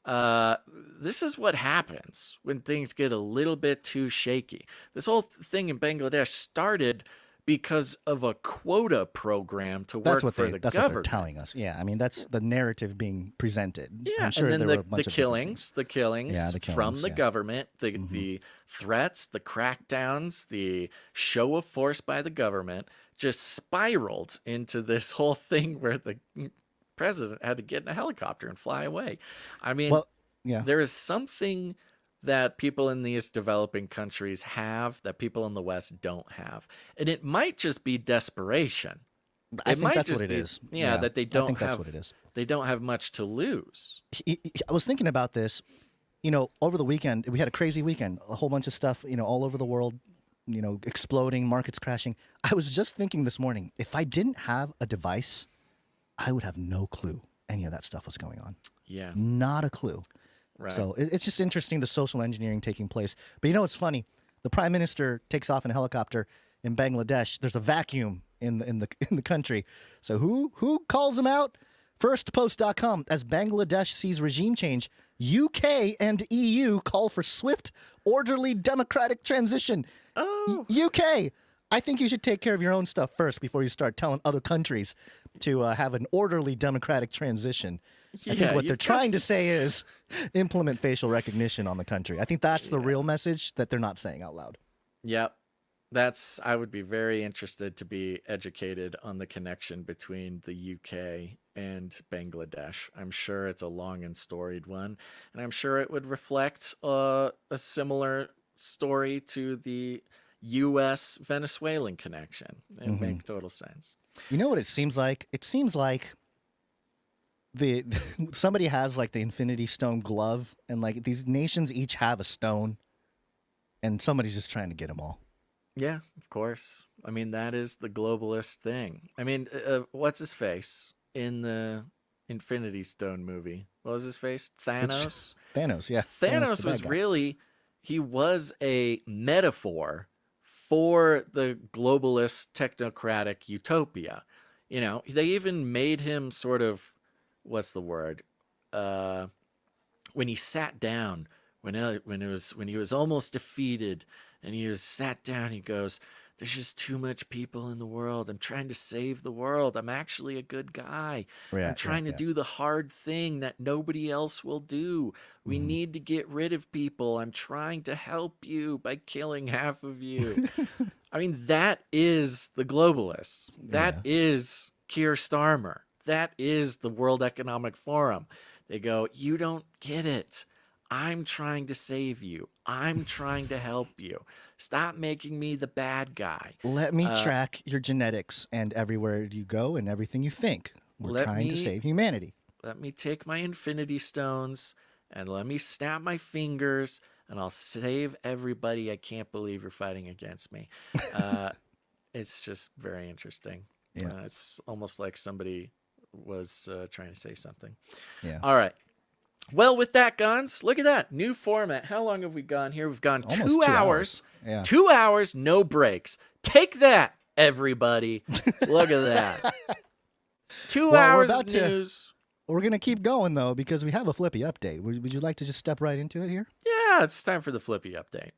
This is what happens when things get a little bit too shaky. This whole thing in Bangladesh started because of a quota program to work for the That's what government. they're telling us. Yeah, I mean that's the narrative being presented. Yeah, I'm sure and then there were a bunch the of killings, Yeah, the from killings, the yeah. government, the threats, the crackdowns, the show of force by the government just spiraled into this whole thing where the president had to get in a helicopter and fly away. I mean, there is something that people in these developing countries have that people in the West don't have. And it might just be desperation. I It think might that's just what it be- is. Yeah, that they I don't think have that's what it is. They don't have much to lose. I was thinking about this, over the weekend. We had a crazy weekend, a whole bunch of stuff, all over the world, exploding, markets crashing. I was just thinking this morning, if I didn't have a device, I would have no clue any of that stuff was going on. Yeah. Not a clue. Right. So it's just interesting, the social engineering taking place. But it's funny. The prime minister takes off in a helicopter in Bangladesh. There's a vacuum in the country. So who calls him out? Firstpost.com. As Bangladesh sees regime change, UK and EU call for swift, orderly democratic transition. UK, I think you should take care of your own stuff first before you start telling other countries to have an orderly democratic transition. I think what they're trying to say is implement facial recognition on the country. I think that's the real message that they're not saying out loud. Yep. I would be very interested to be educated on the connection between the UK and Bangladesh. I'm sure it's a long and storied one, and I'm sure it would reflect a similar story to the U.S. Venezuelan connection. It would make total sense. You know what it seems like? It seems like somebody has like the Infinity Stone glove, and like these nations each have a stone, and somebody's just trying to get them all. Yeah, of course. I mean, that is the globalist thing. I mean, what's his face in the Infinity Stone movie? What was his face? Thanos? Thanos, yeah. Thanos the was bad guy. really, he was a metaphor for the globalist technocratic utopia. You know, they even made him sort of, what's the word? When he sat down, when he was almost defeated, and he was sat down, he goes, "There's just too much people in the world. I'm trying to save the world. I'm actually a good guy. I'm trying to do the hard thing that nobody else will do. We need to get rid of people. I'm trying to help you by killing half of you." I mean, that is the globalists. That is Keir Starmer. That is the World Economic Forum. They go, "You don't get it. I'm trying to save you. I'm trying to help you. Stop making me the bad guy. Let me track your genetics and everywhere you go and everything you think. We're trying to save humanity. Let me take my Infinity Stones and let me snap my fingers and I'll save everybody. I can't believe you're fighting against me." It's just very interesting. Yeah. It's almost like somebody was trying to say something. Yeah. All right. Well, with that, Guns, look at that. New format. How long have we gone here? We've gone Almost 2 hours. Yeah. 2 hours, no breaks. Take that, everybody. Look at that. 2 hours of news. We're going to keep going, though, because we have a Flippy update. Would you like to just step right into it here? Yeah, it's time for the Flippy update.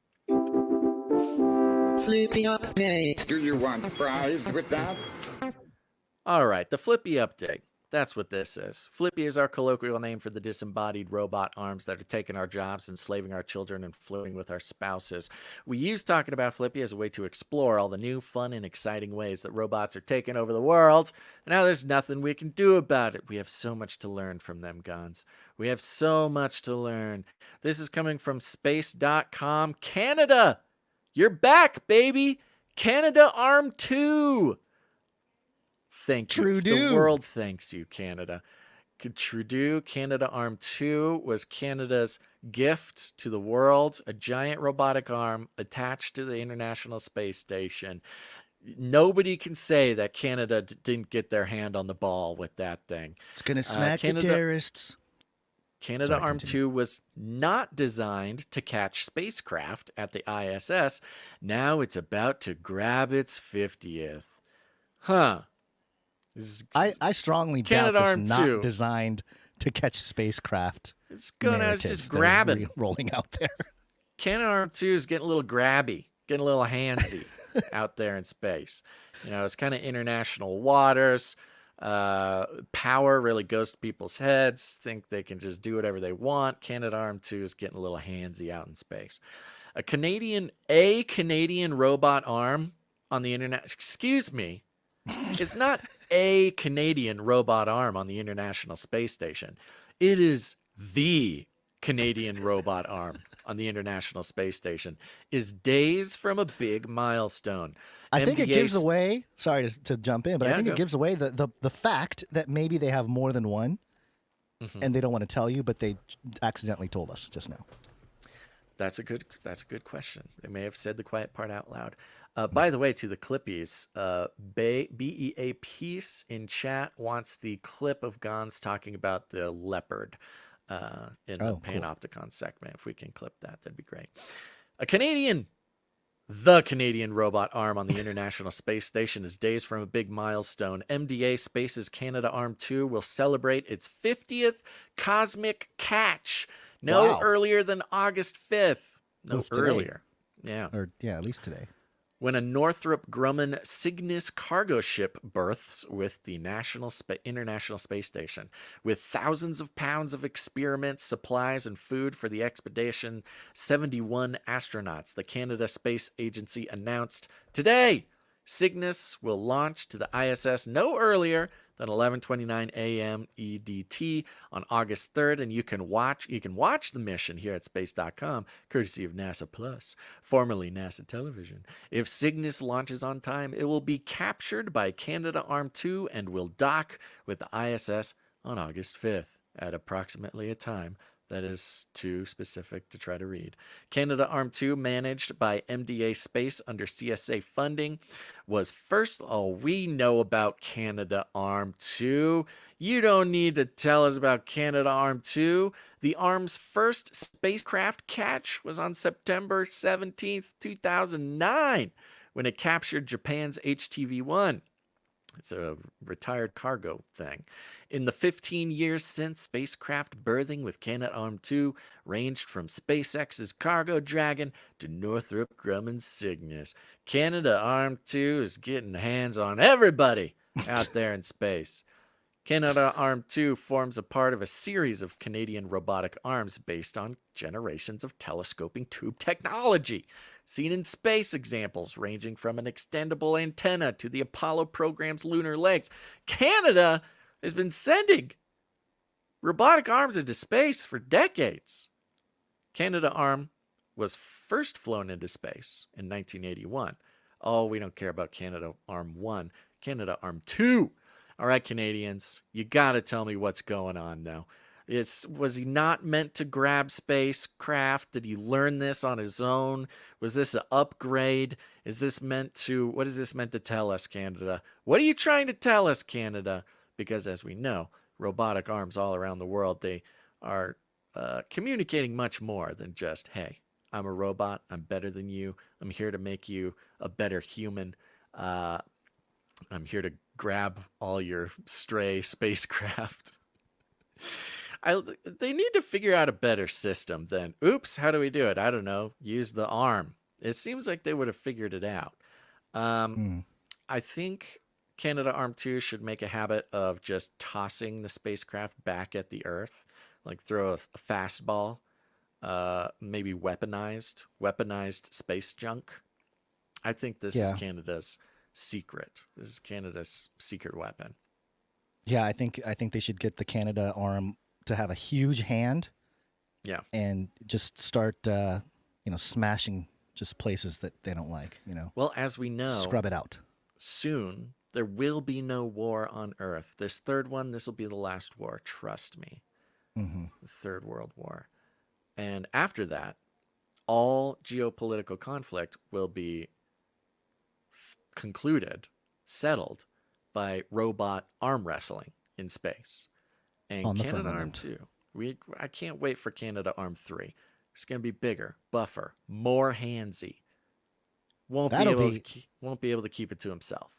Flippy update. Do you want fries with that? All right, the Flippy update. That's what this is. Flippy is our colloquial name for the disembodied robot arms that are taking our jobs, enslaving our children, and flirting with our spouses. We use talking about Flippy as a way to explore all the new, fun, and exciting ways that robots are taking over the world. And now there's nothing we can do about it. We have so much to learn from them, Guns. We have so much to learn. This is coming from space.com Canada. You're back, baby. Canada Arm 2. Thank you. Trudeau. The world thanks you, Canada. Trudeau, Canada Arm 2 was Canada's gift to the world, a giant robotic arm attached to the International Space Station. Nobody can say that Canada didn't get their hand on the ball with that thing. It's going to smack the terrorists. Canada Arm 2 was not designed to catch spacecraft at the ISS. Now it's about to grab its 50th. Huh. I strongly doubt this not designed to catch spacecraft. It's gonna just grab it, rolling out there. Canada Arm 2 is getting a little grabby, getting a little handsy out there in space. You know, it's kind of international waters. Power really goes to people's heads. Think they can just do whatever they want. Canada Arm 2 is getting a little handsy out in space. A Canadian robot arm on the internet. Excuse me. It's not a Canadian robot arm on the International Space Station. It is the Canadian robot arm on the International Space Station. Is days from a big milestone. I think it gives away, sorry to jump in, but I think it gives away the fact that maybe they have more than one, and they don't want to tell you, but they accidentally told us just now. That's a good question. They may have said the quiet part out loud. By the way, to the Clippies, BEA Peace in chat wants the clip of Gons talking about the leopard in the Panopticon segment. If we can clip that, that'd be great. The Canadian robot arm on the International Space Station is days from a big milestone. MDA Space's Canada Arm 2 will celebrate its 50th cosmic catch. Earlier than August 5th. No, earlier. Yeah. At least today. When a Northrop Grumman Cygnus cargo ship berths with the International Space Station, with thousands of pounds of experiments, supplies, and food for the Expedition 71 astronauts, the Canada Space Agency announced today Cygnus will launch to the ISS no earlier than 11:29 a.m. EDT on August 3rd, and you can watch the mission here at space.com, courtesy of NASA Plus, formerly NASA Television. If Cygnus launches on time, it will be captured by Canada Arm 2 and will dock with the ISS on August 5th at approximately a time That is too specific to try to read. Canadarm2, managed by MDA Space under CSA funding, was first. Oh, we know about Canadarm2. You don't need to tell us about Canadarm2. The arm's first spacecraft catch was on September 17th, 2009, when it captured Japan's HTV-1. It's a retired cargo thing. In the 15 years since, spacecraft berthing with Canadarm2 ranged from SpaceX's Cargo Dragon to Northrop Grumman's Cygnus. Canadarm2 is getting hands on everybody out there in space. Canadarm2 forms a part of a series of Canadian robotic arms based on generations of telescoping tube technology, seen in space examples ranging from an extendable antenna to the Apollo program's lunar legs. Canada has been sending robotic arms into space for decades. Canadarm was first flown into space in 1981. Oh, we don't care about Canadarm 1, Canadarm 2. All right, Canadians, you got to tell me what's going on now. Was he not meant to grab spacecraft? Did he learn this on his own? Was this an upgrade? What is this meant to tell us, Canada? What are you trying to tell us, Canada? Because as we know, robotic arms all around the world, they are communicating much more than just, hey, I'm a robot, I'm better than you, I'm here to make you a better human, I'm here to grab all your stray spacecraft. They need to figure out a better system than, oops, how do we do it? I don't know. Use the arm. It seems like they would have figured it out. I think Canadarm2 should make a habit of just tossing the spacecraft back at the Earth, like throw a fastball, maybe weaponized space junk. I think this is Canada's secret. This is Canada's secret weapon. Yeah, I think they should get the Canadarm to have a huge hand. Yeah. And just start smashing just places that they don't like, Well, as we know, scrub it out. Soon there will be no war on Earth. This third one, this will be the last war, trust me. Mm-hmm. The Third World War. And after that, all geopolitical conflict will be concluded, settled by robot arm wrestling in space. And Canadarm 2. I can't wait for Canadarm 3. It's going to be bigger, buffer, more handsy. Won't be able to keep it to himself.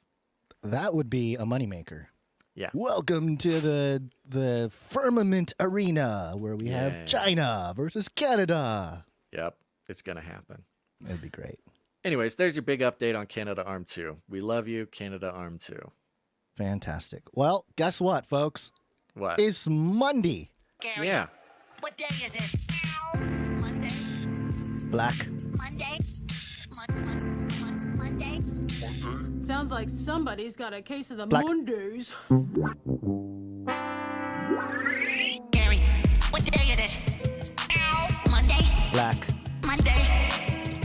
That would be a moneymaker. Yeah. Welcome to the firmament arena where we have China versus Canada. Yep, it's going to happen. That'd be great. Anyways, there's your big update on Canadarm 2. We love you, Canadarm 2. Fantastic. Well, guess what, folks? What? It's Monday. Gary, yeah. What day is it? Monday. Black. Monday. Monday. Sounds like somebody's got a case of the Black. Mondays. Gary, what day is it? Monday. Black. Monday.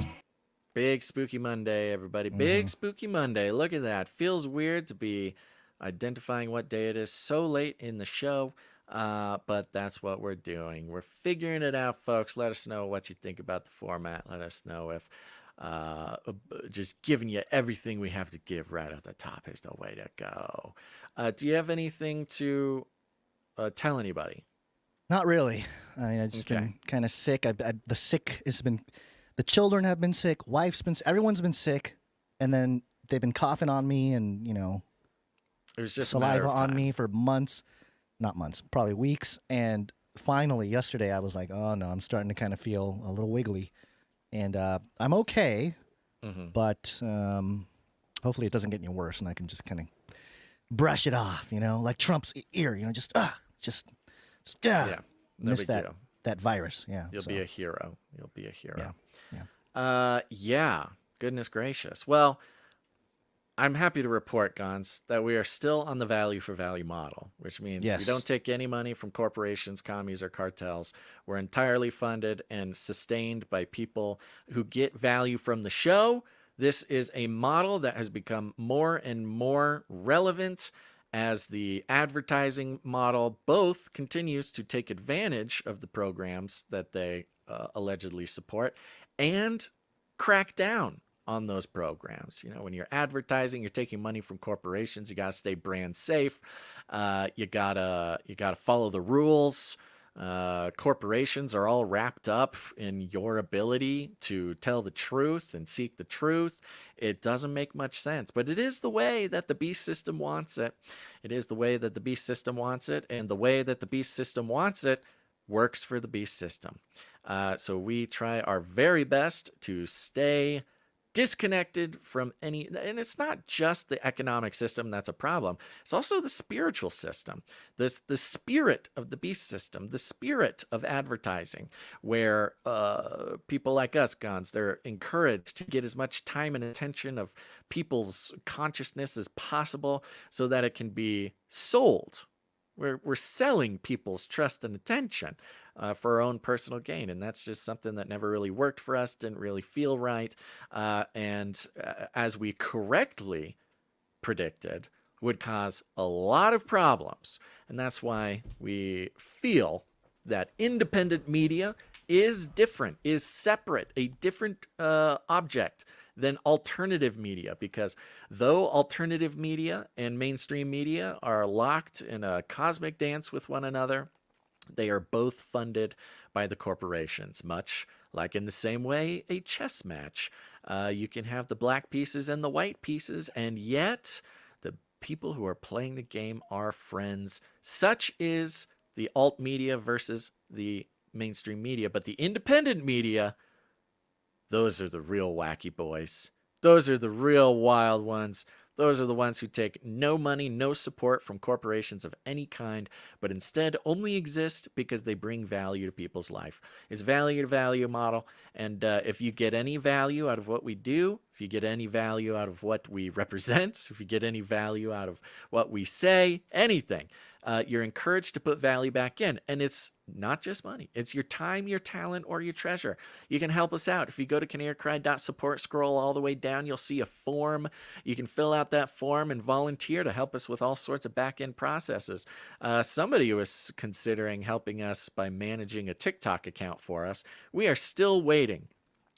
Big Spooky Monday, everybody. Big Spooky Monday. Look at that. Feels weird to be identifying what day it is so late in the show, but that's what we're doing. We're figuring it out, folks. Let us know what you think about the format. Let us know if just giving you everything we have to give right at the top is the way to go. Do you have anything to tell anybody? Not really. I mean, I've just been kind of sick. The children have been sick. Wife's been. Everyone's been sick, and then they've been coughing on me, and it was just saliva on me for months, not months, probably weeks. And finally, yesterday, I was like, oh no, I'm starting to kind of feel a little wiggly, and I'm okay, but hopefully it doesn't get any worse, and I can just kind of brush it off, like Trump's ear, just miss that virus. Yeah, You'll be a hero. You'll be a hero. Yeah. Yeah. Goodness gracious. Well, I'm happy to report, Gons, that we are still on the value for value model, which means we don't take any money from corporations, commies, or cartels. We're entirely funded and sustained by people who get value from the show. This is a model that has become more and more relevant as the advertising model both continues to take advantage of the programs that they allegedly support and crack down on those programs. You know, when you're advertising, you're taking money from corporations. You got to stay brand safe. You gotta follow the rules. Corporations are all wrapped up in your ability to tell the truth and seek the truth. It doesn't make much sense, but it is the way that the beast system wants it. It is the way that the beast system wants it, and the way that the beast system wants it works for the beast system. So we try our very best to stay disconnected from any, and it's not just the economic system that's a problem. It's also the spiritual system, the spirit of the beast system, the spirit of advertising, where people like us, Gons, they're encouraged to get as much time and attention of people's consciousness as possible so that it can be sold. We're selling people's trust and attention for our own personal gain. And that's just something that never really worked for us, didn't really feel right. And as we correctly predicted, would cause a lot of problems. And that's why we feel that independent media is different, is separate, a different object than alternative media, because though alternative media and mainstream media are locked in a cosmic dance with one another, they are both funded by the corporations, much like in the same way a chess match. You can have the black pieces and the white pieces, and yet the people who are playing the game are friends. Such is the alt media versus the mainstream media. But the independent media, those are the real wacky boys. Those are the real wild ones. Those are the ones who take no money, no support from corporations of any kind, but instead only exist because they bring value to people's life. It's value to value model. And if you get any value out of what we do, if you get any value out of what we represent, if you get any value out of what we say, anything, you're encouraged to put value back in. And it's not just money. It's your time, your talent, or your treasure. You can help us out. If you go to canarycry.support, scroll all the way down, you'll see a form. You can fill out that form and volunteer to help us with all sorts of back-end processes. Somebody was considering helping us by managing a TikTok account for us. We are still waiting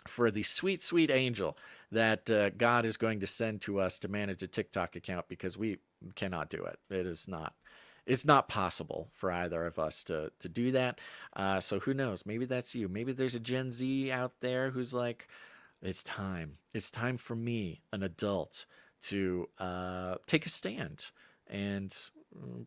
for the sweet, sweet angel that God is going to send to us to manage a TikTok account, because we cannot do it. It's not possible for either of us to do that. So who knows? Maybe that's you. Maybe there's a Gen Z out there who's like, it's time. It's time for me, an adult, to take a stand and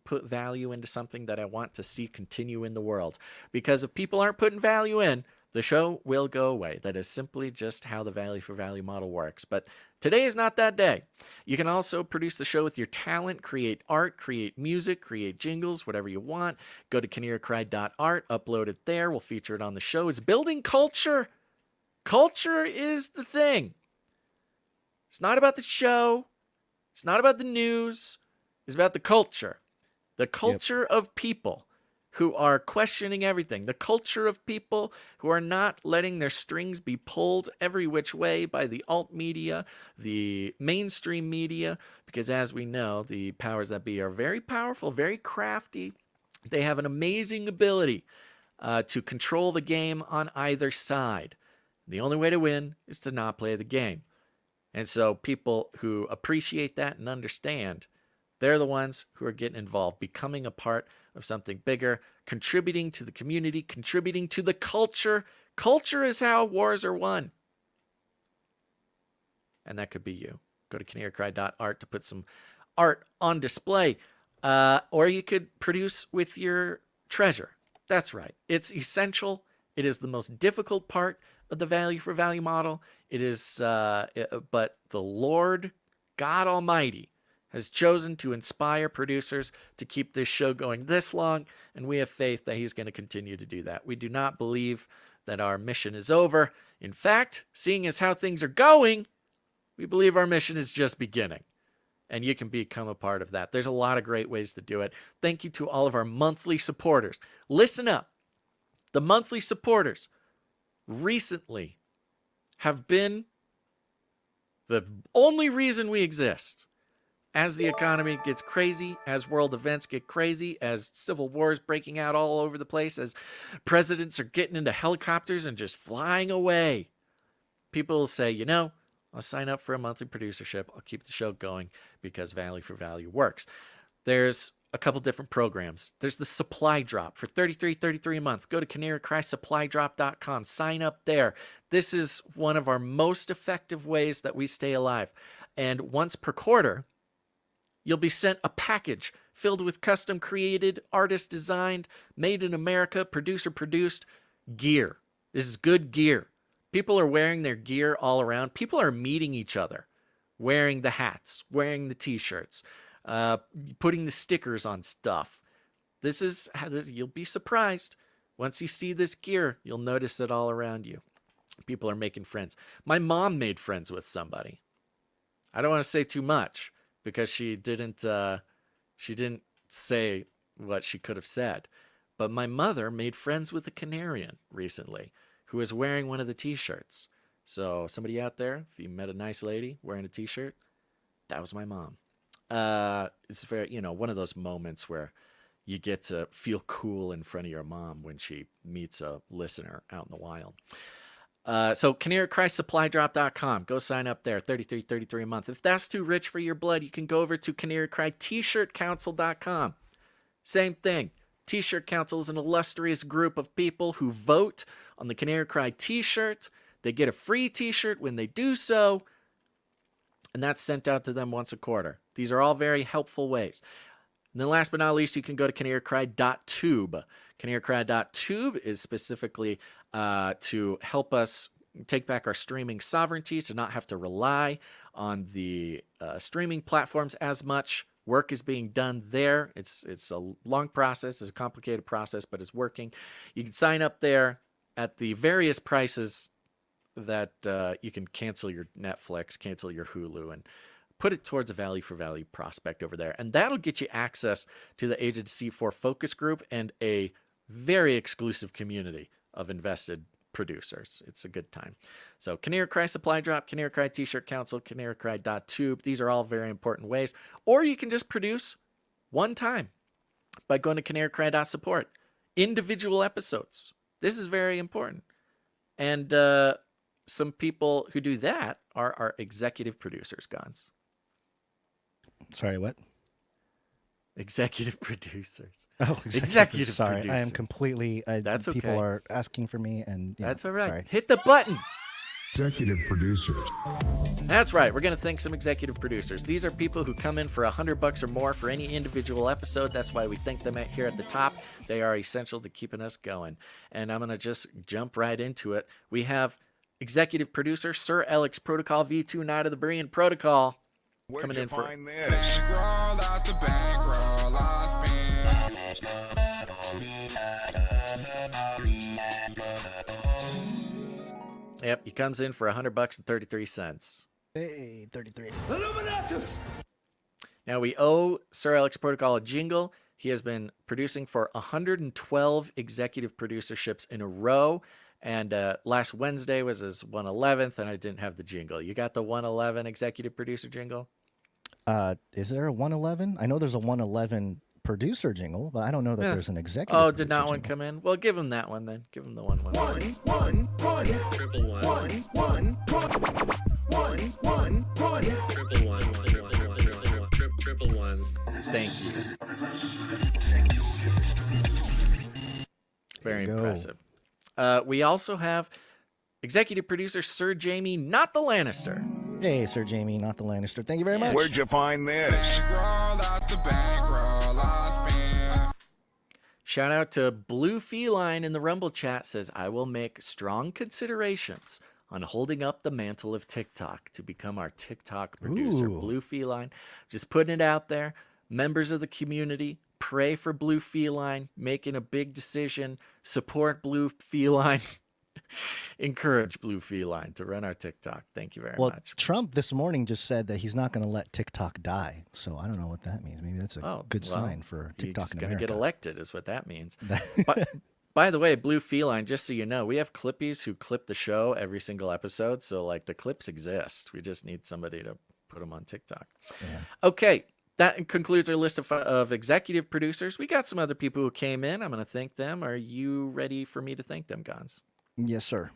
put value into something that I want to see continue in the world. Because if people aren't putting value in, the show will go away. That is simply just how the value for value model works. But today is not that day. You can also produce the show with your talent, create art, create music, create jingles, whatever you want. Go to canarycry.art, upload it there. We'll feature it on the show. It's building culture. Culture is the thing. It's not about the show. It's not about the news. It's about the culture. The culture of people who are questioning everything. The culture of people who are not letting their strings be pulled every which way by the alt media, the mainstream media, because as we know, the powers that be are very powerful, very crafty. They have an amazing ability to control the game on either side. The only way to win is to not play the game. And so people who appreciate that and understand, they're the ones who are getting involved, becoming a part of something bigger, contributing to the community, contributing to the culture. Culture is how wars are won. And that could be you. Go to canarycry.art to put some art on display. Or you could produce with your treasure. That's right. It's essential. It is the most difficult part of the value for value model. It is, but the Lord God Almighty has chosen to inspire producers to keep this show going this long, and we have faith that he's going to continue to do that. We do not believe that our mission is over. In fact, seeing as how things are going, we believe our mission is just beginning. And you can become a part of that. There's a lot of great ways to do it. Thank you to all of our monthly supporters. Listen up. The monthly supporters recently have been the only reason we exist. as the economy gets crazy, as world events get crazy, as civil wars breaking out all over the place, as presidents are getting into helicopters and just flying away, people will say, I'll sign up for a monthly producership. I'll keep the show going because value for value works. There's a couple different programs. There's the supply drop for $33.33 a month. Go to canarycrysupply.drop.com. Sign up there. This is one of our most effective ways that we stay alive. And once per quarter, you'll be sent a package filled with custom created, artist designed, made in America, producer produced gear. This is good gear. People are wearing their gear all around. People are meeting each other, wearing the hats, wearing the t-shirts, putting the stickers on stuff. You'll be surprised. Once you see this gear, you'll notice it all around you. People are making friends. My mom made friends with somebody. I don't want to say too much because she didn't say what she could have said. But my mother made friends with a Canarian recently who was wearing one of the t-shirts. So somebody out there, if you met a nice lady wearing a t-shirt, that was my mom. It's very, one of those moments where you get to feel cool in front of your mom when she meets a listener out in the wild. So canarycrysupply.drop.com. Go sign up there. $33.33 a month. If that's too rich for your blood, you can go over to canarycryt-shirtcouncil.com. Same thing. T-Shirt Council is an illustrious group of people who vote on the Canary Cry t-shirt. They get a free t-shirt when they do so, and that's sent out to them once a quarter. These are all very helpful ways. And then last but not least, you can go to canarycry.tube. Canarycry.tube is specifically to help us take back our streaming sovereignty, to not have to rely on the streaming platforms as much. Work is being done there. It's a long process. It's a complicated process, but it's working. You can sign up there at the various prices that you can cancel your Netflix, cancel your Hulu, and put it towards a value for value prospect over there. And that'll get you access to the Age of Deceit 4 focus group and a very exclusive community of invested producers. It's a good time. So Canary Cry Supply Drop, Canary Cry T-Shirt Council, canarycry.tube. These are all very important ways. Or you can just produce one time by going to canarycry.support. Individual episodes. This is very important. And some people who do that are our executive producers, Gons. Sorry, what? Executive producers. Oh, executive sorry, producers. I am completely. That's okay. People are asking for me, and that's all right. Sorry. Hit the button. Executive producers. That's right. We're going to thank some executive producers. These are people who come in for $100 or more for any individual episode. That's why we thank them here at the top. They are essential to keeping us going. And I'm going to just jump right into it. We have executive producer Sir Alex Protocol V2 Knight of the Berean Protocol. Where'd coming you in find for this? Bankroll out the bankroll I spent. Yep, he comes in for $100 and 33 cents. Hey, 33. Illuminatus! Now we owe Sir Alex Protocol a jingle. He has been producing for 112 executive producerships in a row. And last Wednesday was his 111th, and I didn't have the jingle. You got the 111 executive producer jingle? Is there a 111? I know there's a 111 producer jingle, but I don't know that there's an executive. Oh, did not jingle. one come in? Well, give him that one then. Give him the 111. One, triple ones. One, triple ones. Thank you. Very impressive. We also have executive producer Sir Jamie, not the Lannister. Hey, Sir Jamie, not the Lannister. Thank you very much. Where'd you find this? Bankroll out the bankroll I spent. Shout out to Blue Feline in the Rumble chat, says, I will make strong considerations on holding up the mantle of TikTok to become our TikTok producer. Ooh. Blue Feline, just putting it out there. Members of the community, pray for Blue Feline, making a big decision. Support Blue Feline. Encourage Blue Feline to run our TikTok. Thank you very much. Trump this morning just said that he's not going to let TikTok die. So I don't know what that means. Maybe that's a good sign for TikTok in America. He's going to get elected is what that means. By the way, Blue Feline, just so you know, we have clippies who clip the show every single episode. So, like, the clips exist. We just need somebody to put them on TikTok. Okay, that concludes our list of executive producers. We got some other people who came in. I'm going to thank them. Are you ready for me to thank them, Gons? Yes, sir.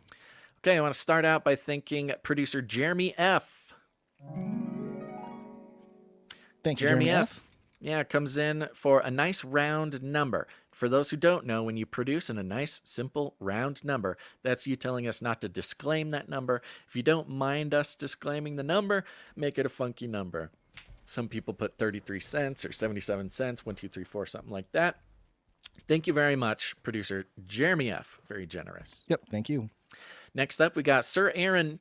Okay, I want to start out by thanking producer Jeremy F. Thank you, Jeremy F. Yeah, comes in for a nice round number. For those who don't know, when you produce in a nice, simple, round number, that's you telling us not to disclaim that number. If you don't mind us disclaiming the number, make it a funky number. Some people put 33 cents or 77 cents, 1, 2, 3, 4, something like that. Thank you very much, producer Jeremy F. Very generous. Yep, thank you. Next up, we got Sir Aaron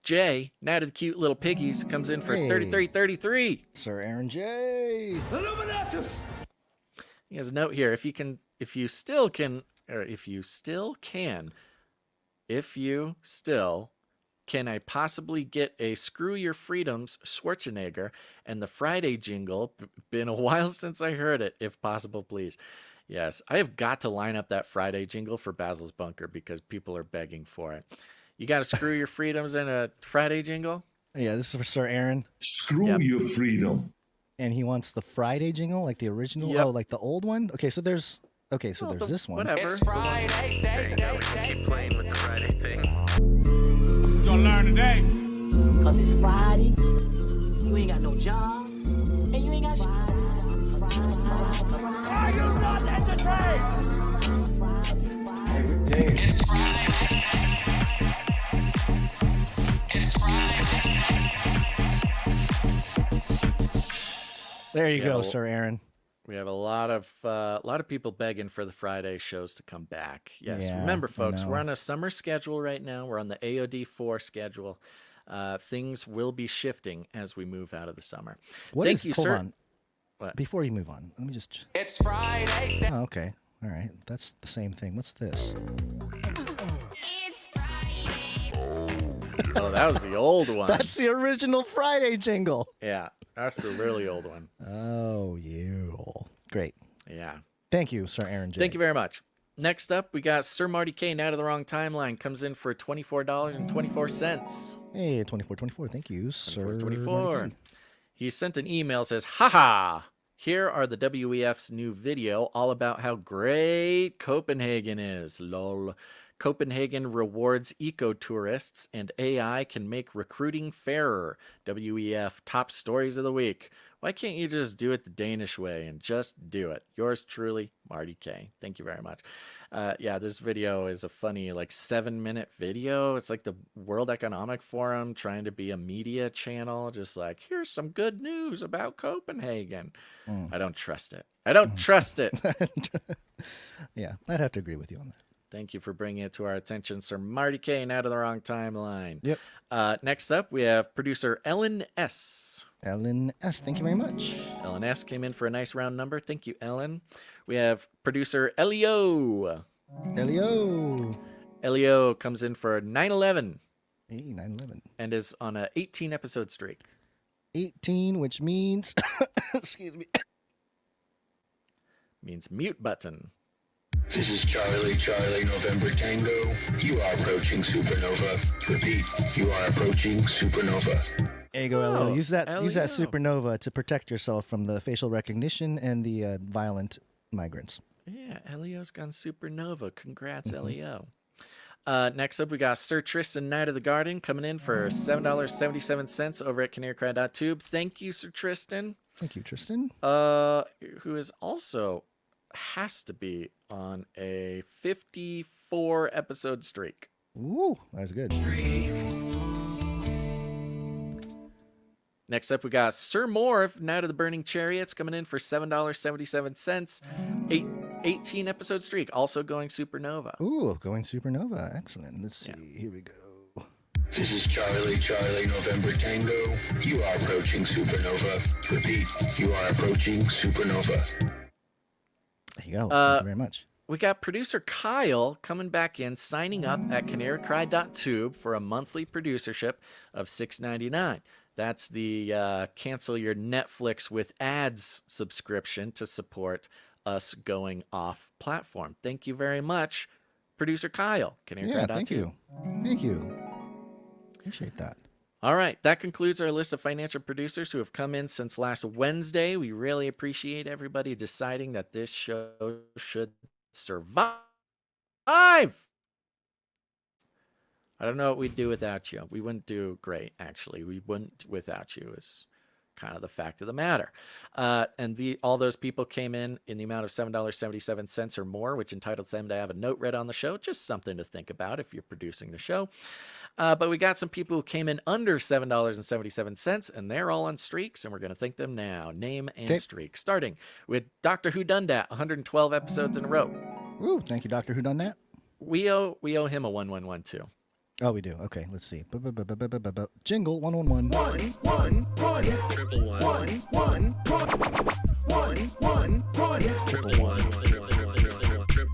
J. Night of the Cute Little Piggies comes in for 33.33. Sir Aaron J. Illuminatus! He has a note here. If you still can, I possibly get a Screw Your Freedoms Schwarzenegger and the Friday jingle? Been a while since I heard it. If possible, please. Yes, I have got to line up that Friday jingle for Basil's Bunker because people are begging for it. You got to Screw Your Freedoms and a Friday jingle? Yeah, this is for Sir Aaron. Screw your freedom. And he wants the Friday jingle, like the original. Yep. Oh, like the old one. Okay, so there's this one. Whatever. It's Friday. There you go. We can keep playing with the Friday thing. You gonna learn today. Cause it's Friday. You ain't got no job. And you ain't got shit. Are you not entertained? It's Friday. It's Friday. There you go, Sir Aaron. We have a lot of people begging for the Friday shows to come back. Yes, Yeah, remember, I folks, know. we're on a summer schedule right now. We're on the AOD4 schedule. Things will be shifting as we move out of the summer. Thank you, hold sir. on. What? Before you move on, let me just. It's Friday. Oh, okay. All right. That's the same thing. What's this? Oh, that was the old one. That's the original Friday jingle. Yeah, that's the really old one. Oh, you. Great. Yeah. Thank you, Sir Aaron J. Thank you very much. Next up, we got Sir Marty K. Night of the Wrong Timeline comes in for $24.24. Hey, 24. Thank you, Sir. 24. Marty K. He sent an email, says, haha, here are the WEF's new video all about how great Copenhagen is. Lol. Copenhagen rewards eco-tourists and AI can make recruiting fairer. WEF top stories of the week. Why can't you just do it the Danish way and just do it? Yours truly, Marty K. Thank you very much. Yeah, this video is a funny, 7-minute video. It's like the World Economic Forum trying to be a media channel. Just like, here's some good news about Copenhagen. I don't trust it. I don't trust it. Yeah, I'd have to agree with you on that. Thank you for bringing it to our attention, Sir Marty K. Out of the Wrong Timeline. Yep. Next up, we have producer Ellen S. Ellen S. Thank you very much. Ellen S. came in for a nice round number. Thank you, Ellen. We have producer Elio. Elio comes in for 9/11. Hey, 9/11. And is on a 18-episode streak. 18, which means... excuse me. Means mute button. This is Charlie, November Tango. You are approaching supernova. Repeat, you are approaching supernova. There you go, Elio. Use that Elio. supernova to protect yourself from the facial recognition and the violent migrants. Yeah, Elio's gone supernova. Congrats, Elio. Next up, we got Sir Tristan, Knight of the Garden, coming in for $7.77 over at canarycry.tube. Thank you, Sir Tristan. Thank you, Tristan. Who is also has to be on a 54-episode streak. Ooh, that's good. Next up, we got Sir Moore of Night of the Burning Chariots coming in for $7.77. 18-episode streak, also going supernova. Ooh, going supernova. Excellent. Let's see. Here we go. This is Charlie, November Tango. You are approaching supernova. Repeat, you are approaching supernova. There you go. Thank you very much. We got producer Kyle coming back in, signing up at canarycry.tube for a monthly producership of $6.99. That's the cancel your Netflix with ads subscription to support us going off platform. Thank you very much, producer Kyle. Yeah, thank you. Thank you. Appreciate that. All right, that concludes our list of financial producers who have come in since last Wednesday. We really appreciate everybody deciding that this show should survive. I don't know what we'd do without you. We wouldn't do great, actually. We wouldn't without you is kind of the fact of the matter. And all those people came in the amount of $7.77 or more, which entitles them to have a note read on the show. Just something to think about if you're producing the show. But we got some people who came in under $7.77, and they're all on streaks, and we're going to thank them now. Name and streak. Starting with Doctor Who Done Dat, 112 episodes in a row. Ooh, thank you, Doctor Who Done That. We owe him a 1112. Oh, we do. Okay, let's see. Jingle 111. 111. Triple ones. 111.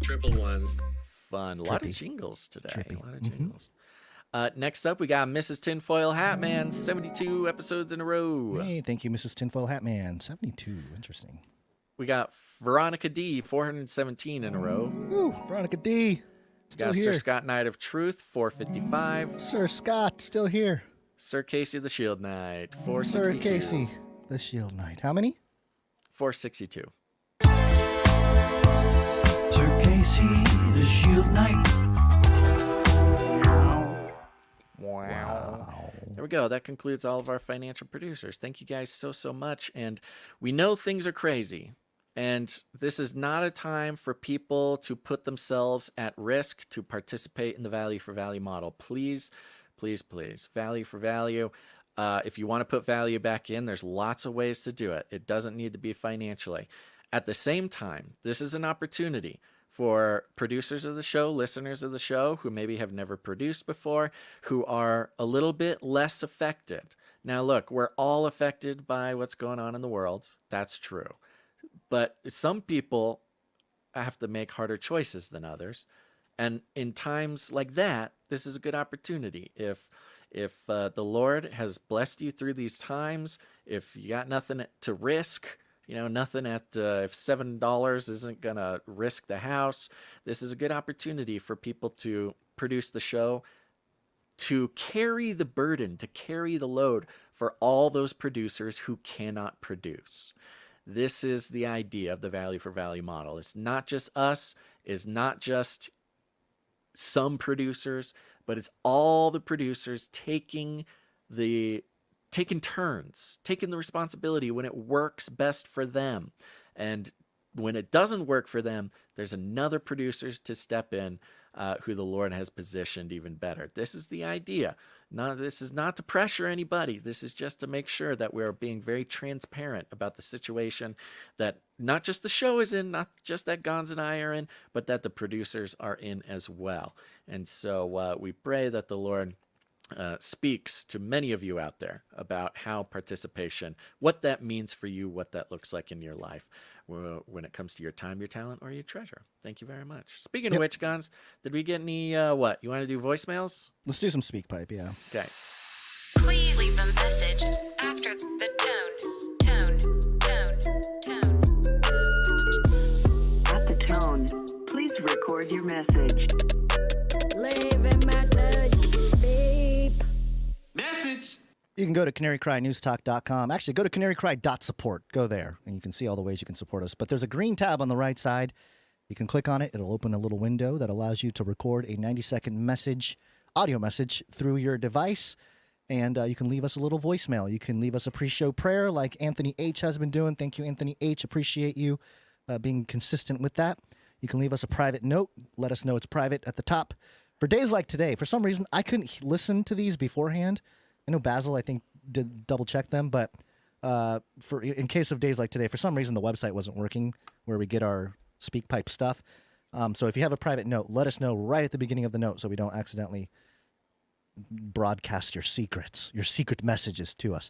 Triple ones. Fun. A lot of jingles today. A lot of jingles. Next up, we got Mrs. Tinfoil Hatman, 72 episodes in a row. Hey, thank you, Mrs. Tinfoil Hatman. 72. Interesting. We got Veronica D, 417 in a row. Ooh, Veronica D. Still here. Sir Scott Knight of Truth, 455. Sir Scott, still here. Sir Casey the Shield Knight, 462. Sir Casey the Shield Knight. How many? 462. Sir Casey the Shield Knight. Wow. There we go. That concludes all of our financial producers. Thank you guys so much. And we know things are crazy. And this is not a time for people to put themselves at risk to participate in the value for value model. Please, please, please. Value for value. If you want to put value back in, there's lots of ways to do it. It doesn't need to be financially. At the same time, this is an opportunity for producers of the show, listeners of the show who maybe have never produced before, who are a little bit less affected. Now, look, we're all affected by what's going on in the world. That's true. But some people have to make harder choices than others. And in times like that, this is a good opportunity. If the Lord has blessed you through these times, if you got nothing to risk, nothing at if $7 isn't going to risk the house, this is a good opportunity for people to produce the show, to carry the burden, to carry the load for all those producers who cannot produce. This is the idea of the value for value model. It's not just us, it's not just some producers, but it's all the producers taking turns, taking the responsibility when it works best for them. And when it doesn't work for them, there's another producer to step in who the Lord has positioned even better. This is the idea. This is not to pressure anybody. This is just to make sure that we're being very transparent about the situation that not just the show is in, not just that Gons and I are in, but that the producers are in as well. And so we pray that the Lord speaks to many of you out there about how participation, what that means for you, what that looks like in your life when it comes to your time, your talent, or your treasure. Thank you very much. Speaking of which, Gons, did we get any, what? You want to do voicemails? Let's do some speak pipe, yeah. Okay. Please leave a message after the tone. At the tone, please record your message. Leave a message. Beep. Message. You can go to canarycrynewstalk.com. Actually, go to canarycry.support. Go there, and you can see all the ways you can support us. But there's a green tab on the right side. You can click on it. It'll open a little window that allows you to record a 90-second message, audio message, through your device. And you can leave us a little voicemail. You can leave us a pre-show prayer like Anthony H. has been doing. Thank you, Anthony H. Appreciate you being consistent with that. You can leave us a private note. Let us know it's private at the top. For days like today, for some reason, I couldn't listen to these beforehand. I know Basil, I think, did double-check them. But in case of days like today, for some reason, the website wasn't working where we get our SpeakPipe stuff. So if you have a private note, let us know right at the beginning of the note so we don't accidentally broadcast your secret messages to us.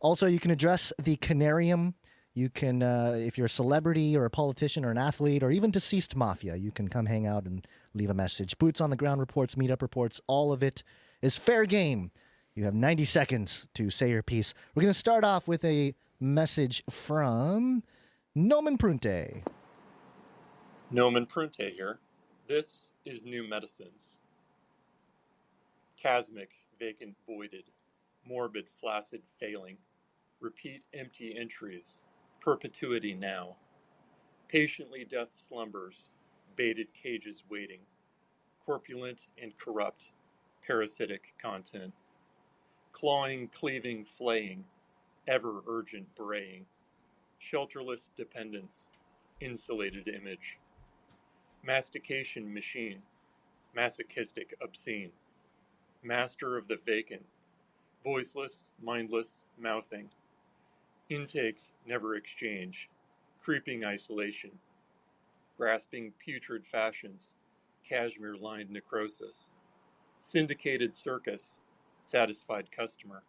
Also, you can address the Canarium. You can, if you're a celebrity or a politician or an athlete or even deceased mafia, you can come hang out and leave a message. Boots on the ground reports, meetup reports, all of it is fair game. You have 90 seconds to say your piece. We're going to start off with a message from Nomen Prunte. Nomen Prunte here. This is New Medicines. Chasmic, vacant, voided. morbid, flaccid failing. Repeat empty entries. Perpetuity now. Patiently death slumbers, baited cages waiting. Corpulent and corrupt, parasitic content. Clawing, cleaving, flaying, ever urgent braying. Shelterless dependence, insulated image. Mastication machine, masochistic, obscene. Master of the vacant, voiceless, mindless, mouthing. Intake, never exchange. Creeping isolation. Grasping putrid fashions, cashmere-lined necrosis. Syndicated circus, satisfied customer.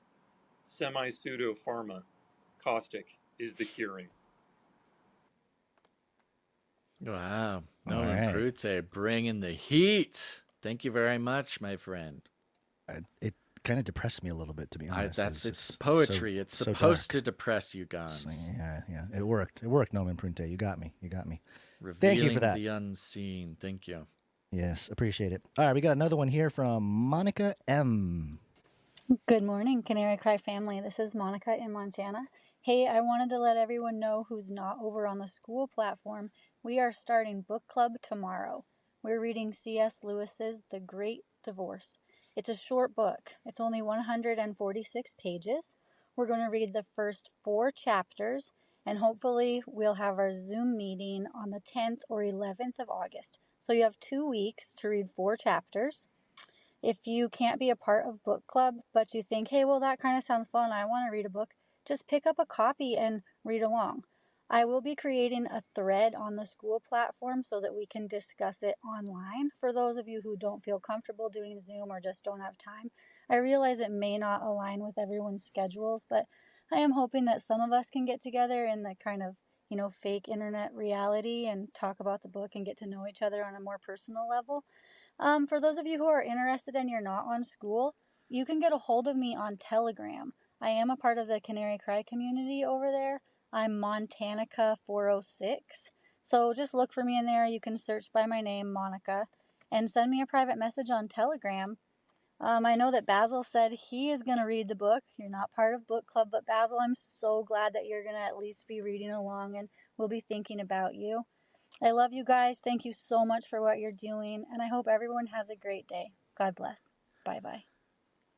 Semi-pseudo-pharma, caustic is the curing. Wow. All Nolan right. Prute bringing the heat. Thank you very much, my friend. It kind of depressed me a little bit, to be honest. It's poetry. It's supposed to depress you, Gons. Yeah. It worked. Nomen Prunte. You got me. Revealing Thank you for that. the unseen. Thank you. Yes, appreciate it. All right, we got another one here from Monica M. Good morning, Canary Cry family. This is Monica in Montana. Hey, I wanted to let everyone know who's not over on the school platform. We are starting book club tomorrow. We're reading C.S. Lewis's The Great Divorce. It's a short book. It's only 146 pages. We're going to read the first 4 chapters, and hopefully we'll have our Zoom meeting on the 10th or 11th of August. So you have 2 weeks to read 4 chapters. If you can't be a part of book club, but you think, hey, well, that kind of sounds fun, I want to read a book, just pick up a copy and read along. I will be creating a thread on the school platform so that we can discuss it online. For those of you who don't feel comfortable doing Zoom or just don't have time, I realize it may not align with everyone's schedules, but I am hoping that some of us can get together in the kind of, fake internet reality and talk about the book and get to know each other on a more personal level. For those of you who are interested and you're not on school, you can get a hold of me on Telegram. I am a part of the Canary Cry community over there. I'm Montanica406. So just look for me in there. You can search by my name, Monica, and send me a private message on Telegram. I know that Basil said he is going to read the book. You're not part of book club, but Basil, I'm so glad that you're going to at least be reading along, and we'll be thinking about you. I love you guys. Thank you so much for what you're doing, and I hope everyone has a great day. God bless. Bye-bye.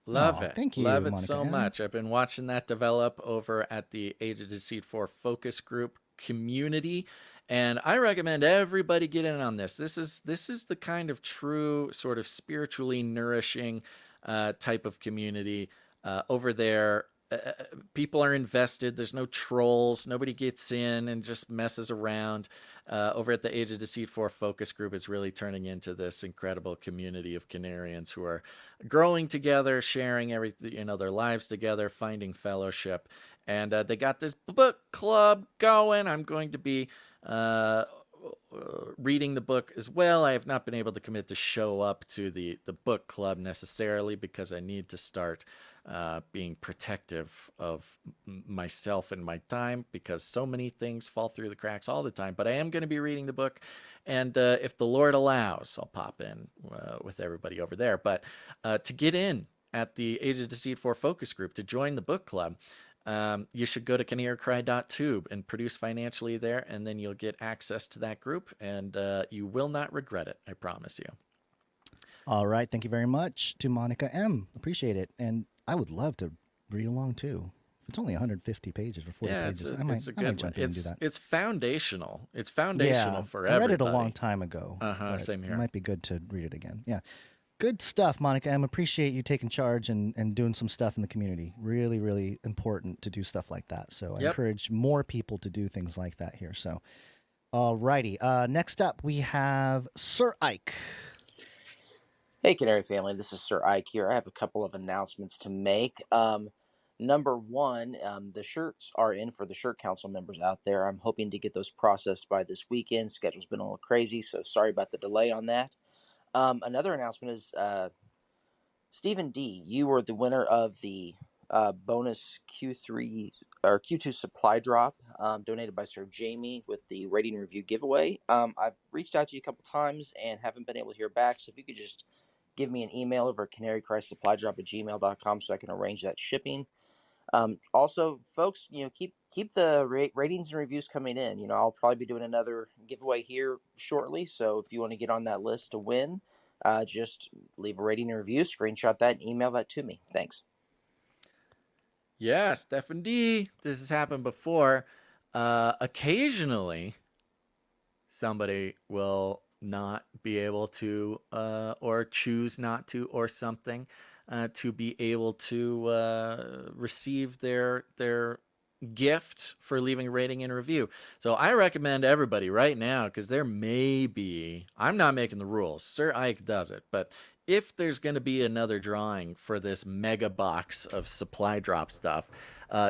Love it. Thank you, Love it Monica so M. much. I've been watching that develop over at the Age of Deceit 4 focus group community, and I recommend everybody get in on this. This is the kind of true sort of spiritually nourishing type of community over there. People are invested. There's no trolls. Nobody gets in and just messes around. Over at the Age of Deceit 4 focus group, it's really turning into this incredible community of Canarians who are growing together, sharing everything, their lives together, finding fellowship. And they got this book club going. I'm going to be reading the book as well. I have not been able to commit to show up to the book club necessarily because I need to start being protective of myself and my time because so many things fall through the cracks all the time. But I am going to be reading the book, and if the Lord allows, I'll pop in with everybody over there. But to get in at the Age of Deceit 4 focus group, to join the book club, you should go to canarycry.tube and produce financially there, and then you'll get access to that group, and you will not regret it, I promise you. All right. Thank you very much to Monica M. Appreciate it. And I would love to read along too. If it's only 150 pages or 40 pages, I might jump in and do that. It's foundational. It's foundational for everybody. I read it a long time ago. Same here. It might be good to read it again. Yeah. Good stuff, Monica M. Appreciate you taking charge and doing some stuff in the community. Really, really important to do stuff like that. So I encourage more people to do things like that here. So, all righty. Next up, we have Sir Ike. Hey, Canary family. This is Sir Ike here. I have a couple of announcements to make. Number one, the shirts are in for the Shirt Council members out there. I'm hoping to get those processed by this weekend. Schedule's been a little crazy, so sorry about the delay on that. Another announcement is Stephen D. You were the winner of the bonus Q3 or Q2 supply drop donated by Sir Jamie with the rating review giveaway. I've reached out to you a couple times and haven't been able to hear back, so if you could just give me an email over at canarycrysupply.gmail.com so I can arrange that shipping. Also, folks, keep the ratings and reviews coming in. I'll probably be doing another giveaway here shortly. So if you want to get on that list to win, just leave a rating and review, screenshot that, and email that to me. Thanks. Yeah, Stephen D. This has happened before. Occasionally, somebody will not be able to, or choose not to, or something, to be able to receive their gift for leaving a rating and review. So I recommend everybody right now, because there may be, I'm not making the rules, Sir Ike does it, but if there's going to be another drawing for this mega box of supply drop stuff,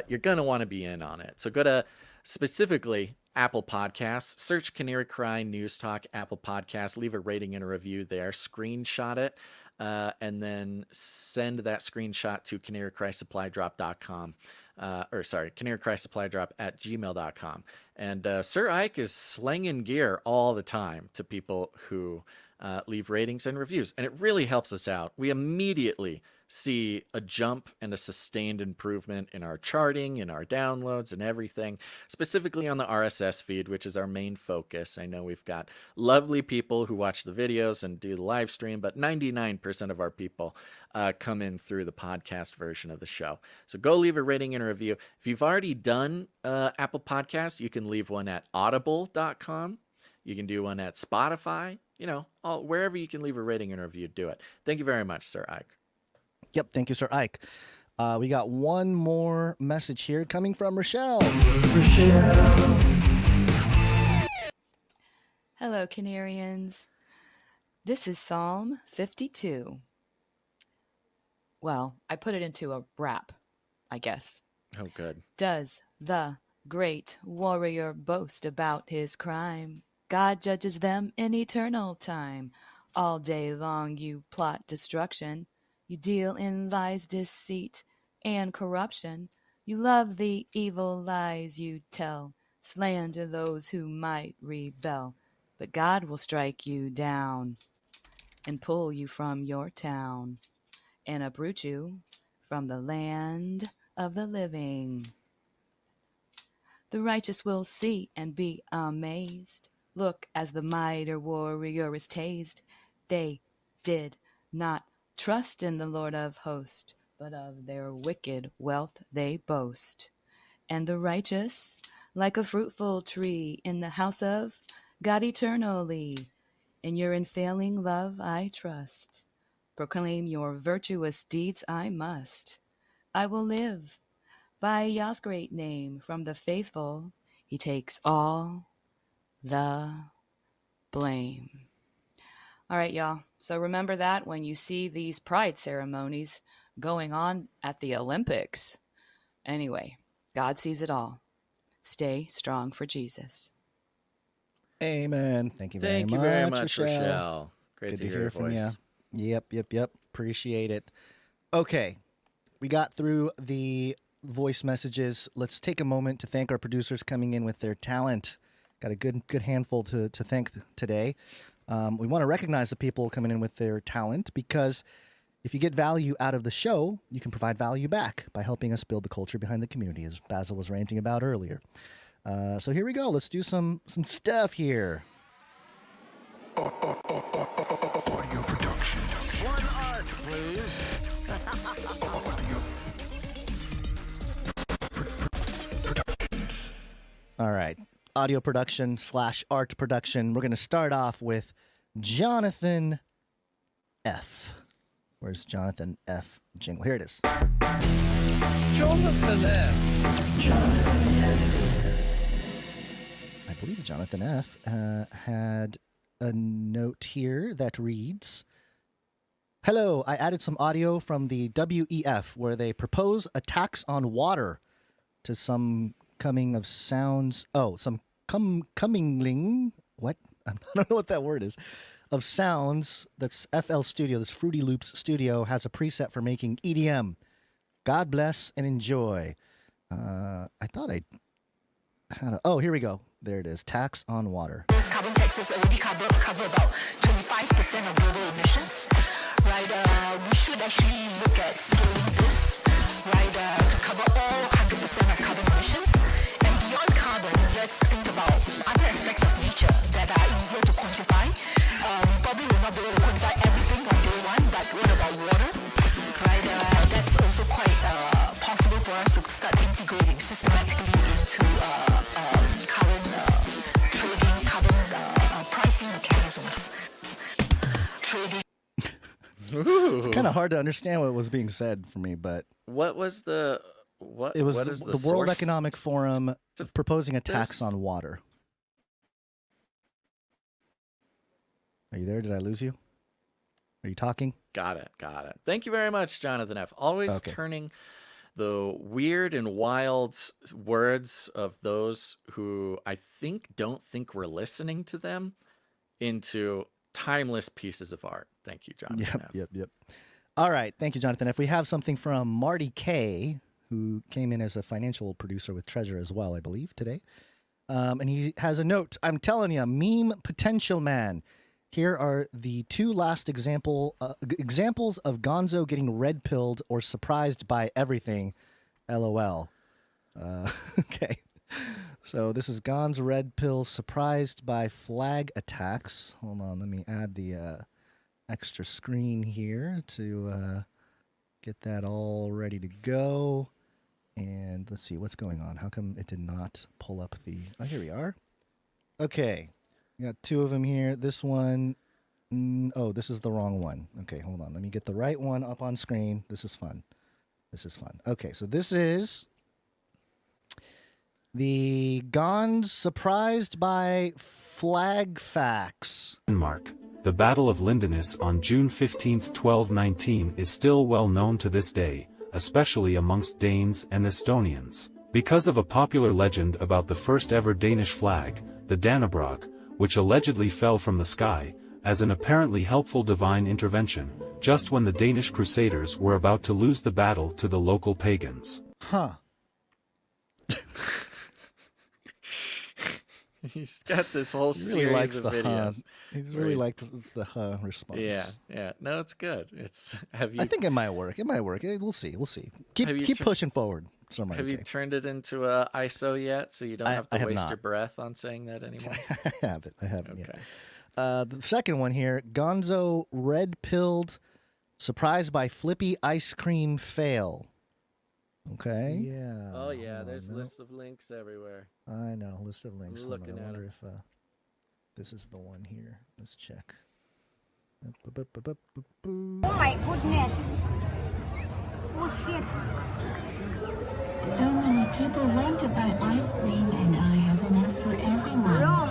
you're going to want to be in on it. So go to specifically Apple Podcasts, search Canary Cry News Talk, Apple Podcasts, leave a rating and a review there, screenshot it, and then send that screenshot to canarycrysupply.com. canarycrysupply@gmail.com. And Sir Ike is slinging gear all the time to people who leave ratings and reviews, and it really helps us out. We immediately see a jump and a sustained improvement in our charting, in our downloads, and everything, specifically on the RSS feed, which is our main focus. I know we've got lovely people who watch the videos and do the live stream, but 99% of our people come in through the podcast version of the show. So go leave a rating and a review. If you've already done Apple Podcasts, you can leave one at audible.com. You can do one at Spotify. Wherever you can leave a rating and a review, do it. Thank you very much, Sir Ike. Yep, thank you, Sir Ike. We got one more message here coming from Rochelle. Hello, Canarians. This is Psalm 52. Well, I put it into a rap, I guess. Oh, good. Does the great warrior boast about his crime? God judges them in eternal time. All day long you plot destruction. You deal in lies, deceit, and corruption. You love the evil lies you tell. Slander those who might rebel. But God will strike you down and pull you from your town and uproot you from the land of the living. The righteous will see and be amazed. Look as the mighty warrior is tased. They did not trust in the Lord of hosts, but of their wicked wealth they boast. And the righteous, like a fruitful tree in the house of God eternally, in your unfailing love I trust. Proclaim your virtuous deeds I must. I will live by Yah's great name. From the faithful he takes all the blame. All right, y'all. So remember that when you see these pride ceremonies going on at the Olympics. Anyway, God sees it all. Stay strong for Jesus. Amen. Thank you very much, Rochelle. Great Good to hear your from voice. you. Yep. Appreciate it. Okay, we got through the voice messages. Let's take a moment to thank our producers coming in with their talent. Got a good handful to thank today. We want to recognize the people coming in with their talent, because if you get value out of the show, you can provide value back by helping us build the culture behind the community, as Basil was ranting about earlier. So here we go. Let's do some stuff here. Audio production. One art, please. All right. Audio production / art production. We're going to start off with Jonathan F. Where's Jonathan F. jingle? Here it is. Jonathan F. I believe Jonathan F. Had a note here that reads, "Hello, I added some audio from the WEF where they propose a tax on water to some coming of sounds. Oh, some commingling. What? I don't know what that word is. Of sounds. That's FL Studio. This Fruity Loops Studio has a preset for making EDM. God bless and enjoy." I thought I had a. Oh, here we go. There it is. Tax on water. Carbon taxes already cover about 25% of global emissions. right? We should actually look at scaling this, right, to cover all 100% of carbon emissions. And beyond carbon, let's think about other aspects of nature that are easier to quantify. Probably will not be able to quantify everything on day one, but what about water? Right, that's also quite possible for us to start integrating systematically into carbon trading, carbon pricing mechanisms. Trading. It's kind of hard to understand what was being said for me, but what was the what? It was what is the World Economic Forum proposing a this? tax on water. Are you there? Did I lose you? Are you talking? Got it. Thank you very much, Jonathan F. Always turning the weird and wild words of those who I think don't think we're listening to them into timeless pieces of art. Thank you, Jonathan F. Yep. All right. Thank you, Jonathan F. We have something from Marty K., who came in as a financial producer with Treasure as well, I believe, today. And he has a note. I'm telling you, meme potential man. Here are the two last examples of Gonzo getting red-pilled or surprised by everything. LOL. Okay. So this is Gon's red pill surprised by flag attacks. Hold on, let me add the extra screen here to get that all ready to go. And let's see what's going on. How come it did not pull up the... Oh, here we are. Okay. We got two of them here. This one... oh, this is the wrong one. Okay, hold on. Let me get the right one up on screen. This is fun. Okay, so this is... the Gons surprised by flag facts. Denmark. The Battle of Lindenus on June 15, 1219 is still well known to this day, especially amongst Danes and Estonians, because of a popular legend about the first ever Danish flag, the Dannebrog, which allegedly fell from the sky, as an apparently helpful divine intervention, just when the Danish crusaders were about to lose the battle to the local pagans. Huh. He's got this whole series of videos. He's really like the response. Yeah. No, it's good. I think it might work. We'll see. Keep pushing forward. Have you turned it into a ISO yet, so you don't have to waste your breath on saying that anymore? I haven't yet. The second one here, Gonzo red-pilled, surprised by flippy ice cream fail. Okay. Yeah. Oh yeah, there's lists of links everywhere. I know, list of links. Looking I at wonder if this is the one here. Let's check. Oh my goodness. Oh shit. So many people want to buy ice cream and I have enough for everyone. Wrong.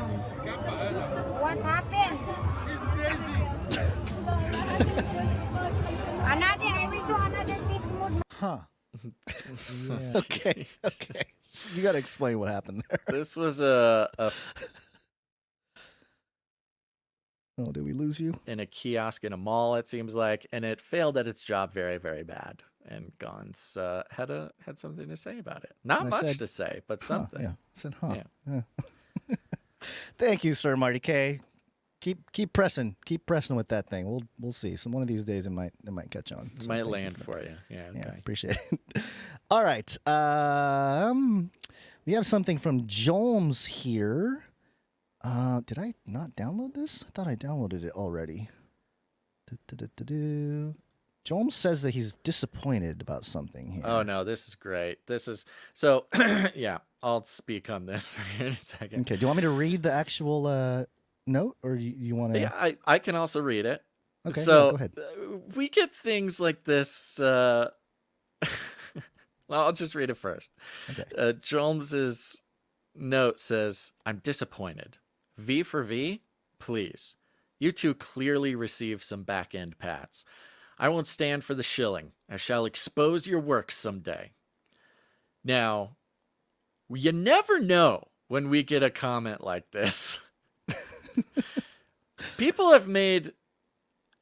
What happened? I will do another this mood. Huh. Okay. You got to explain what happened there. This was a Oh, did we lose you? In a kiosk in a mall, it seems like, and it failed at its job very, very bad. And Gons had something to say about it. Not much to say, but something. Yeah. I said, Yeah. Thank you, Sir Marty K. Keep pressing with that thing. We'll see. So one of these days it might catch on. It might land for you. Yeah. Okay. Yeah, appreciate it. All right. We have something from Jolmes here. Did I not download this? I thought I downloaded it already. Jolmes says that he's disappointed about something here. Oh no, this is great. This is so. Yeah, I'll speak on this for you in a second. Okay. Do you want me to read the actual note, or you want to? Yeah, I can also read it. Okay. So go ahead. We get things like this. Well, I'll just read it first. Okay. Jolmes's note says, "I'm disappointed. V for V, please. You two clearly received some back-end pats. I won't stand for the shilling. I shall expose your work someday." Now, you never know when we get a comment like this. People have made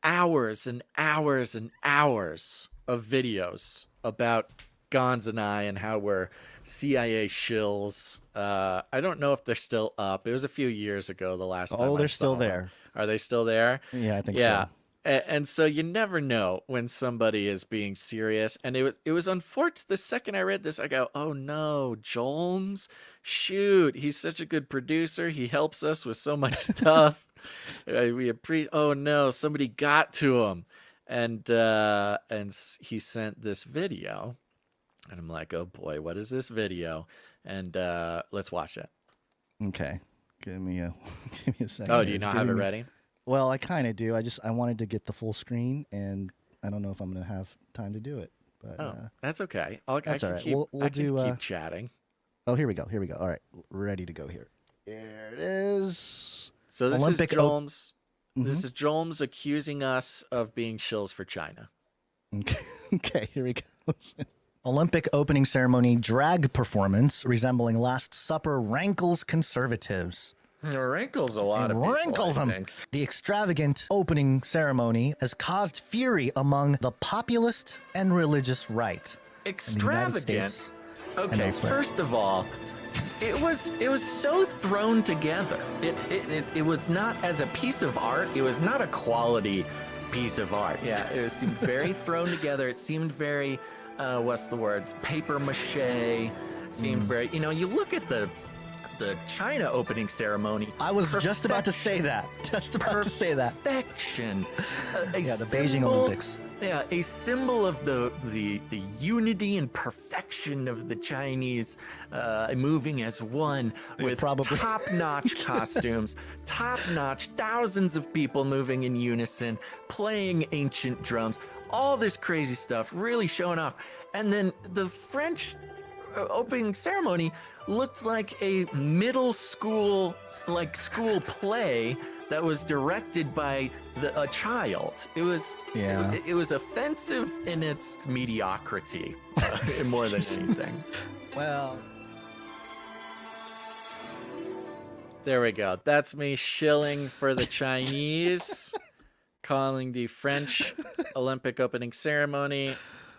hours and hours and hours of videos about Gons and I and how we're CIA shills. I don't know if they're still up. It was a few years ago, the last time. Oh, they're still there. Are they still there? Yeah, I think so. And so you never know when somebody is being serious. And it was unfortunate. The second I read this, I go, oh no, Jolmes, shoot, he's such a good producer. He helps us with so much stuff. We appreciate. Oh no, somebody got to him, and he sent this video, and I'm like, oh boy, what is this video? And let's watch it. Okay, give me a second. Oh, do you not have it ready? Well, I kind of do. I wanted to get the full screen, and I don't know if I'm going to have time to do it. But that's okay. That's all right. I can keep chatting. Oh, here we go. All right, ready to go here. There it is. So this Olympic is Jolmes. This is Jolmes accusing us of being shills for China. Okay, here he goes. Olympic opening ceremony drag performance resembling Last Supper rankles conservatives. It rankles a lot of people, rankles I them. think. The extravagant opening ceremony has caused fury among the populist and religious right in the United States. Okay, first of all, it was so thrown together. It was not as a piece of art. It was not a quality piece of art. Yeah, it seemed very thrown together. It seemed very, what's the word? Paper mache. Seemed very. You know, you look at the China opening ceremony. I was just about to say that. Perfection. Yeah, the Beijing Olympics. Yeah, a symbol of the unity and perfection of the Chinese moving as one with top-notch costumes, top-notch thousands of people moving in unison, playing ancient drums, all this crazy stuff, really showing off. And then the French opening ceremony looked like a middle school play that was directed by a child. It was offensive in its mediocrity more than anything. Well, there we go. That's me shilling for the Chinese, calling the French Olympic opening ceremony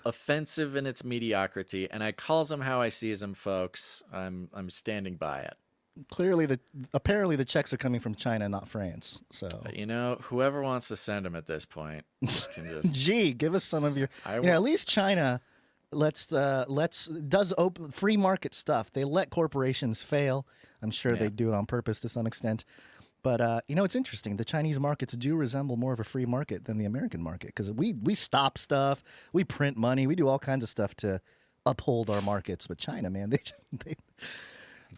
offensive in its mediocrity, and I calls them how I sees them, folks. I'm standing by it. Apparently the checks are coming from China, not France. So you know, whoever wants to send them at this point can just. Gee, give us some of your. At least China, does open free market stuff. They let corporations fail. I'm sure they do it on purpose to some extent. But it's interesting. The Chinese markets do resemble more of a free market than the American market because we stop stuff, we print money, we do all kinds of stuff to uphold our markets. But China, man,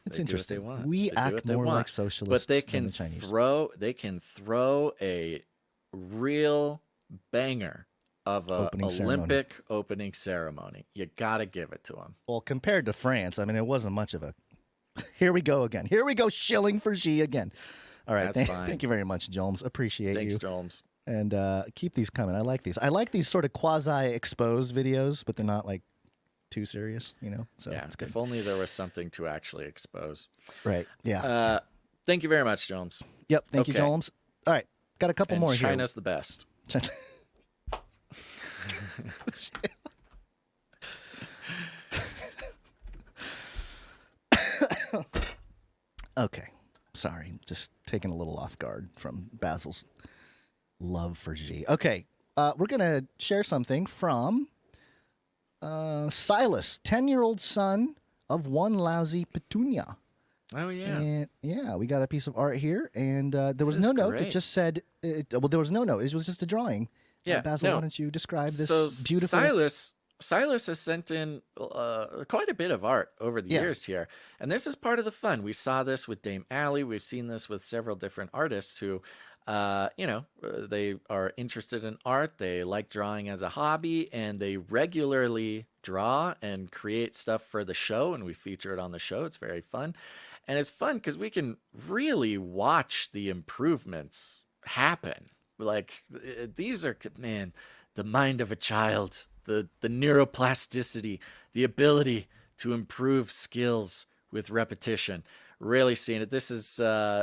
it's interesting. We act more like socialists than the Chinese. They can throw a real banger of an Olympic opening ceremony. You got to give it to them. Well, compared to France, I mean, it wasn't much of a. Here we go again. Here we go shilling for Xi again. All right, thank you very much, Jolmes. Appreciate you. Thanks, Jolmes. And keep these coming. I like these. I like these sort of quasi-exposed videos, but they're not like too serious, So yeah, it's good. If only there was something to actually expose. Right. Yeah. Thank you very much, Jolmes. Yep. Thank you, Jolmes. All right, got a couple more here. China's the best. Okay. Sorry, just taking a little off guard from Basil's love for Xi. Okay, we're going to share something from Silas, 10-year-old son of one lousy petunia. Oh, yeah. And, yeah, we got a piece of art here, and there was no note. It just said, there was no note. It was just a drawing. Yeah, Basil, why don't you describe this beautiful... Silas has sent in quite a bit of art over the years here. And this is part of the fun. We saw this with Dame Allie. We've seen this with several different artists who, they are interested in art. They like drawing as a hobby, and they regularly draw and create stuff for the show. And we feature it on the show. It's very fun. And it's fun because we can really watch the improvements happen. Like, these are, man, the mind of a child. The neuroplasticity, the ability to improve skills with repetition. Really seeing it. This is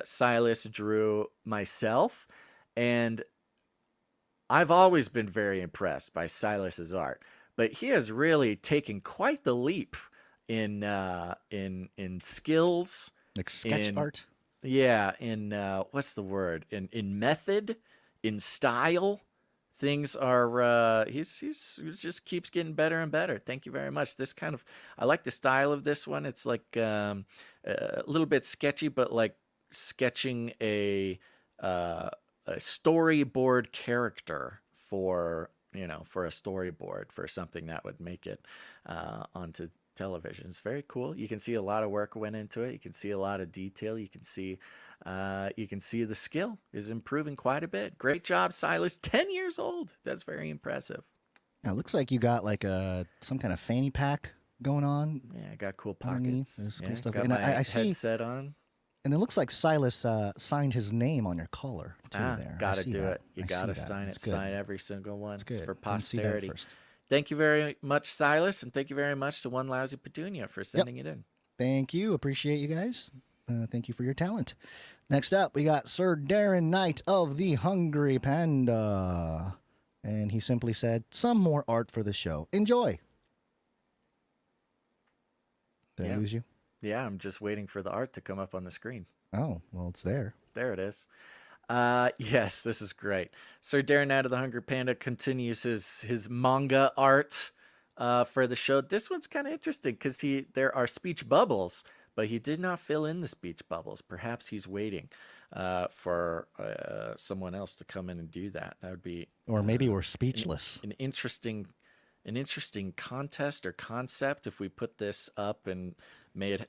Silas drew myself, and I've always been very impressed by Silas's art. But he has really taken quite the leap in skills, like sketch art. Yeah, in what's the word? In method, in style. things are he just keeps getting better and better. Thank you very much. I like the style of this one. It's like a little bit sketchy, but like sketching a storyboard character for for a storyboard for something that would make it onto television. It's very cool. You can see a lot of work went into it. You can see a lot of detail. You can see the skill is improving quite a bit. Great job, Silas. 10 years old. That's very impressive. Yeah, it looks like you got like some kind of fanny pack going on. Yeah, I got cool pockets. There's cool Yeah, stuff. got And my I see headset on. And it looks like Silas signed his name on your collar too. There, Gotta do that. it. You I gotta see that. sign It's it. good. Sign every single one. It's good. For Didn't see that posterity. first. Thank you very much, Silas, and thank you very much to One Lousy Petunia for sending it in. Thank you. Appreciate you guys. Thank you for your talent. Next up, we got Sir Darren Knight of the Hungry Panda. And he simply said, some more art for the show. Enjoy. Did I lose you? Yeah, I'm just waiting for the art to come up on the screen. Oh, well, it's there. There it is. Yes, this is great. Sir Darren Knight of the Hungry Panda continues his manga art for the show. This one's kind of interesting because there are speech bubbles, but he did not fill in the speech bubbles. Perhaps he's waiting for someone else to come in and do that. That would be, or maybe we're speechless. An interesting contest or concept if we put this up and made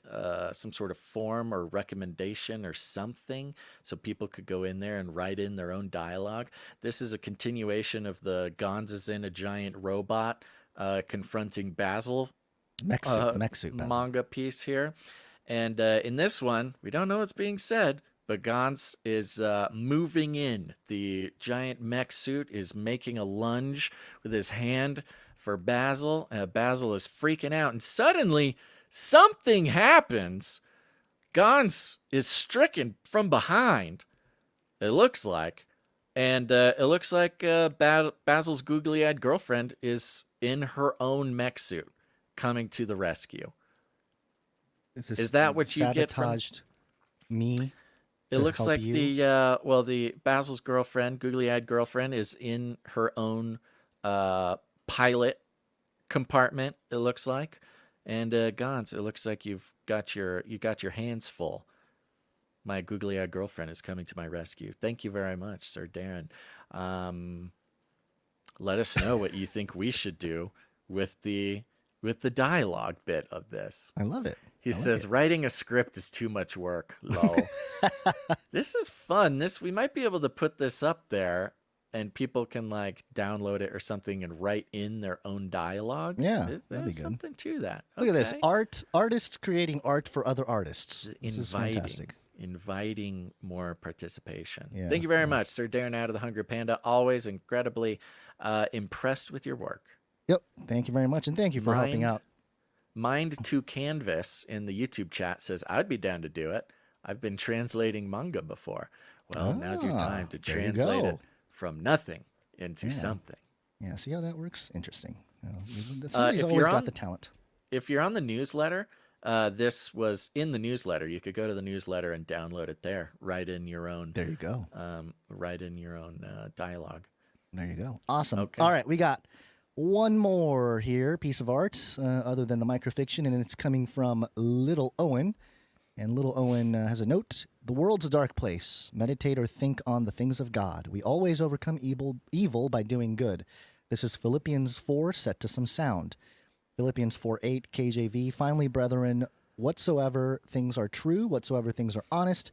some sort of form or recommendation or something so people could go in there and write in their own dialogue. This is a continuation of the Gonz is in a giant robot confronting Basil mech suit manga piece here. And in this one, we don't know what's being said, but Gonz is moving in. The giant mech suit is making a lunge with his hand for Basil. Basil is freaking out, and suddenly something happens. Gonz is stricken from behind, it looks like. And it looks like Basil's googly-eyed girlfriend is in her own mech suit, coming to the rescue. Is that what you get from me? It looks like the Basil's girlfriend, googly-eyed girlfriend, is in her own pilot compartment. It looks like, and Gonz, it looks like you got your hands full. My googly-eyed girlfriend is coming to my rescue. Thank you very much, Sir Darren. Let us know what you think we should do with the dialogue bit of this. I love it. He says, writing a script is too much work. Lol. This is fun. We might be able to put this up there and people can like download it or something and write in their own dialogue. Yeah, that'd be good. Something to that. Look at this. Artists creating art for other artists. This is fantastic. Inviting more participation. Yeah, Thank you very much, Sir Darren out of the Hungry Panda. Always incredibly impressed with your work. Yep. Thank you very much. And thank you for helping out. Mind to Canvas in the YouTube chat says, I'd be down to do it. I've been translating manga before. Well, now's your time to translate it from nothing into something. Yeah, see how that works? Interesting. Somebody's always got the talent. If you're on the newsletter, this was in the newsletter. You could go to the newsletter and download it there. Write in your own. There you go. Write in your own dialogue. There you go. Awesome. Okay. All right, we got one more here, piece of art, other than the microfiction, and it's coming from Little Owen. And Little Owen has a note. The world's a dark place. Meditate or think on the things of God. We always overcome evil by doing good. This is Philippians 4 set to some sound. Philippians 4:8 KJV. Finally, brethren, whatsoever things are true, whatsoever things are honest,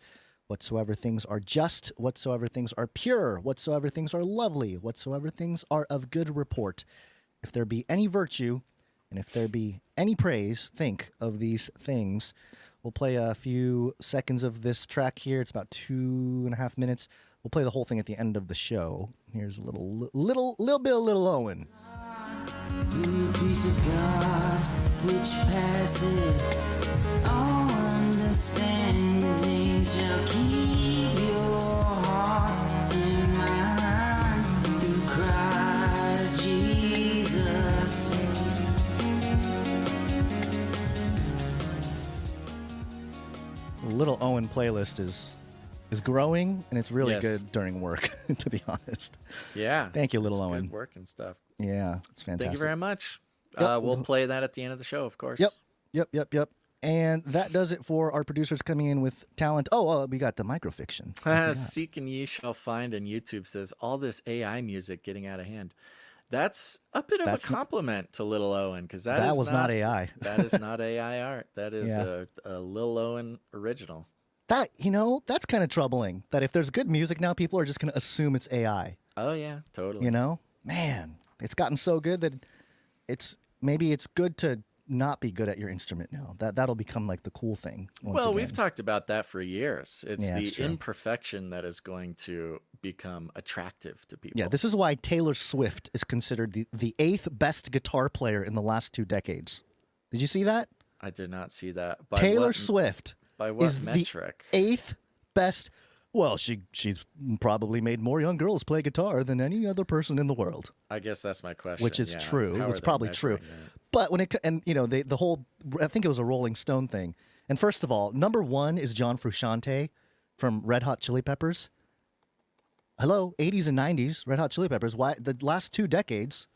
whatsoever things are just, whatsoever things are pure, whatsoever things are lovely, whatsoever things are of good report. If there be any virtue, and if there be any praise, think of these things. We'll play a few seconds of this track here. It's about 2.5 minutes. We'll play the whole thing at the end of the show. Here's a little bit of Little Owen. In the peace of God, which passeth understanding, shall keep your hearts and minds through Christ Jesus. The Little Owen playlist is is growing, and it's really Yes. good during work, to be honest. Yeah. Thank you, Little it's Owen. Good work and stuff. Yeah, it's fantastic. Thank you very much. Yep. We'll play that at the end of the show, of course. Yep. And that does it for our producers coming in with talent. Oh, we got the microfiction. Seek and ye shall find, and YouTube says all this AI music getting out of hand. That's a bit of a compliment to Little Owen, because that was not AI. That is not AI art. That is Yeah. a Little Owen original. That, that's kind of troubling. That if there's good music now, people are just going to assume it's AI. Oh yeah, totally. Man, it's gotten so good that maybe it's good to not be good at your instrument now. That'll become like the cool thing. Well, we've talked about that for years. It's Yeah, it's the true. imperfection that is going to become attractive to people. Yeah, this is why Taylor Swift is considered the 8th best guitar player in the last 2 decades. Did you see that? I did not see that. Taylor Swift by what is metric? The 8th best. Well, she's probably made more young girls play guitar than any other person in the world. I guess that's my question. Which is yeah. true. How It's are they probably true. measuring that? But when the whole, I think it was a Rolling Stone thing. And first of all, number 1 is John Frusciante from Red Hot Chili Peppers. Hello, 80s and 90s, Red Hot Chili Peppers. Why the last 2 decades?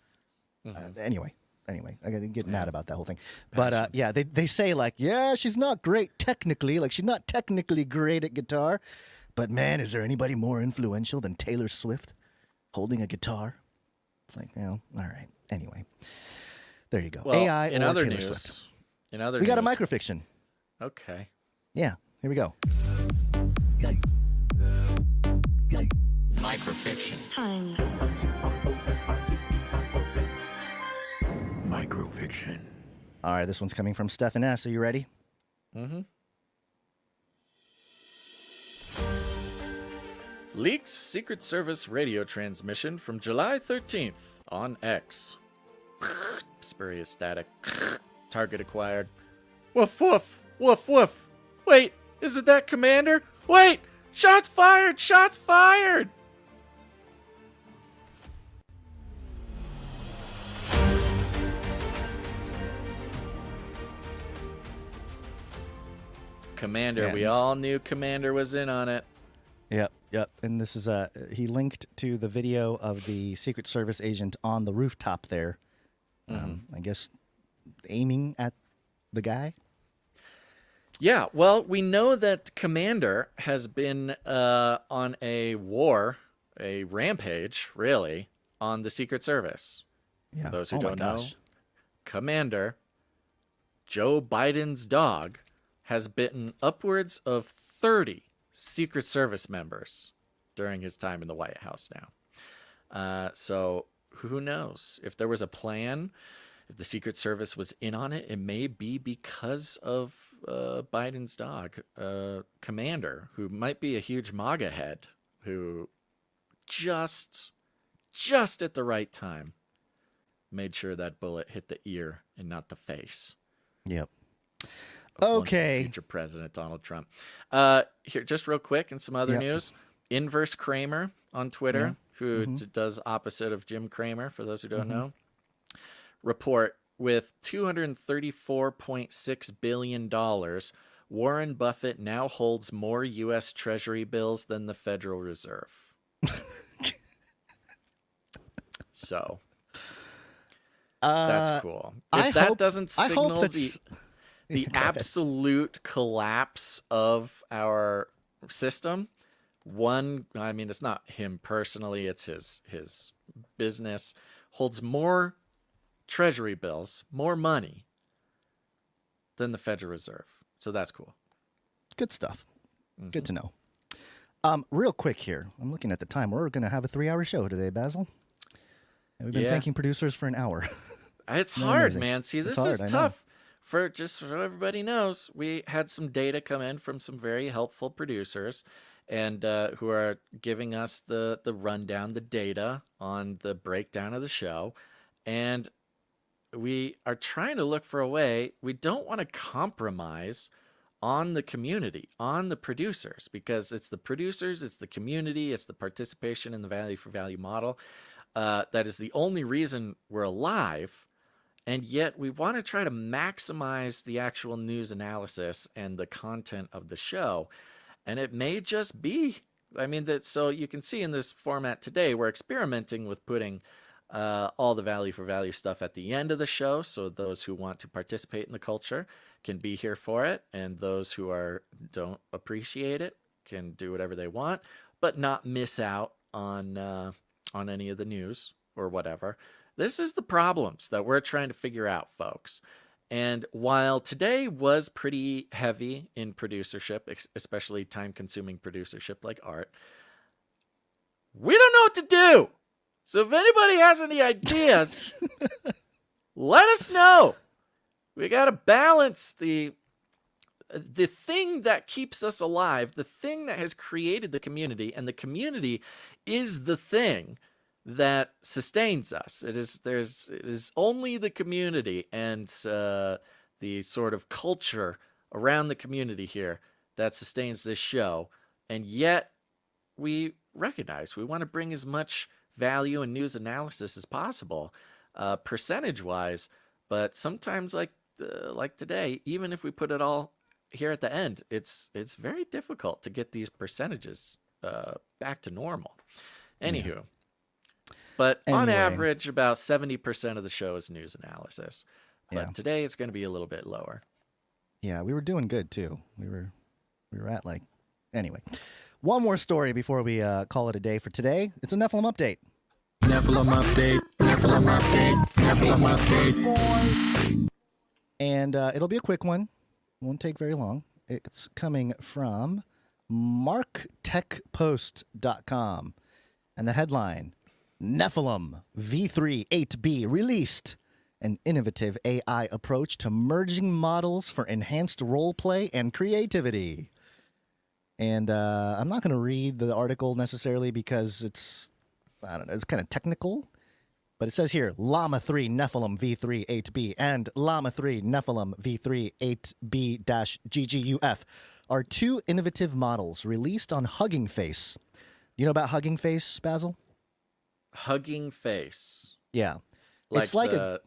Anyway, I gotta get mad about that whole thing. But yeah, they say like, yeah, she's not great technically, like she's not technically great at guitar, but man, is there anybody more influential than Taylor Swift holding a guitar? It's like, all right. Anyway, there you go. Well, AI in or other Taylor news, Swift. we got a microfiction. Okay. Yeah, here we go. Microfiction. Time. Microfiction. All right, this one's coming from Stefan S. Are you ready? Mm-hmm. Leaks Secret Service radio transmission from July 13th on X. Spurious static. Target acquired. Woof, woof, woof, woof. Wait, isn't that Commander? Wait, shots fired, shots fired. Commander, Yeah, we all knew Commander was in on it. Yep. And this is he linked to the video of the Secret Service agent on the rooftop there. I guess aiming at the guy. Yeah, well, we know that Commander has been on a rampage, really, on the Secret Service. Yeah. For those who Oh my don't know, gosh. Commander, Joe Biden's dog, has bitten upwards of 30 Secret Service members during his time in the White House now. So who knows? If there was a plan, if the Secret Service was in on it, it may be because of Biden's dog, Commander, who might be a huge MAGA head, who just at the right time made sure that bullet hit the ear and not the face. Yep. Of Okay. future President Donald Trump. Here, just real quick, and some other news. Inverse Kramer on Twitter, who does opposite of Jim Cramer, for those who don't know, report with $234.6 billion, Warren Buffett now holds more U.S. Treasury bills than the Federal Reserve. So that's cool. If that doesn't signal the absolute collapse of our system, I mean, it's not him personally, it's his business, holds more Treasury bills, more money than the Federal Reserve. So that's cool. Good stuff. Good to know. Real quick here, I'm looking at the time. We're going to have a 3-hour show today, Basil. And we've been thanking producers for an hour. It's Isn't that hard, amazing? man. See, this is tough. Just so everybody knows, we had some data come in from some very helpful producers, and who are giving us the rundown, the data on the breakdown of the show, and we are trying to look for a way. We don't want to compromise on the community, on the producers, because it's the producers, it's the community, it's the participation in the value for value model that is the only reason we're alive. And yet we want to try to maximize the actual news analysis and the content of the show. And it may just be, I mean, so you can see in this format today, we're experimenting with putting all the value for value stuff at the end of the show, so those who want to participate in the culture can be here for it, and those who don't appreciate it can do whatever they want, but not miss out on any of the news or whatever. This is the problems that we're trying to figure out, folks. And while today was pretty heavy in producership, especially time-consuming producership like art, we don't know what to do. So if anybody has any ideas, let us know. We got to balance the thing that keeps us alive, the thing that has created the community, and the community is the thing that sustains us. It is only the community and the sort of culture around the community here that sustains this show. And yet we recognize we want to bring as much value and news analysis as possible, percentage wise. But sometimes like today, even if we put it all here at the end, it's very difficult to get these percentages back to normal. Anywho. Yeah. But on average, about 70% of the show is news analysis. But today it's going to be a little bit lower. Yeah, we were doing good too. We were at anyway. One more story before we call it a day for today. It's a Nephilim update. Nephilim update. Nephilim update. Nephilim update. And it'll be a quick one. Won't take very long. It's coming from marktechpost.com. And the headline, Nephilim V3 8B released, an innovative AI approach to merging models for enhanced roleplay and creativity. And I'm not going to read the article necessarily because it's kind of technical. But it says here, Llama 3 Nephilim V3 8B and Llama 3 Nephilim V3 8B-GGUF are two innovative models released on Hugging Face. You know about Hugging Face, Basil? Hugging Face. Yeah. It's like the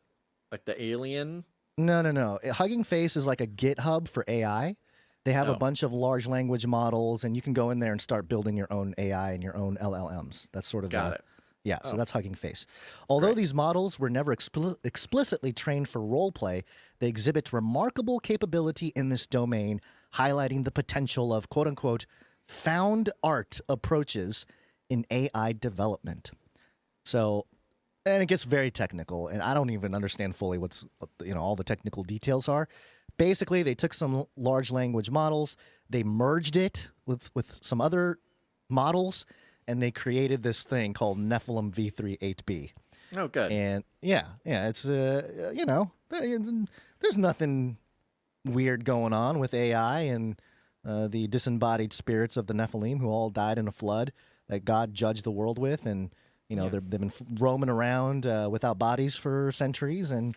alien? No. Hugging Face is like a GitHub for AI. They have a bunch of large language models, and you can go in there and start building your own AI and your own LLMs. That's sort of Got it. Yeah, so that's Hugging Face. Although these models were never explicitly trained for roleplay, they exhibit remarkable capability in this domain, highlighting the potential of quote-unquote found art approaches in AI development. So, and it gets very technical, and I don't even understand fully what's, all the technical details are. Basically, they took some large language models, they merged it with some other models, and they created this thing called Nephilim V3 8B. Oh, good. And it's, there's nothing weird going on with AI and the disembodied spirits of the Nephilim who all died in a flood that God judged the world with. And, they've been roaming around without bodies for centuries. And,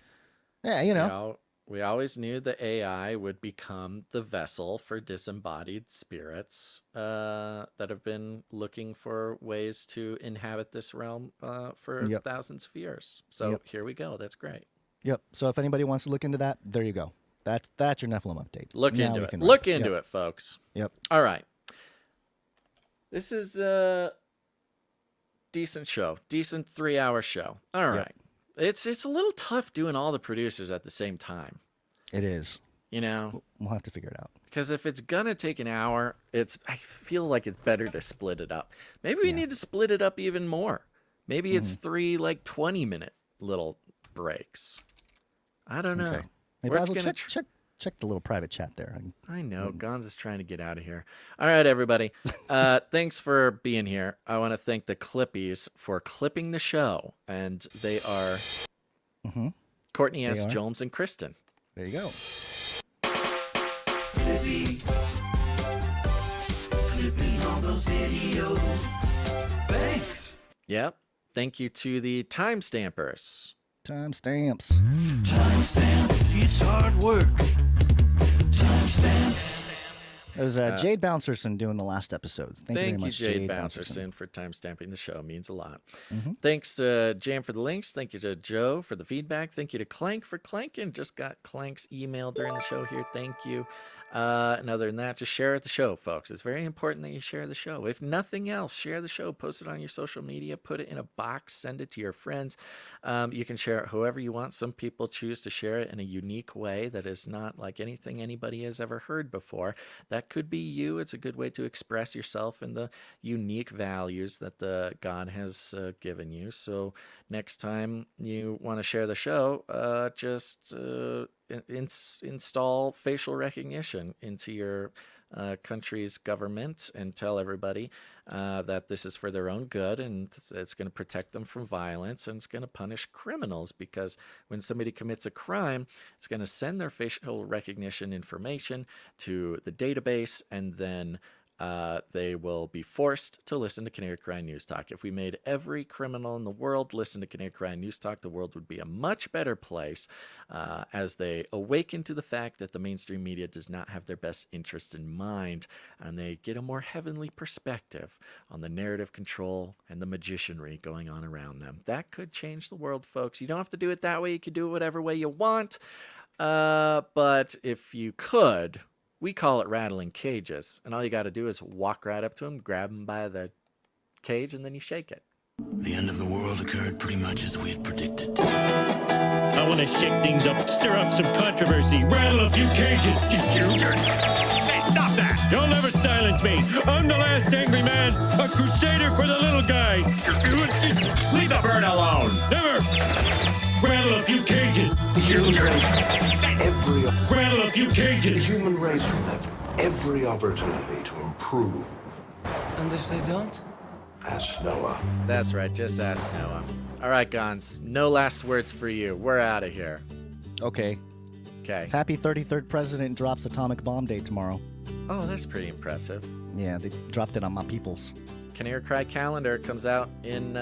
we always knew the AI would become the vessel for disembodied spirits that have been looking for ways to inhabit this realm for thousands of years. So here we go. That's great. Yep. So if anybody wants to look into that, there you go. That's your Nephilim update. Look into it. Look into it, folks. Yep. All right. This is a decent show. Decent 3-hour show. All right. Yep. It's a little tough doing all the producers at the same time. It is. We'll have to figure it out. Because if it's gonna take an hour, I feel like it's better to split it up. Maybe we need to split it up even more. Maybe it's 3 20-minute little breaks. I don't know. Okay. Hey, Basil, check the little private chat there. I know. Gonz is trying to get out of here. All right, everybody. Thanks for being here. I want to thank the Clippies for clipping the show. And they are Courtney S., Jones, and Kristen. There you go. Clippy on those videos. Thanks. Yep. Thank you to the timestampers. Timestamps. Timestamp. It's hard work. Timestamp. It was Jade Bouncerson doing the last episode. Thank you very much, Jade Bouncerson, for timestamping the show. It means a lot. Thanks to Jam for the links. Thank you to Joe for the feedback. Thank you to Clank for clanking. Just got Clank's email during the show here. Thank you. And other than that, just share the show, folks. It's very important that you share the show. If nothing else, share the show, post it on your social media, put it in a box, send it to your friends. You can share it however you want. Some people choose to share it in a unique way that is not like anything anybody has ever heard before. That could be you. It's a good way to express yourself and the unique values that the God has given you. So next time you want to share the show, just install facial recognition into your country's government and tell everybody that this is for their own good and it's going to protect them from violence and it's going to punish criminals, because when somebody commits a crime, it's going to send their facial recognition information to the database, and then they will be forced to listen to Canary Cry News Talk. If we made every criminal in the world listen to Canary Cry News Talk, the world would be a much better place as they awaken to the fact that the mainstream media does not have their best interest in mind, and they get a more heavenly perspective on the narrative control and the magicianry going on around them. That could change the world, folks. You don't have to do it that way. You can do it whatever way you want. But if you could, we call it rattling cages, and all you got to do is walk right up to him, grab him by the cage, and then you shake it. The end of the world occurred pretty much as we had predicted. I want to shake things up, stir up some controversy, rattle a few cages. Hey, stop that! You'll never silence me. I'm the last angry man, a crusader for the little guy. Leave the bird alone. Never. Rattle a few cages. Rattle a few cages. The human race will have every opportunity to improve. And if they don't? Ask Noah. That's right, just ask Noah. All right, Gons, no last words for you. We're out of here. Okay. Okay. Happy 33rd President drops atomic bomb day tomorrow. Oh, that's pretty impressive. Yeah, they dropped it on my peoples. Canary Cry calendar comes out in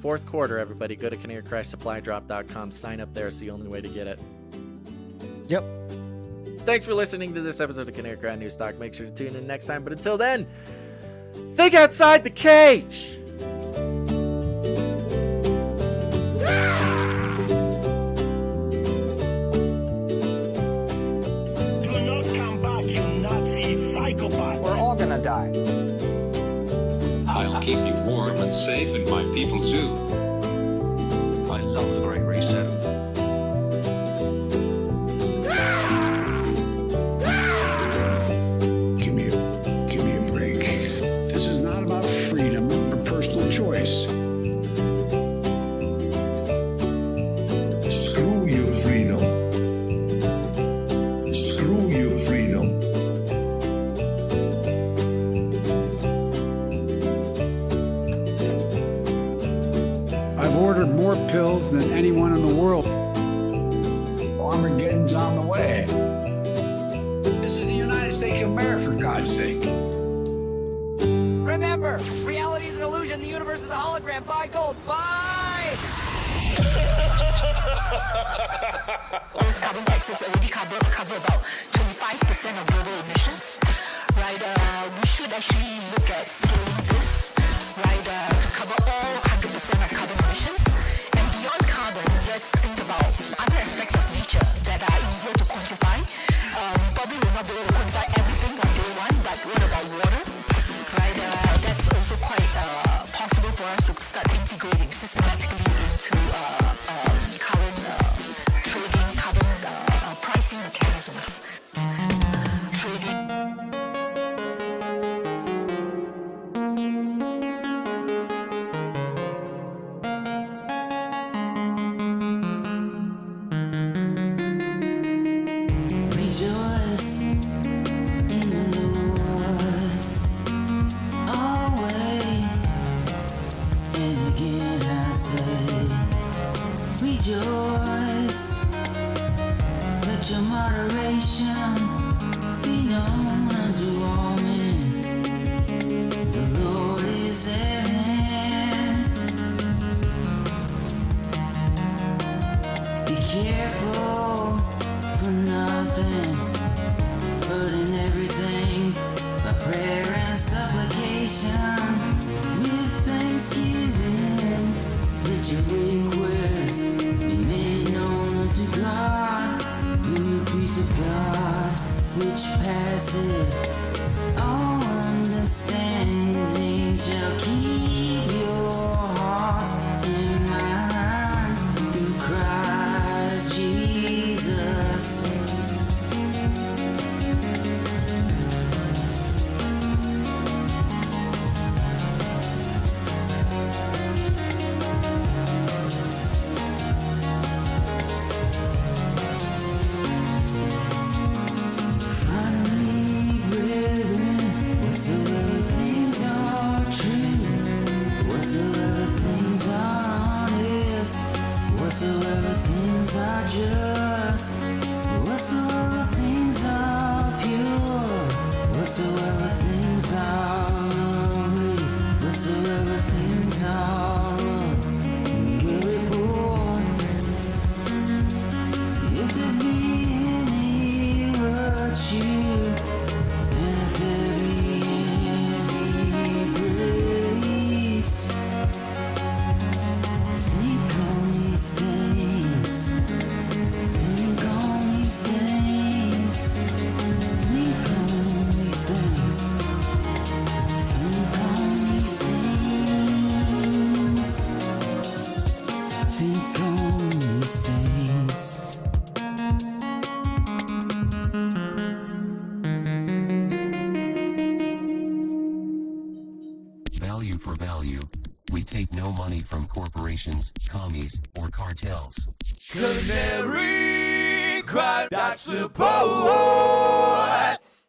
fourth quarter, everybody. Go to canarycrysupply.com. Sign up there. It's the only way to get it. Yep. Thanks for listening to this episode of Canary Cry News Talk. Make sure to tune in next time. But until then, think outside the cage! Do not come back, you Nazi psychopaths. We're all gonna die. I'll keep you warm and safe in my people's zoo. I love the Great Reset. Give me a break. This is not about freedom or personal choice. Screw your freedom. Screw your freedom. I've ordered more pills than anyone in the world. Armageddon's on the way. This is the United States of America, for God's sake. Remember, reality is an illusion. The universe is a hologram. Buy gold. Buy! Those carbon taxes already cover about 25% of global emissions, right? We should actually look at scaling this, right, to cover all 100% of carbon emissions. And beyond carbon, let's think about other aspects of nature that are easier to quantify. Probably will not be able to quantify everything on day one, but what about water? Right, that's also quite possible for us to start integrating systematically into carbon trading, carbon pricing mechanisms. Trading. Rejoice in the Lord always, and again I say, rejoice. Let your moderation be known unto all men. The Lord is at hand. Be careful for nothing, but in everything by prayer and supplication with thanksgiving. Let your requests be made known unto God. In the peace of God, which passes value for value. We take no money from corporations, commies, or cartels. Canary cry, support.